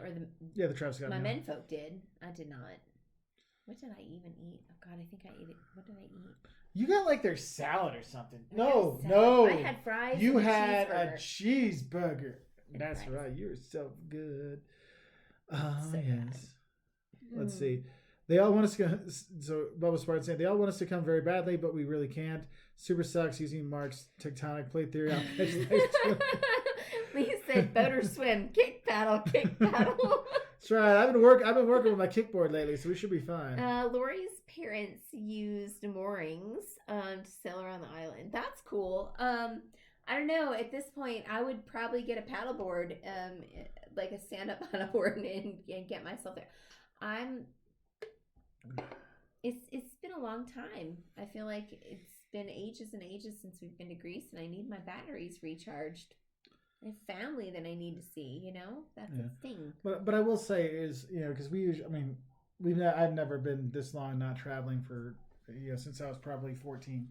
Speaker 1: The Travis Scott
Speaker 2: meal. My
Speaker 1: meal.
Speaker 2: menfolk did. I did not. What did I even eat? Oh, God, I think I ate it. What did I eat?
Speaker 1: You got like their salad or something.
Speaker 2: No. I had fries.
Speaker 1: You had a cheeseburger. That's right. You're so good. Oh, yes. Let's see. They all want us to go. So Bubba Spartan saying they all want us to come very badly, but we really can't. Super sucks using Mark's tectonic plate theory. I'll catch
Speaker 2: Lee said boat or swim, kick paddle, kick paddle.
Speaker 1: That's right. I've been working with my kickboard lately, so we should be fine.
Speaker 2: Lori's parents used moorings to sail around the island. That's cool. I don't know. At this point, I would probably get a paddleboard, like a stand-up paddleboard, and get myself there. It's been a long time. I feel like it's been ages and ages since we've been to Greece, and I need my batteries recharged. I have family that I need to see. That's a thing.
Speaker 1: But I will say is because I've never been this long not traveling for since I was probably 14.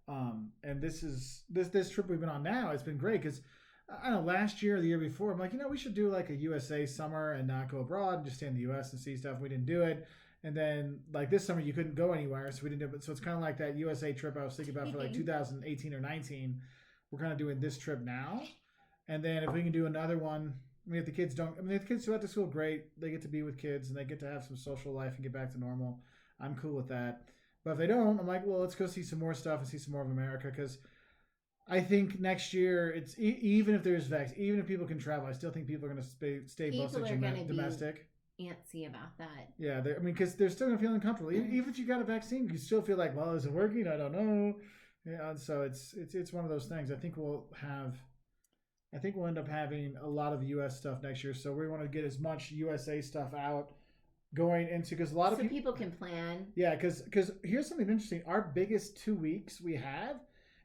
Speaker 1: And this trip we've been on now, it's been great because I don't know, last year or the year before, I'm like, we should do like a USA summer and not go abroad and just stay in the US and see stuff. We didn't do it. And then like this summer you couldn't go anywhere, so we didn't do it. So it's kind of like that USA trip I was thinking about for like 2018 or 19. We're kind of doing this trip now. And then if we can do another one, if the kids don't, if the kids go out to school, great. They get to be with kids and they get to have some social life and get back to normal. I'm cool with that. But if they don't, I'm like, well, let's go see some more stuff and see some more of America, because I think next year it's even if there's even if people can travel, I still think people are going to stay mostly domestic.
Speaker 2: Antsy about that.
Speaker 1: Yeah, because they're still going to feel uncomfortable. Even if you got a vaccine, you still feel like, well, is it working? I don't know. Yeah, so it's one of those things. I think we'll end up having a lot of U.S. stuff next year. So we want to get as much USA stuff out going into, because a lot of
Speaker 2: people can plan.
Speaker 1: Yeah, because here's something interesting. Our biggest 2 weeks we have,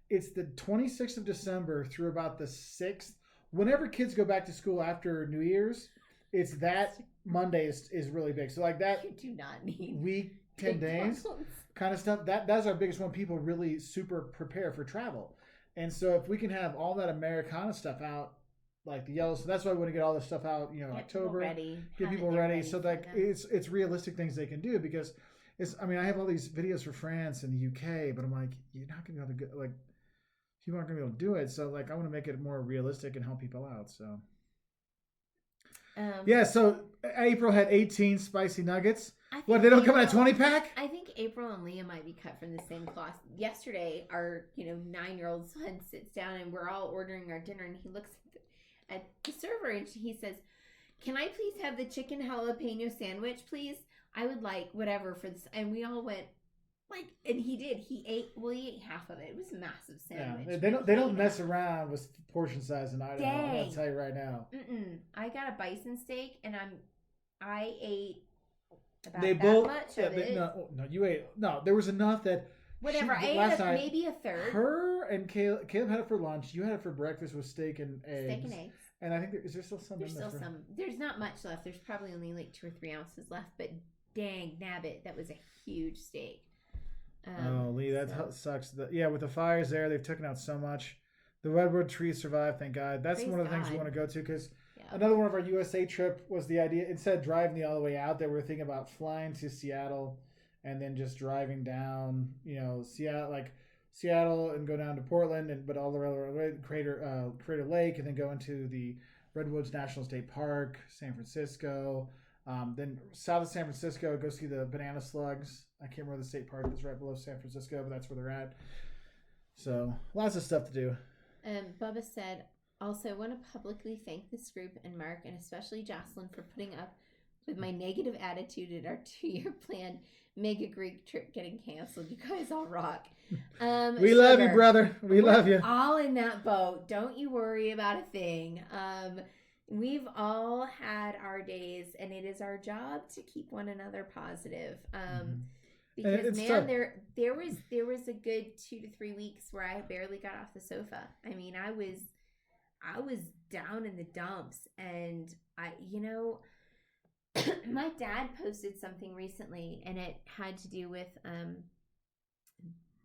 Speaker 1: it's the 26th of December through about the 6th. Whenever kids go back to school after New Year's, it's that Monday is really big. So like that,
Speaker 2: you do not need
Speaker 1: week, 10 days kind of stuff. That's our biggest one. People really super prepare for travel. And so if we can have all that Americana stuff out, like the yellow, so that's why we want to get all this stuff out, October, get people ready. So like it's realistic things they can do, because I have all these videos for France and the UK, but I'm like, you're not going to be able to people aren't going to be able to do it. So like I want to make it more realistic and help people out. So so April had 18 spicy nuggets. What, they don't come in a 20-pack?
Speaker 2: I think April and Leah might be cut from the same cloth. Yesterday, our 9-year-old son sits down and we're all ordering our dinner, and he looks at the server and he says, "Can I please have the chicken jalapeno sandwich, please? I would like whatever for this." And we all went and he did. He ate half of it. It was a massive sandwich.
Speaker 1: Yeah, they don't mess around with portion size in Idaho. I'm going to tell you right now.
Speaker 2: I got a bison steak and I ate about much of it.
Speaker 1: No, you ate. No, there was enough that.
Speaker 2: Whatever. I ate maybe a third.
Speaker 1: Her and Caleb had it for lunch. You had it for breakfast with steak and eggs.
Speaker 2: Steak and eggs.
Speaker 1: And I think is there still some?
Speaker 2: There's still some. There's not much left. There's probably only like 2 or 3 ounces left. But dang, nabbit, that was a huge steak.
Speaker 1: Lee, that sucks. With the fires there, they've taken out so much. The redwood trees survived, thank God. That's one of the things we want to go to, because another one of our USA trip was the idea, instead of driving all the way out there, we were thinking about flying to Seattle and then just driving down, Seattle and go down to Portland, but all the way Crater Lake, and then go into the Redwoods National State Park, San Francisco. Then south of San Francisco, go see the banana slugs. I can't remember the state park that's right below San Francisco, but that's where they're at. So lots of stuff to do.
Speaker 2: Bubba said, also want to publicly thank this group and Mark, and especially Jocelyn, for putting up with my negative attitude at our 2-year planned mega Greek trip getting canceled. You guys all rock.
Speaker 1: We love you, brother. We love you.
Speaker 2: All in that boat. Don't you worry about a thing. We've all had our days, and it is our job to keep one another positive. Because there was a good 2 to 3 weeks where I barely got off the sofa. I mean, I was down in the dumps, and my dad posted something recently, and it had to do with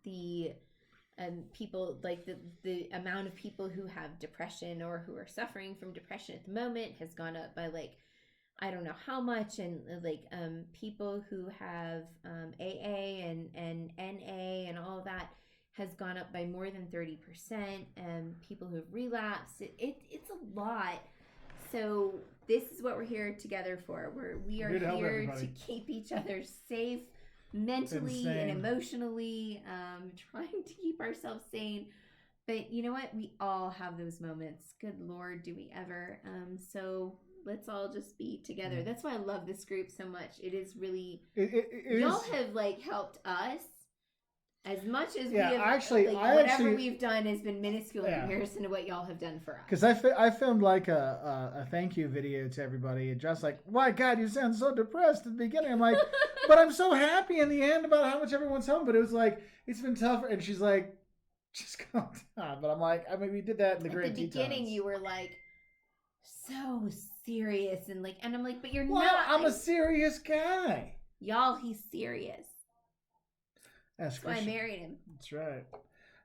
Speaker 2: the people, like the amount of people who have depression or who are suffering from depression at the moment has gone up by I don't know how much, and people who have AA and NA and all that has gone up by more than 30%, and people who have relapsed, it's a lot. So this is what we're here together for. We are here to keep each other safe mentally and emotionally, trying to keep ourselves sane. But you know what? We all have those moments. Good Lord, do we ever? So let's all just be together.
Speaker 1: Mm.
Speaker 2: That's why I love this group so much. It is really
Speaker 1: y'all
Speaker 2: have like helped us as much as we have.
Speaker 1: Actually,
Speaker 2: whatever we've done has been minuscule in comparison to what y'all have done for us.
Speaker 1: Because I filmed like a thank you video to everybody, and just like, my God, you sound so depressed at the beginning. I'm like, but I'm so happy in the end about how much everyone's home. But it was like, it's been tough. And she's like, just calm down. But I'm like, I mean, we did that in the great
Speaker 2: At the beginning, you were like so serious and I'm like, but you're not.
Speaker 1: I'm a serious guy.
Speaker 2: Y'all, he's serious.
Speaker 1: That's
Speaker 2: why I married him.
Speaker 1: That's right.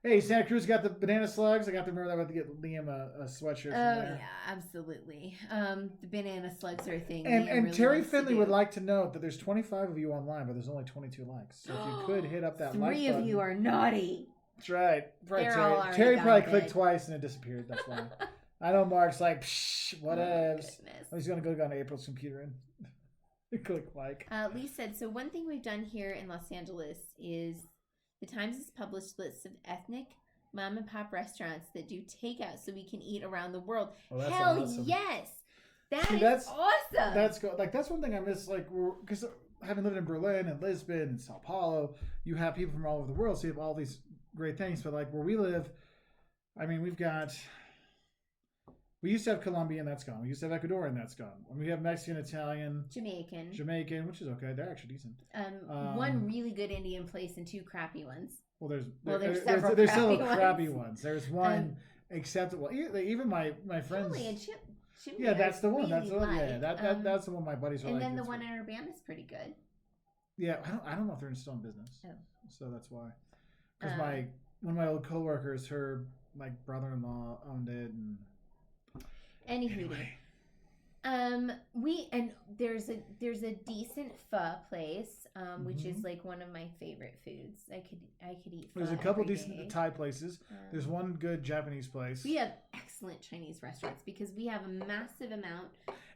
Speaker 1: Hey, Santa Cruz got the banana slugs. I got to remember that I have to get Liam a sweatshirt.
Speaker 2: Yeah, absolutely. The banana slugs are a thing.
Speaker 1: And
Speaker 2: really
Speaker 1: Terry Finley would like to note that there's 25 of you online, but there's only 22 likes. So if you could hit up that like button.
Speaker 2: 3 of you are naughty.
Speaker 1: That's right.
Speaker 2: Terry
Speaker 1: probably clicked twice and it disappeared. That's why. I know Mark's like, psh, whatevs. He's going to go on April's computer and click like.
Speaker 2: Lee said, so one thing we've done here in Los Angeles is the Times has published lists of ethnic mom and pop restaurants that do takeout so we can eat around the world.
Speaker 1: Oh, that's
Speaker 2: Hell
Speaker 1: awesome.
Speaker 2: Yes. That's awesome.
Speaker 1: That's good. Like, that's one thing I miss, like, because having lived in Berlin and Lisbon and Sao Paulo, you have people from all over the world, so you have all these great things. But like where we live, I mean, we used to have Colombian, that's gone. We used to have Ecuadorian, that's gone. We have Mexican, Italian, Jamaican, which is okay. They're actually decent.
Speaker 2: One really good Indian place and 2 crappy ones.
Speaker 1: Well, there's
Speaker 2: several
Speaker 1: crappy ones. There's one acceptable. Even my friends. Yeah, that's the one. That's the one. Yeah, that's the one my buddies are like.
Speaker 2: And then the one in Urbana is pretty good.
Speaker 1: Yeah, I don't know if they're still in business. Oh. So that's why. Because one of my old coworkers, her brother-in-law owned it, and
Speaker 2: anyway. There's a decent pho place, which is like one of my favorite foods. I could eat pho.
Speaker 1: There's a couple decent Thai places. There's one good Japanese place.
Speaker 2: We have excellent Chinese restaurants because we have a massive amount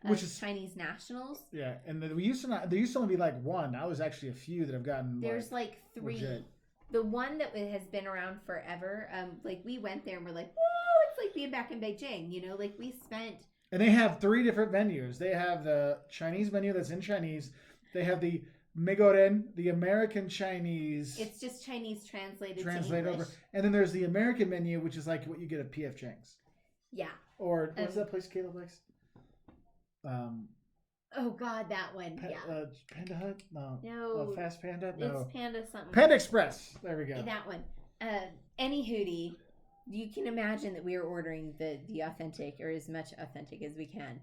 Speaker 2: of Chinese nationals. Yeah, and there used to only be like one. Now there's actually a few that have gotten. There's like 3. Legit. The one that has been around forever. We went there and we're like, whoa, it's like being back in Beijing. You know, like we spent.
Speaker 1: And they have 3 different menus. They have the Chinese menu that's in Chinese. They have the Megoren, the American Chinese.
Speaker 2: It's just Chinese translated
Speaker 1: over. And then there's the American menu, which is like what you get at P.F. Chang's.
Speaker 2: Yeah.
Speaker 1: Or what's that place Caleb likes?
Speaker 2: Oh God, that one.
Speaker 1: Panda Hut?
Speaker 2: No.
Speaker 1: Fast Panda? No.
Speaker 2: It's Panda something.
Speaker 1: Panda Express. There we go.
Speaker 2: That one. Anywho, you can imagine that we are ordering the authentic, or as much authentic as we can.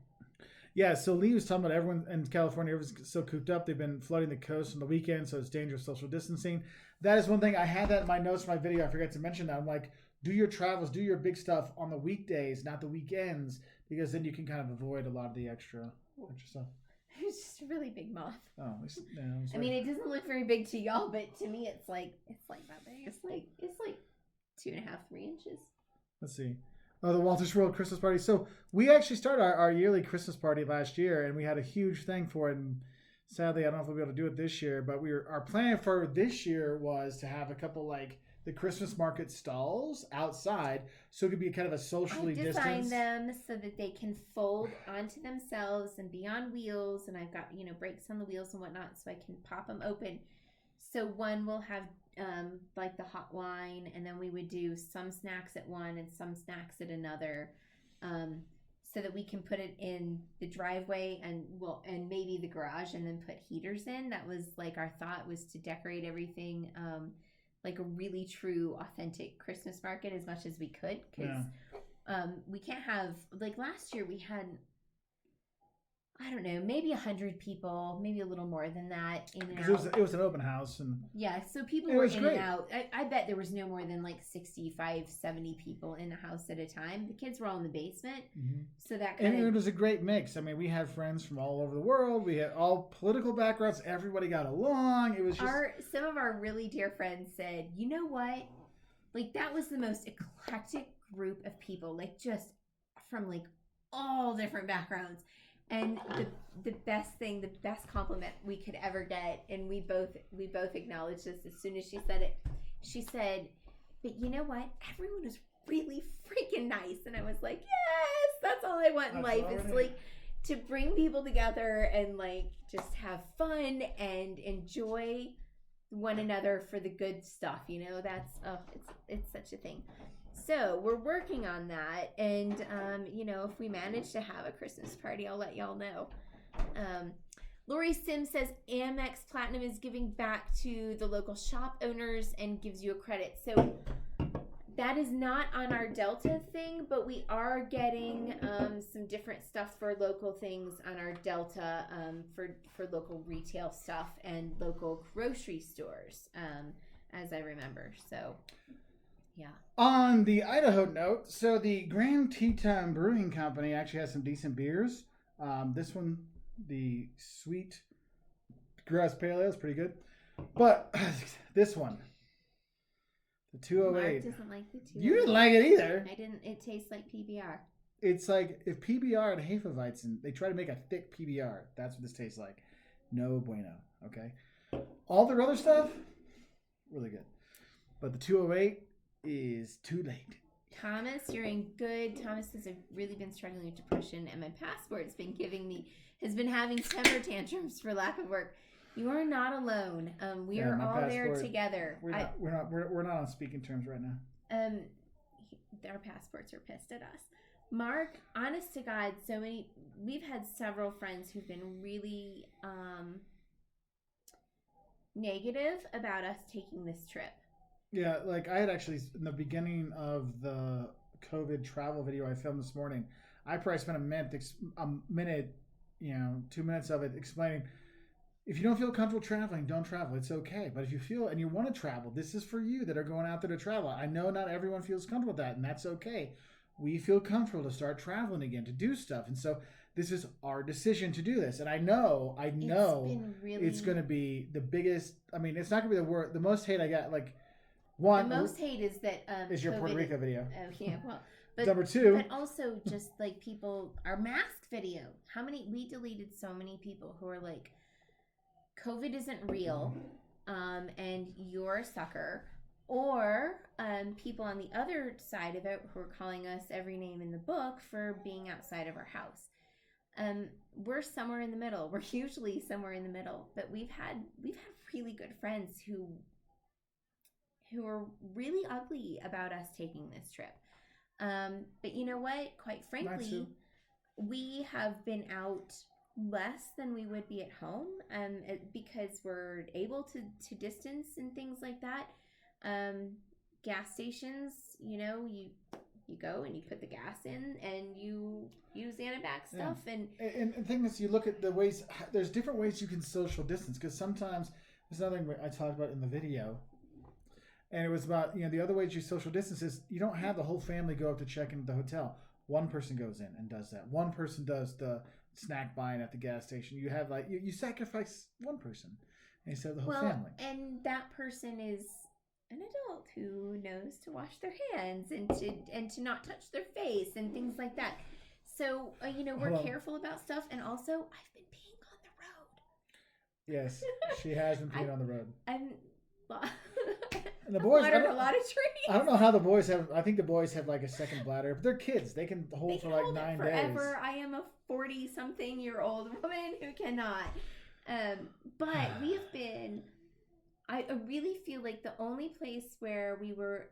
Speaker 1: Yeah, so Lee was talking about everyone in California, everyone's so cooped up. They've been flooding the coast on the weekend, so it's dangerous social distancing. That is one thing. I had that in my notes for my video. I forgot to mention that. I'm like, do your travels, do your big stuff on the weekdays, not the weekends, because then you can kind of avoid a lot of the extra stuff.
Speaker 2: It's just a really big moth.
Speaker 1: Oh,
Speaker 2: I mean, it doesn't look very big to y'all, but to me, it's like that big. It's like 2.5, 3 inches.
Speaker 1: Let's see. Oh, the Walter's World Christmas party. So we actually started our yearly Christmas party last year, and we had a huge thing for it. And sadly, I don't know if we'll be able to do it this year, but our plan for this year was to have a couple the Christmas market stalls outside, so it could be kind of a socially distanced.
Speaker 2: I designed them so that they can fold onto themselves and be on wheels, and I've got brakes on the wheels and whatnot, so I can pop them open. So one will have the hot wine, and then we would do some snacks at one and some snacks at another, so that we can put it in the driveway and maybe the garage, and then put heaters in. That was our thought, was to decorate everything like a really true authentic Christmas market as much as we could, because we can't have, last year we had, I don't know, maybe 100 people, maybe a little more than that in and out.
Speaker 1: It was an open house.
Speaker 2: So people were in and out. I bet there was no more than 65, 70 people in a house at a time. The kids were all in the basement. Mm-hmm. So that kind
Speaker 1: it was a great mix. I mean, we had friends from all over the world. We had all political backgrounds. Everybody got along. It was just...
Speaker 2: Some of our really dear friends said, you know what? That was the most eclectic group of people, just from all different backgrounds. And the best compliment we could ever get, and we both acknowledged this as soon as she said it. She said, "But you know what? Everyone was really freaking nice." And I was like, "Yes, that's all I want in life. It's to bring people together and like just have fun and enjoy one another for the good stuff. That's it's such a thing. So we're working on that, and if we manage to have a Christmas party, I'll let y'all know. Lori Sim says Amex Platinum is giving back to the local shop owners and gives you a credit. So that is not on our Delta thing, but we are getting some different stuff for local things on our Delta for local retail stuff and local grocery stores, as I remember. So, yeah.
Speaker 1: On the Idaho note, so the Grand Teton Brewing Company actually has some decent beers. This one, the Sweet Grass Pale Ale, is pretty good. But this one, the 208.
Speaker 2: Mark doesn't like the 208.
Speaker 1: You didn't like it either.
Speaker 2: I didn't. It tastes like PBR.
Speaker 1: It's like if PBR and Hefeweizen, they try to make a thick PBR. That's what this tastes like. No bueno. Okay. All their other stuff, really good. But the 208 is too late.
Speaker 2: Thomas, you're in good. Thomas has really been struggling with depression, and my passport's been has been having temper tantrums for lack of work. You are not alone. We are all there together.
Speaker 1: We're not on speaking terms right now.
Speaker 2: Our passports are pissed at us. Mark, honest to God, we've had several friends who've been really negative about us taking this trip.
Speaker 1: Yeah, like I had actually, in the beginning of the COVID travel video I filmed this morning, I probably spent a minute, 2 minutes of it explaining, if you don't feel comfortable traveling, don't travel. It's okay. But if you feel and you want to travel, this is for you that are going out there to travel. I know not everyone feels comfortable with that, and that's okay. We feel comfortable to start traveling again, to do stuff. And so this is our decision to do this. And I know it's going to be the biggest, it's not going to be the most hate I got, the
Speaker 2: most hate is that
Speaker 1: is your Puerto Rico video.
Speaker 2: Oh yeah, well, but
Speaker 1: number two,
Speaker 2: but also just like people, our mask video. We deleted so many people who are like, COVID isn't real, and you're a sucker, or people on the other side of it who are calling us every name in the book for being outside of our house. We're somewhere in the middle. We're usually somewhere in the middle, but we've had really good friends who are really ugly about us taking this trip. But you know what? Quite frankly, we have been out less than we would be at home because we're able to distance and things like that. Gas stations, you go and you put the gas in and you use Anabac stuff. And
Speaker 1: the thing is, you look at the ways, there's different ways you can social distance, because sometimes there's nothing I talked about in the video. And it was about, the other ways you social distance is you don't have the whole family go up to check into the hotel. One person goes in and does that. One person does the snack buying at the gas station. You have you sacrifice one person instead of the whole family.
Speaker 2: And that person is an adult who knows to wash their hands and to not touch their face and things like that. So, we're careful about stuff. And also, I've been peeing on the road.
Speaker 1: Yes, she has been peeing on the road.
Speaker 2: And the boys watered a lot of trees.
Speaker 1: I don't know how the boys have. I think the boys have a second bladder, but they're kids. They can hold for 9 days.
Speaker 2: Forever. I am a 40-something-year-old woman who cannot. But we have been. I really feel like the only place where we were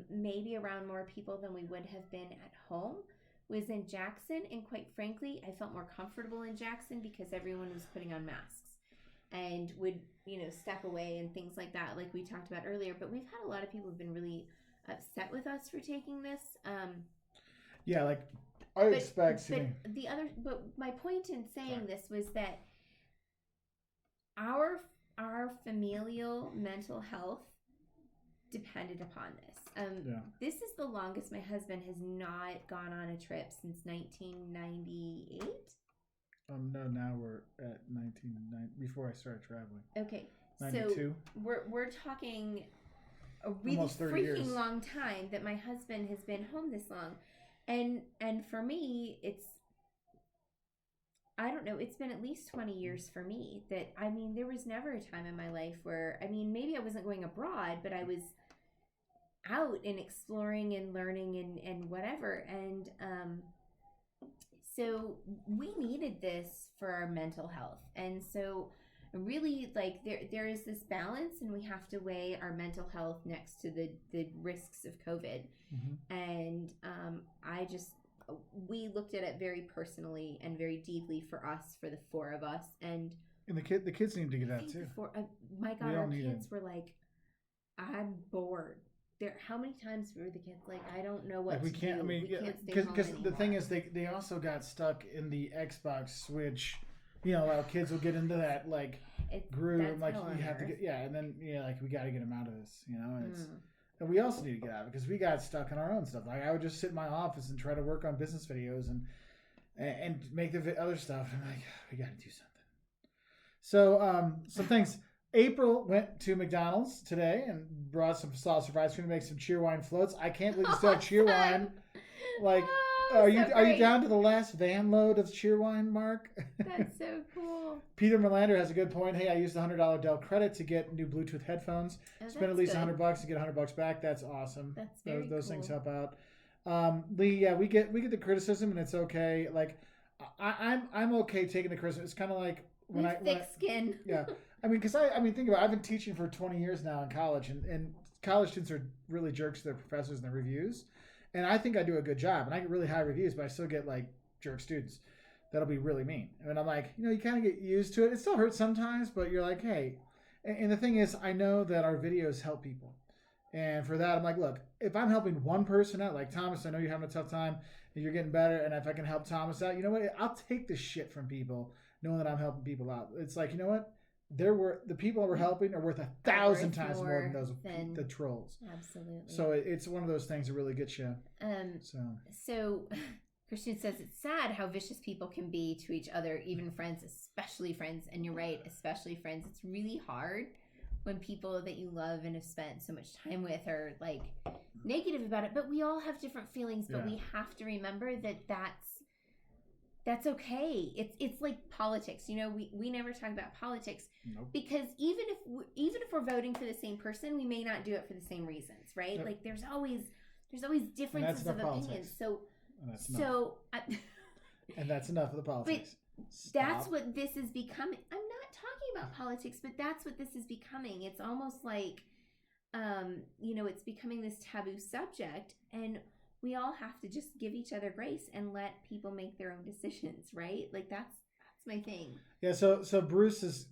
Speaker 2: maybe around more people than we would have been at home was in Jackson, and quite frankly, I felt more comfortable in Jackson because everyone was putting on masks and would step away and things like that, like we talked about earlier. But we've had a lot of people who've been really upset with us for taking this. But my point in saying this was that our familial mental health depended upon this. This is the longest my husband has not gone on a trip since 1998.
Speaker 1: No, now we're at 1990, before I started traveling.
Speaker 2: Okay,
Speaker 1: 92.
Speaker 2: So we're talking a really freaking long time that my husband has been home this long, and for me, I don't know, it's been at least 20 years for me that, there was never a time in my life where, maybe I wasn't going abroad, but I was out and exploring and learning and whatever, and So we needed this for our mental health. And so really, like, there is this balance, and we have to weigh our mental health next to the risks of COVID.
Speaker 1: Mm-hmm.
Speaker 2: And we looked at it very personally and very deeply for us, for the four of us. And
Speaker 1: the kids need to get that too.
Speaker 2: My God, our kids were like, I'm bored. How many times were the kids like, I don't know what
Speaker 1: we
Speaker 2: to
Speaker 1: can't.
Speaker 2: do.
Speaker 1: I mean, because the thing is, they also got stuck in the Xbox Switch. You know, a lot of kids will get into that like groove. And, like you have to get and then like we got to get them out of this. You know, and and we also need to get out of it because we got stuck in our own stuff. Like I would just sit in my office and try to work on business videos and make the other stuff. And I'm like, we got to do something. So some things. April went to McDonald's today and brought some sausage fries. She's gonna make some cheerwine floats. I can't believe you still have cheerwine. Like, are you down to the last van load of cheerwine, Mark?
Speaker 2: That's so cool.
Speaker 1: Peter Melander has a good point. Hey, I used the $100 Dell credit to get new Bluetooth headphones. Spend at least $100 to get $100 back. That's awesome.
Speaker 2: That's very
Speaker 1: those
Speaker 2: cool.
Speaker 1: things help out. Lee, we get the criticism and it's okay. Like, I'm okay taking the criticism. It's kind of like
Speaker 2: thick skin.
Speaker 1: Yeah. I mean, because think about it. I've been teaching for 20 years now in college, and college students are really jerks to their professors and their reviews. And I think I do a good job, and I get really high reviews, but I still get like jerk students that'll be really mean. And I'm like, you kind of get used to it. It still hurts sometimes, but you're like, hey. And the thing is, I know that our videos help people. And for that, I'm like, look, if I'm helping one person out, like Thomas, I know you're having a tough time, and you're getting better, and if I can help Thomas out, you know what? I'll take the shit from people knowing that I'm helping people out. It's like, you know what? The people that we're helping are worth 1,000 times more than the trolls.
Speaker 2: Absolutely.
Speaker 1: So it's one of those things that really gets you.
Speaker 2: So Christian says it's sad how vicious people can be to each other, even friends, especially friends. And you're right, especially friends. It's really hard when people that you love and have spent so much time with are like negative about it. But we all have different feelings. But we have to remember that that's okay. It's like politics. We never talk about politics.
Speaker 1: Nope.
Speaker 2: Because even if we're voting for the same person, we may not do it for the same reasons, right? Yep. Like there's always differences of opinions.
Speaker 1: And that's enough of the politics.
Speaker 2: But that's what this is becoming. I'm not talking about politics, but that's what this is becoming. It's almost like it's becoming this taboo subject, and we all have to just give each other grace and let people make their own decisions, right? Like that's my thing.
Speaker 1: Yeah. So Bruce's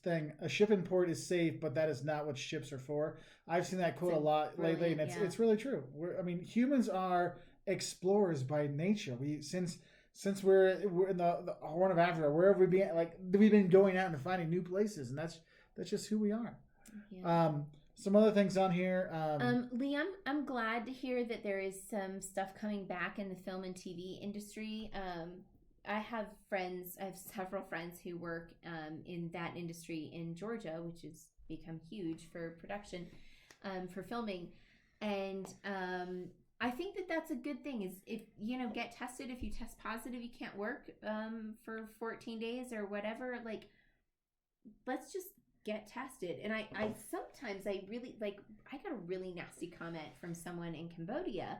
Speaker 1: thing: a ship in port is safe, but that is not what ships are for. I've seen that quote a lot lately, and it's really true. Humans are explorers by nature. Since we're in the Horn of Africa, wherever we've been going out and finding new places, and that's just who we are. Yeah. Some other things on here.
Speaker 2: Lee, I'm glad to hear that there is some stuff coming back in the film and TV industry. I have several friends who work in that industry in Georgia, which has become huge for production, for filming. And I think that that's a good thing is if, get tested. If you test positive, you can't work for 14 days or whatever. Like, let's just get tested. And I sometimes I really I got a really nasty comment from someone in Cambodia.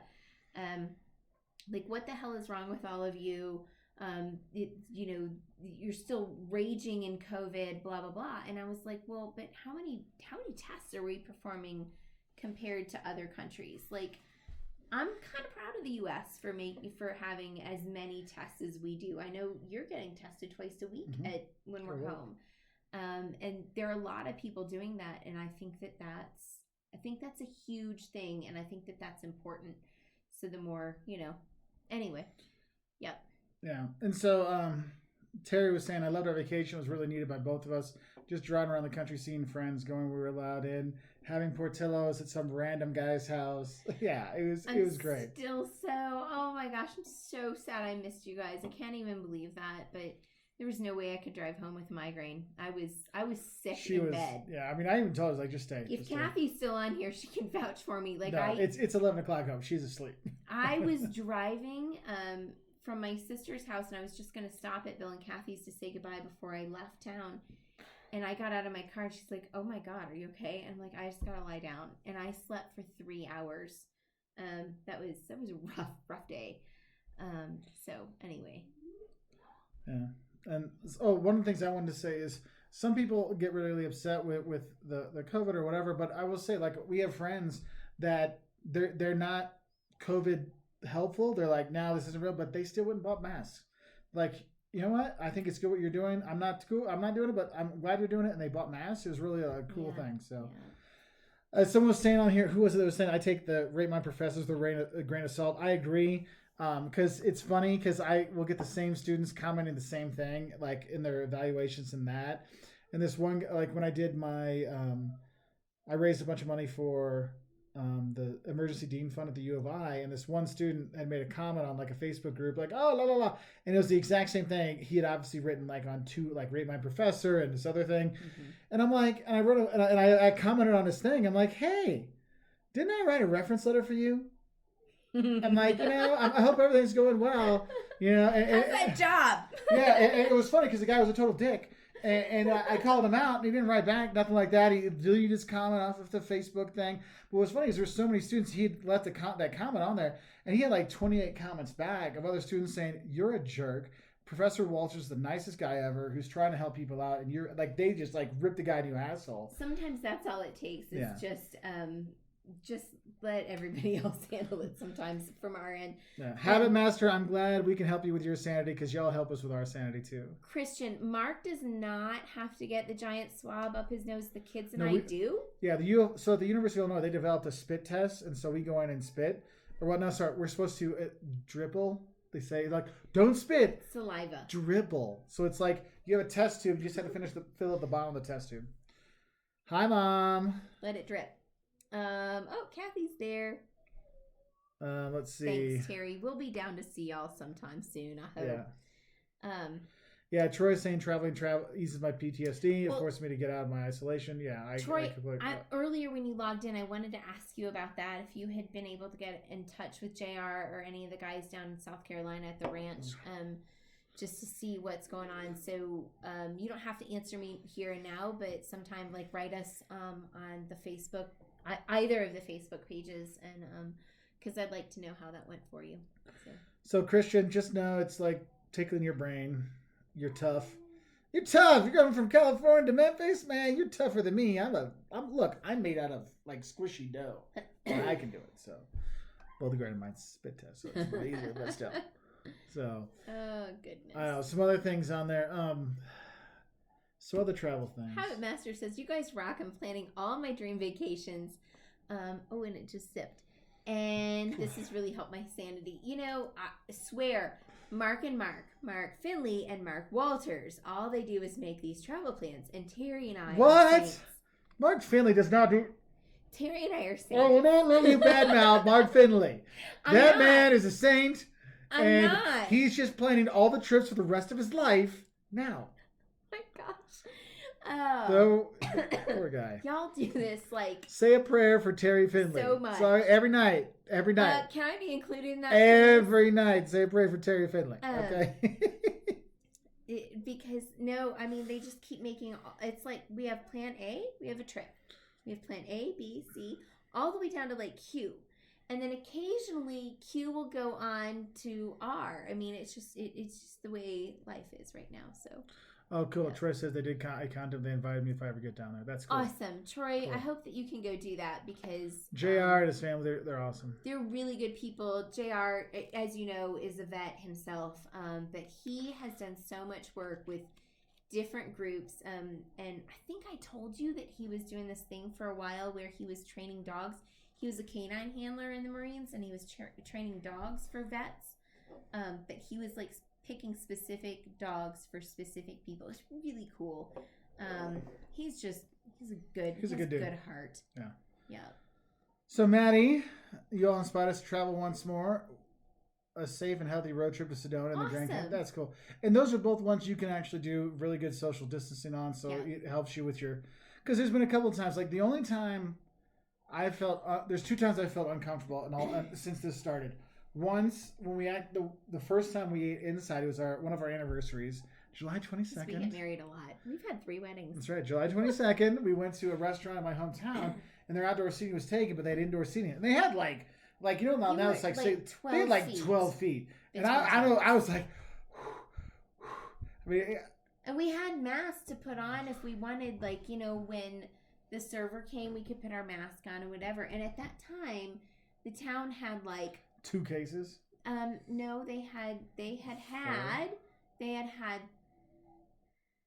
Speaker 2: Like, what the hell is wrong with all of you? You're still raging in COVID, blah, blah, blah. And I was like, well, but how many tests are we performing compared to other countries? Like, I'm kind of proud of the U.S. for having as many tests as we do. I know you're getting tested twice a week when we're home. And there are a lot of people doing that. And I think that's a huge thing. And I think that that's important. So the more, anyway. Yep.
Speaker 1: Yeah. And so Terry was saying, I loved our vacation. It was really needed by both of us. Just driving around the country, seeing friends, going where we were allowed in, having Portillo's at some random guy's house. Yeah, it was great.
Speaker 2: Oh my gosh, I'm so sad I missed you guys. I can't even believe that, but there was no way I could drive home with a migraine. I was sick in bed.
Speaker 1: Yeah, I mean, I even told her, just stay.
Speaker 2: If Kathy's still on here, she can vouch for me.
Speaker 1: It's 11 o'clock home. She's asleep.
Speaker 2: I was driving from my sister's house, and I was just going to stop at Bill and Kathy's to say goodbye before I left town. And I got out of my car, and she's like, oh my God, are you okay? And I'm like, I just got to lie down. And I slept for 3 hours. That was a rough day. So anyway.
Speaker 1: Yeah. And one of the things I wanted to say is some people get really upset with the COVID or whatever, but I will say, like, we have friends that they're not COVID helpful. They're like, no, this isn't real, but they still wouldn't bought masks. Like, you know what? I think it's good what you're doing. I'm not doing it, but I'm glad you're doing it. And they bought masks. It was really a cool thing. So. Yeah. Someone was saying on here, who was it that was saying, I take the rate my professors with a grain of salt. I agree. Because it's funny because I will get the same students commenting the same thing, like in their evaluations and that. And this one, like when I did my, I raised a bunch of money for the emergency dean fund at the U of I, and this one student had made a comment on like a Facebook group, like, oh, la la la, and it was the exact same thing. He had obviously written like on two, like rate my professor and this other thing, and I'm like, and I wrote, I commented on this thing. I'm like, hey, didn't I write a reference letter for you? I'm like, I hope everything's going well.
Speaker 2: How's that job?
Speaker 1: Yeah, and it was funny because the guy was a total dick. And I called him out, and he didn't write back, nothing like that. He deleted his comment off of the Facebook thing. But what's funny is there's so many students, he had left that comment on there, and he had like 28 comments back of other students saying, you're a jerk. Professor Walter's the nicest guy ever who's trying to help people out, and you're like, they just like ripped the guy a new asshole.
Speaker 2: Sometimes that's all it takes is just let everybody else handle it sometimes from our end.
Speaker 1: Yeah. Habit Master, I'm glad we can help you with your sanity because y'all help us with our sanity too.
Speaker 2: Christian, Mark does not have to get the giant swab up his nose. The kids and I do.
Speaker 1: Yeah, so at the University of Illinois, they developed a spit test, and so we go in and spit. Or what? No, sorry, we're supposed to dribble. They say, like, don't spit.
Speaker 2: Saliva.
Speaker 1: Dribble. So it's like you have a test tube. You just have to fill out the bottom of the test tube. Hi, Mom.
Speaker 2: Let it drip. Kathy's there.
Speaker 1: Let's see.
Speaker 2: Thanks, Terry. We'll be down to see y'all sometime soon, I hope.
Speaker 1: Yeah. Troy's saying travel eases my PTSD. It forced me to get out of my isolation. Yeah,
Speaker 2: Troy, earlier when you logged in, I wanted to ask you about that. If you had been able to get in touch with JR or any of the guys down in South Carolina at the ranch, just to see what's going on. So you don't have to answer me here and now, but sometime like write us on the Facebook, either of the Facebook pages, and because I'd like to know how that went for you. So Christian, just know it's like tickling your brain. You're tough. You're tough. You're going from California to Memphis, man. You're tougher than me. I'm made out of like squishy dough. I can do it. So, well, the grain mine's spit test, so it's pretty easy, but still. So, oh goodness. I know some other things on there. So other travel things. Habit Master says, "You guys rock. I'm planning all my dream vacations." And it just zipped. And this has really helped my sanity. I swear, Mark Finley and Mark Walters, all they do is make these travel plans. And Terry and I are saints. Mark Finley does not do... Terry and I are saints. Oh, don't let me badmouth Mark Finley. That man is a saint. I'm not. He's just planning all the trips for the rest of his life now. My gosh. So, poor guy. Y'all do this like... Say a prayer for Terry Finley. So much. Sorry, every night. Can I be included in that? Every night. Say a prayer for Terry Finley. Okay? Because, they just keep making... It's like we have plan A, we have a trip. We have plan A, B, C, all the way down to like Q. And then occasionally Q will go on to R. It's just the way life is right now, so... Oh, cool. Yeah. Troy says they did contact. They invited me if I ever get down there. That's cool. Awesome. Troy, cool. I hope that you can go do that because... JR and his family, they're awesome. They're really good people. JR, as you know, is a vet himself, but he has done so much work with different groups. And I think I told you that he was doing this thing for a while where he was training dogs. He was a canine handler in the Marines, and he was training dogs for vets. But he was like... picking specific dogs for specific people. It's really cool. He's a good dude. Good heart. Yeah. So Maddie, you all inspired us to travel once more. A safe and healthy road trip to Sedona and the Grand Canyon. That's cool. And those are both ones you can actually do really good social distancing on. So it helps you with because there's been a couple of times, like the only time I felt, there's two times I felt uncomfortable since this started. Once, when the first time we ate inside, it was one of our anniversaries, July 22nd. We get married a lot. We've had 3 weddings. That's right. July 22nd, we went to a restaurant in my hometown, and their outdoor seating was taken, but they had indoor seating. And they had like
Speaker 1: Like, you know, now,
Speaker 2: You
Speaker 1: now
Speaker 2: were
Speaker 1: it's like,
Speaker 2: like
Speaker 1: say,
Speaker 2: 12
Speaker 1: they had like
Speaker 2: feet
Speaker 1: 12 feet. And
Speaker 2: between
Speaker 1: I know,
Speaker 2: toes.
Speaker 1: I was like, I mean,
Speaker 2: And we had masks to put on if we wanted, like, you know, when the server came, we could put our mask on or whatever. And at that time, the town had like
Speaker 1: 2 cases.
Speaker 2: no, they had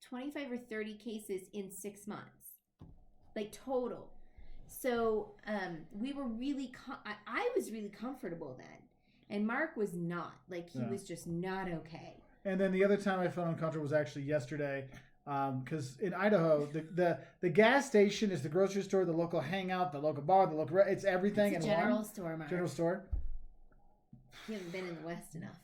Speaker 2: 25 or 30 cases in 6 months, like total. So we were really, I was really comfortable then, and Mark was not. Like he was just not okay.
Speaker 1: And then the other time I felt uncomfortable was actually yesterday, because in Idaho, the gas station is the grocery store, the local hangout, the local bar, the local it's everything
Speaker 2: It's a
Speaker 1: in
Speaker 2: general
Speaker 1: one
Speaker 2: store, Mark.
Speaker 1: general store.
Speaker 2: You haven't been in the West enough.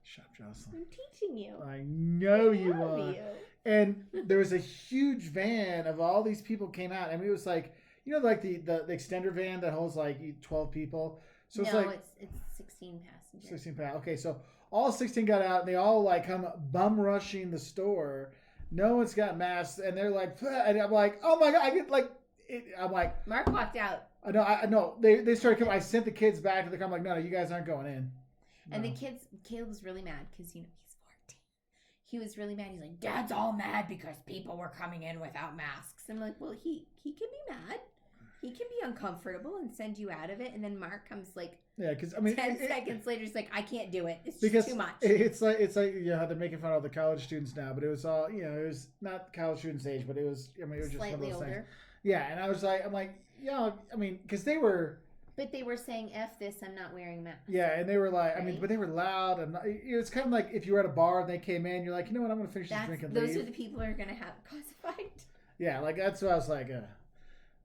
Speaker 1: Shut up, Jocelyn.
Speaker 2: I'm teaching you.
Speaker 1: I know you
Speaker 2: I love
Speaker 1: are.
Speaker 2: you.
Speaker 1: And there was a huge van of all these people came out. I mean, it was like, you know, like the extender van that holds like 12 people. So it's like
Speaker 2: it's 16 passengers.
Speaker 1: 16 pounds. Okay, so all 16 got out and they all like come bum rushing the store. No one's got masks and they're like, and I'm like, oh my god, I get like, I'm like,
Speaker 2: Mark walked out.
Speaker 1: I know. They started coming. I sent the kids back to the car. I'm like, no, you guys aren't going in.
Speaker 2: And the kids, Caleb was really mad because, you know, he's 14. He was really mad. He's like, Dad's all mad because people were coming in without masks. I'm like, well, he can be mad. He can be uncomfortable and send you out of it. And then Mark comes like,
Speaker 1: yeah, because I mean,
Speaker 2: 10 seconds later, he's like, I can't do it. It's
Speaker 1: because
Speaker 2: just too much.
Speaker 1: It's like you know, they're making fun of all the college students now, but it was all, you know, it was not college students age, but it was, I mean, it was just
Speaker 2: Slightly
Speaker 1: one of those
Speaker 2: older.
Speaker 1: things. Yeah, and I was like, I'm like, yeah, I mean, because they were.
Speaker 2: But they were saying, F this, I'm not wearing a mask.
Speaker 1: Yeah, and they were like, I mean,
Speaker 2: Right?
Speaker 1: but they were loud, and it's kind of like if you were at a bar and they came in, you're like, you know what, I'm gonna finish this drink and
Speaker 2: Those
Speaker 1: leave.
Speaker 2: are the people who are going to have cause a fight.
Speaker 1: Yeah, like that's what I was like.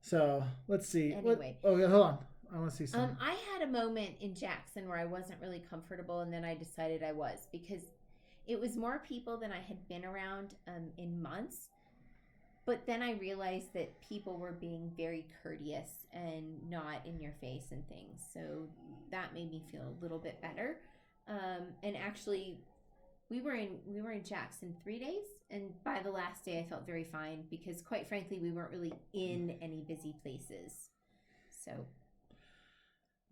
Speaker 1: So let's see.
Speaker 2: Anyway.
Speaker 1: Okay, hold on. I want to see something.
Speaker 2: I had a moment in Jackson where I wasn't really comfortable, and then I decided I was, because it was more people than I had been around in months. But then I realized that people were being very courteous and not in your face and things. So that made me feel a little bit better. And actually, we were in Jackson 3 days, and by the last day I felt very fine because, quite frankly, we weren't really in any busy places.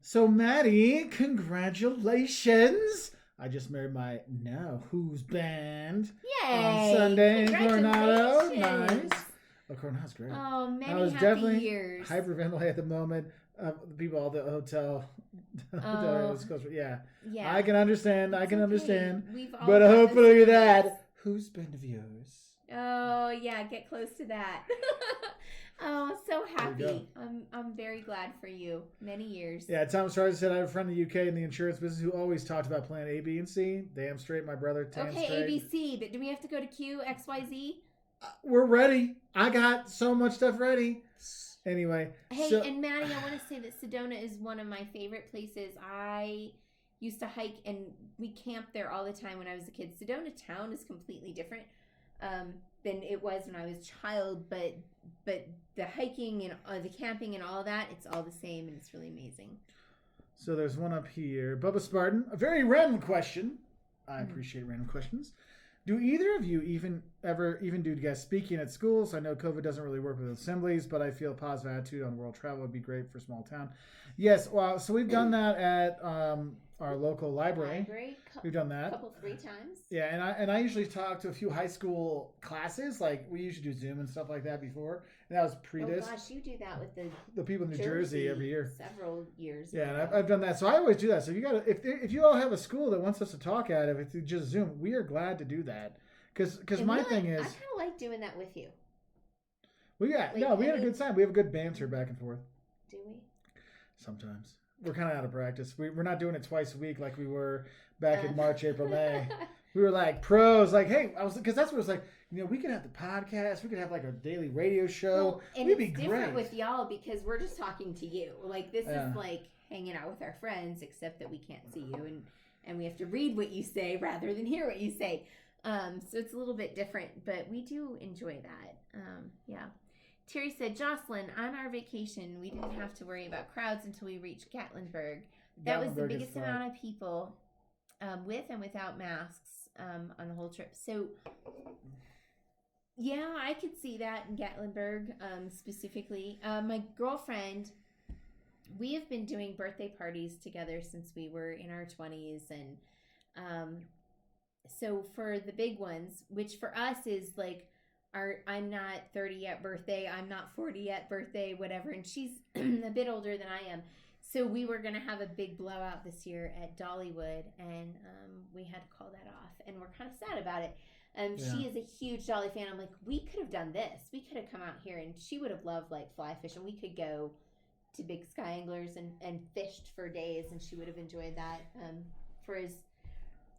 Speaker 1: So Maddie, congratulations! I just married my now who's band.
Speaker 2: Yay!
Speaker 1: On Sunday in Coronado.
Speaker 2: Congratulations!
Speaker 1: Nice. Oh, Coronado's great.
Speaker 2: Oh, many
Speaker 1: I was
Speaker 2: happy
Speaker 1: definitely
Speaker 2: years.
Speaker 1: hyperventilating at the moment. The people, all the hotel. Yeah.
Speaker 2: Yeah.
Speaker 1: I can understand. I
Speaker 2: It's
Speaker 1: can
Speaker 2: okay.
Speaker 1: understand.
Speaker 2: We've all
Speaker 1: But
Speaker 2: done
Speaker 1: hopefully
Speaker 2: this.
Speaker 1: that. Who's been of yours?
Speaker 2: Oh yeah, get close to that. Oh, so
Speaker 1: There you
Speaker 2: happy. I'm very glad for you. Many years.
Speaker 1: Yeah, Thomas Charles said I have a friend in the UK in the insurance business who always talked about plan A, B, and C. Damn straight, my brother. Tan
Speaker 2: Okay,
Speaker 1: straight.
Speaker 2: ABC, but do we have to go to Q, X, Y, Z?
Speaker 1: We're ready. I got so much stuff ready. Anyway.
Speaker 2: Hey,
Speaker 1: so,
Speaker 2: and Maddie, I want to say that Sedona is one of my favorite places. I used to hike and we camped there all the time when I was a kid. Sedona town is completely different than it was when I was a child, but the hiking and the camping and all that, it's all the same and it's really amazing.
Speaker 1: So there's one up here. Bubba Spartan, a very random question. I appreciate random questions. Do either of you even do guest speaking at schools? I know COVID doesn't really work with assemblies, but I feel a positive attitude on world travel would be great for a small town. Yes, well, so we've done that at our local library. We've done that.
Speaker 2: 3 times.
Speaker 1: Yeah, and I usually talk to a few high school classes. Like we usually do Zoom and stuff like that before, and that was pre this.
Speaker 2: Oh gosh, you do that with
Speaker 1: the people in New Jersey every year.
Speaker 2: Several years.
Speaker 1: Yeah,
Speaker 2: ago.
Speaker 1: and I've done that. So I always do that. So if you all have a school that wants us to talk at, if it's just Zoom, we are glad to do that. Because my thing is,
Speaker 2: I kind of like doing that with you.
Speaker 1: we had a good time. We have a good banter back and forth.
Speaker 2: Do we?
Speaker 1: Sometimes we're kind of out of practice. We're not doing it twice a week like we were back in March, April, May. We were like pros. Like, hey, because that's what it was like. You know, we could have the podcast. We could have like a daily radio show.
Speaker 2: Well, and
Speaker 1: We'd
Speaker 2: it's
Speaker 1: be
Speaker 2: different
Speaker 1: great
Speaker 2: with y'all because we're just talking to you. Like this is like hanging out with our friends, except that we can't see you and we have to read what you say rather than hear what you say. So it's a little bit different, but we do enjoy that. Yeah. Terry said, Jocelyn, on our vacation, we didn't have to worry about crowds until we reached Gatlinburg. That was the
Speaker 1: Gatlinburg is
Speaker 2: biggest
Speaker 1: fun.
Speaker 2: amount of people with and without masks on the whole trip. So, yeah, I could see that in Gatlinburg specifically. My girlfriend we have been doing birthday parties together since we were in our 20s, and so for the big ones, which for us is like I'm not 30 yet birthday, I'm not 40 yet birthday, whatever, and she's a bit older than I am. So we were going to have a big blowout this year at Dollywood, and we had to call that off, and we're kind of sad about it. She is a huge Dolly fan. I'm like, we could have done this. We could have come out here, and she would have loved like fly fishing. We could go to Big Sky Anglers and fished for days, and she would have enjoyed that. For his,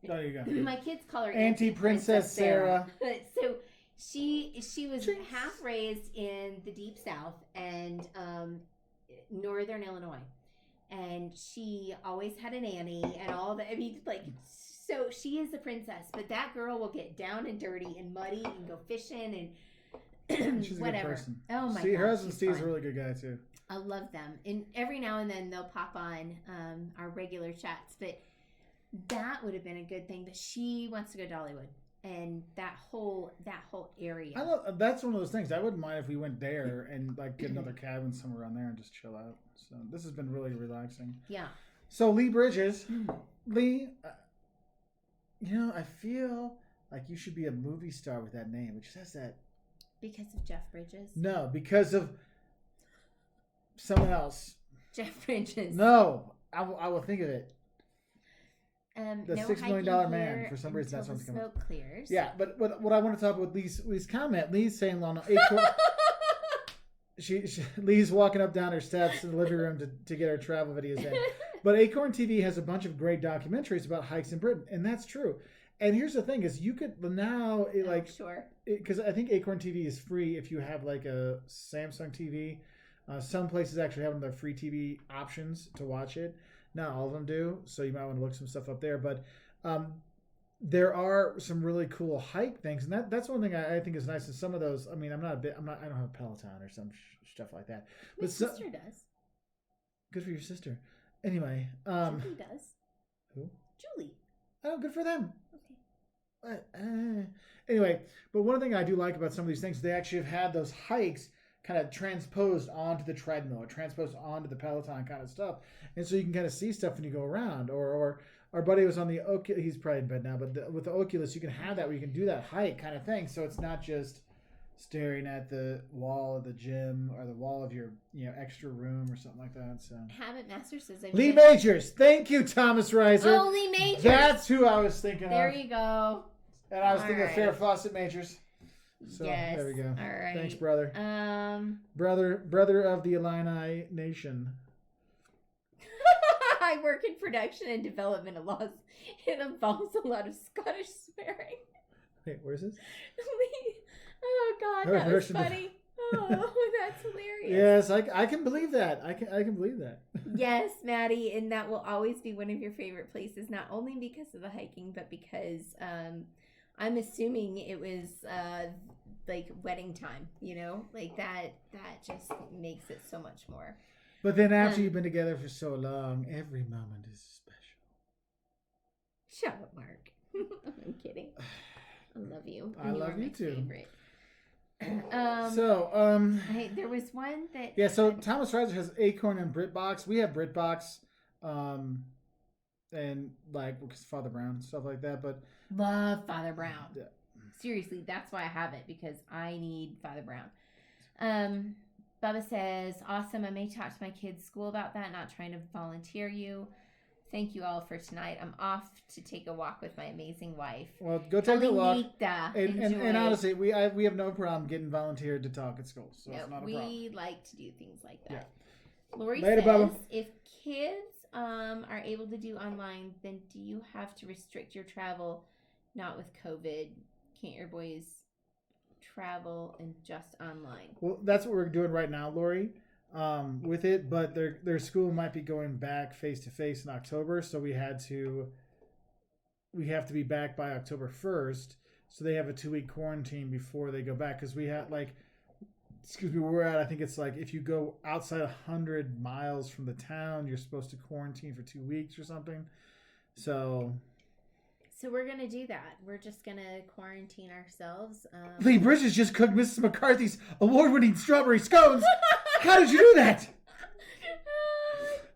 Speaker 1: there you go.
Speaker 2: My kids call her
Speaker 1: Auntie Princess Sarah.
Speaker 2: So she was half raised in the Deep South and Northern Illinois. And she always had a nanny and all that. I mean, like, so she is a princess, but that girl will get down and dirty and muddy and go fishing and
Speaker 1: she's
Speaker 2: whatever.
Speaker 1: A good person.
Speaker 2: Oh my
Speaker 1: God. Her husband Steve's
Speaker 2: fun.
Speaker 1: a really good guy too.
Speaker 2: I love them. And every now and then they'll pop on our regular chats, but that would have been a good thing. But she wants to go to Dollywood. And that whole area.
Speaker 1: That's one of those things. I wouldn't mind if we went there and like get another cabin somewhere around there and just chill out. So this has been really relaxing.
Speaker 2: Yeah.
Speaker 1: So Lee Bridges, Lee, I feel like you should be a movie star with that name. It just has that.
Speaker 2: Because of Jeff Bridges?
Speaker 1: No, because of someone else.
Speaker 2: Jeff Bridges.
Speaker 1: No, I will think of it. The
Speaker 2: no
Speaker 1: $6 million man, for some reason, that's what's coming.
Speaker 2: Smoke clears.
Speaker 1: Yeah, but what I want to talk about Lee's comment. Lee's saying, "Lana, Lee's walking up down her steps in the living room to get her travel videos in." But Acorn TV has a bunch of great documentaries about hikes in Britain, and that's true. And here's the thing: is you could now
Speaker 2: sure,
Speaker 1: because I think Acorn TV is free if you have like a Samsung TV. Some places actually have their free TV options to watch it. Not all of them do, so you might want to look some stuff up there. But there are some really cool hike things, and that's one thing I think is nice. And some of those, I mean, I don't have a Peloton or some stuff like that.
Speaker 2: My sister does.
Speaker 1: Good for your sister. Anyway,
Speaker 2: Julie does.
Speaker 1: Who?
Speaker 2: Julie.
Speaker 1: Oh, good for them.
Speaker 2: Okay.
Speaker 1: Anyway, but one thing I do like about some of these things, they actually have had those hikes kind of transposed onto the treadmill or transposed onto the Peloton kind of stuff. And so you can kind of see stuff when you go around. Or our buddy was on the Oculus, he's probably in bed now, but with the Oculus, you can have that where you can do that hike kind of thing. So it's not just staring at the wall of the gym or the wall of your extra room or something like that. So
Speaker 2: Habit Master says
Speaker 1: Lee Majors. Thank you, Thomas Reiser.
Speaker 2: Oh, Lee Majors.
Speaker 1: That's who I was thinking of.
Speaker 2: There you go.
Speaker 1: And I was thinking of Farrah Fawcett Majors. So
Speaker 2: yes.
Speaker 1: There we go.
Speaker 2: All right.
Speaker 1: Thanks, brother. Brother of the Illini Nation.
Speaker 2: I work in production and development of laws. It involves a lot of Scottish swearing.
Speaker 1: Wait, where's this?
Speaker 2: Oh God, that was funny. Oh, that's hilarious.
Speaker 1: Yes, I can believe that. I can believe that.
Speaker 2: Yes, Maddie, and that will always be one of your favorite places, not only because of the hiking, but because I'm assuming it was like wedding time, like that just makes it so much more.
Speaker 1: But then after you've been together for so long, every moment is special.
Speaker 2: Shut up, Mark. I'm kidding. I love you.
Speaker 1: I love you too.
Speaker 2: Favorite.
Speaker 1: Hey,
Speaker 2: there was one that.
Speaker 1: Yeah, so Thomas Reiser has Acorn and BritBox. We have BritBox, and like Father Brown stuff like that. But
Speaker 2: love Father Brown.
Speaker 1: Yeah.
Speaker 2: Seriously, that's why I have it, because I need Father Brown. Bubba says, awesome. I may talk to my kids' school about that. Not trying to volunteer you. Thank you all for tonight. I'm off to take a walk with my amazing wife.
Speaker 1: Well, go take a walk.
Speaker 2: And
Speaker 1: honestly, we have no problem getting volunteered to talk at school. So it's not a problem.
Speaker 2: We like to do things like that. Yeah. Lori
Speaker 1: Later,
Speaker 2: says,
Speaker 1: Bubba.
Speaker 2: if kids are able to do online, then do you have to restrict your travel? Not with COVID. Can't your boys travel and just online?
Speaker 1: Well, that's what we're doing right now, Lori. With it, but their school might be going back face to face in October, so we have to be back by October 1st, so they have a 2-week quarantine before they go back, because we have where we're at, I think it's like if you go outside 100 miles from the town, you're supposed to quarantine for 2 weeks or something. So
Speaker 2: we're going to do that. We're just going to quarantine ourselves.
Speaker 1: Lee Bridges just cooked Mrs. McCarthy's award-winning strawberry scones. How did you do that?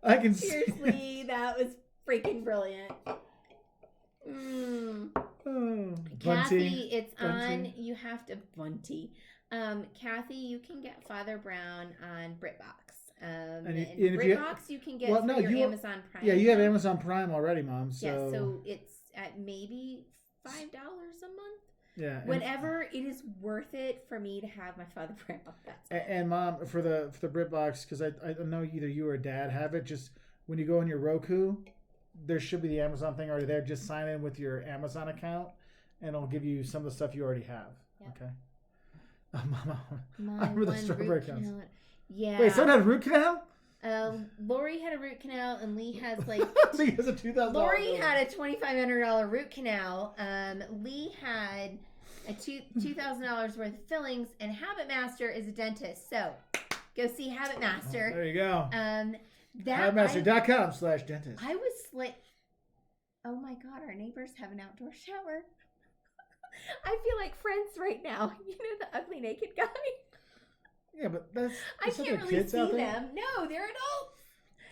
Speaker 1: I can see.
Speaker 2: Seriously, that was freaking brilliant.
Speaker 1: Oh,
Speaker 2: Kathy, it's
Speaker 1: Bunty.
Speaker 2: on. You have to Bunty. Kathy, you can get Father Brown on BritBox. And BritBox you can get your Amazon Prime.
Speaker 1: Yeah, you have Amazon Prime already, Mom. So
Speaker 2: yeah, so it's at maybe $5 a month.
Speaker 1: Yeah,
Speaker 2: whatever, it is worth it for me to have my Father Brown.
Speaker 1: And Mom, for the BritBox, because I know either you or Dad have it. Just when you go on your Roku, there should be the Amazon thing already there. Just sign in with your Amazon account, and it'll give you some of the stuff you already have. Yep. Okay. Mama, I remember the strawberry counts.
Speaker 2: Yeah.
Speaker 1: Wait, someone had a root canal?
Speaker 2: Lori had a root canal, and Lee has like.
Speaker 1: Lee has a $2,000.
Speaker 2: Lori had a $2,500 root canal. Lee had a $2,000 worth of fillings, and Habit Master is a dentist. So, go see Habit Master.
Speaker 1: There you go.
Speaker 2: I
Speaker 1: Habitmaster.com/dentist.
Speaker 2: was like, oh my God, our neighbors have an outdoor shower. I feel like Friends right now. You know the ugly naked guy?
Speaker 1: Yeah, but that's
Speaker 2: I can't really see them. No, they're adults.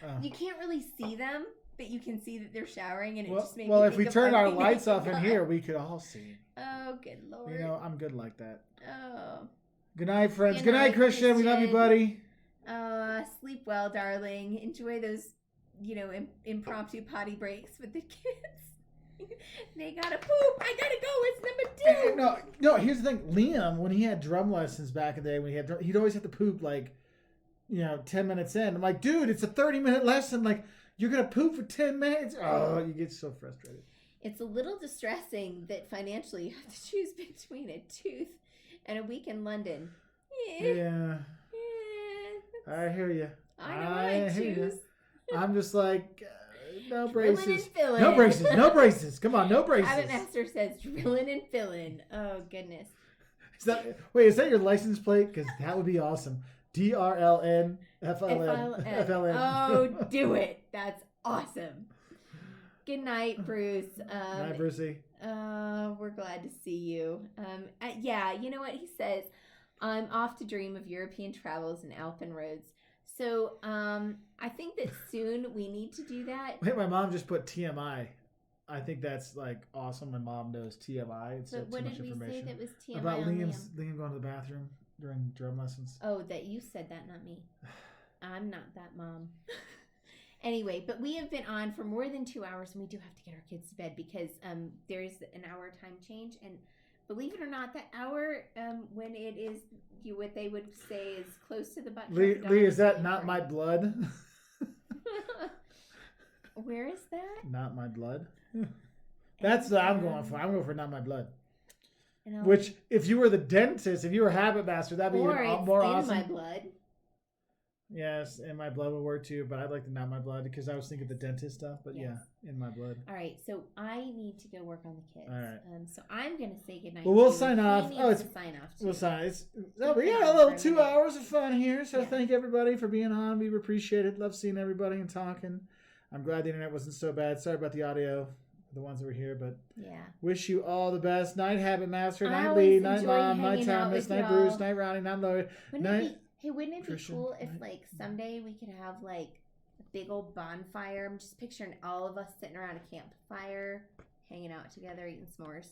Speaker 2: Oh. You can't really see them, but you can see that they're showering, and it just made me think
Speaker 1: if we turn our lights off in here, we could all see.
Speaker 2: Oh, good Lord.
Speaker 1: You know, I'm good like that.
Speaker 2: Oh.
Speaker 1: Good night, friends. Good night, Christian. We love you, buddy.
Speaker 2: Sleep well, darling. Enjoy those, impromptu potty breaks with the kids. They gotta poop. I gotta go. It's number 2.
Speaker 1: No. Here's the thing. Liam, when he had drum lessons back in the day, he'd always have to poop 10 minutes in. I'm like, dude, it's a 30-minute lesson. Like, you're gonna poop for 10 minutes. Oh, you get so frustrated.
Speaker 2: It's a little distressing that financially you have to choose between a tooth and a week in London.
Speaker 1: Yeah. I hear you.
Speaker 2: I know what I choose.
Speaker 1: I'm just like. No braces.
Speaker 2: Drillin'
Speaker 1: No braces. No braces. Come on, no braces.
Speaker 2: Habit Master says drillin' and fillin'. Oh, goodness.
Speaker 1: Is that your license plate? Because that would be awesome. DRLN FLN.
Speaker 2: Oh, do it. That's awesome. Good night, Bruce.
Speaker 1: Night, Brucey.
Speaker 2: We're glad to see you. Yeah, you know what he says? I'm off to dream of European travels and Alpine roads. So, I think that soon we need to do that.
Speaker 1: Wait, my mom just put TMI. I think that's awesome. My mom knows TMI. It's
Speaker 2: but what did we say that was TMI?
Speaker 1: About Liam going to the bathroom during drum lessons.
Speaker 2: Oh, that you said that, not me. I'm not that mom. Anyway, but we have been on for more than 2 hours, and we do have to get our kids to bed because there's an hour time change. And believe it or not, that hour when it is what they would say is close to the butt.
Speaker 1: Lee, is that Not My Blood?
Speaker 2: Where is that?
Speaker 1: Not My Blood. That's what I'm going for. I'm going for Not My Blood. Which, if you were the dentist, if you were Habit Master, that'd be even more awesome.
Speaker 2: In My Blood.
Speaker 1: Yes, In My Blood would work too, but I'd like the Not My Blood because I was thinking the dentist stuff. But yes. Yeah, In My Blood.
Speaker 2: All right, so I need to go work on the kids.
Speaker 1: All right.
Speaker 2: So I'm gonna say goodnight.
Speaker 1: Well, we'll sign off.
Speaker 2: Sign off. Too.
Speaker 1: We'll sign. We got a little 2 hours of fun here. So thank everybody for being on. We appreciate it. Love seeing everybody and talking. I'm glad the internet wasn't so bad. Sorry about the audio, the ones that were here, but
Speaker 2: yeah.
Speaker 1: Wish you all the best. Night, Habit Master. Night, Lee. Night, Mom. Night, Thomas. Night, Bruce. Night, Ronnie. Night, Lloyd.
Speaker 2: Wouldn't it be cool if someday we could have a big old bonfire? I'm just picturing all of us sitting around a campfire, hanging out together, eating s'mores.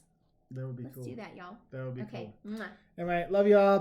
Speaker 1: That would be cool.
Speaker 2: Let's do that, y'all.
Speaker 1: That would be
Speaker 2: cool.
Speaker 1: Okay. All right. Love y'all.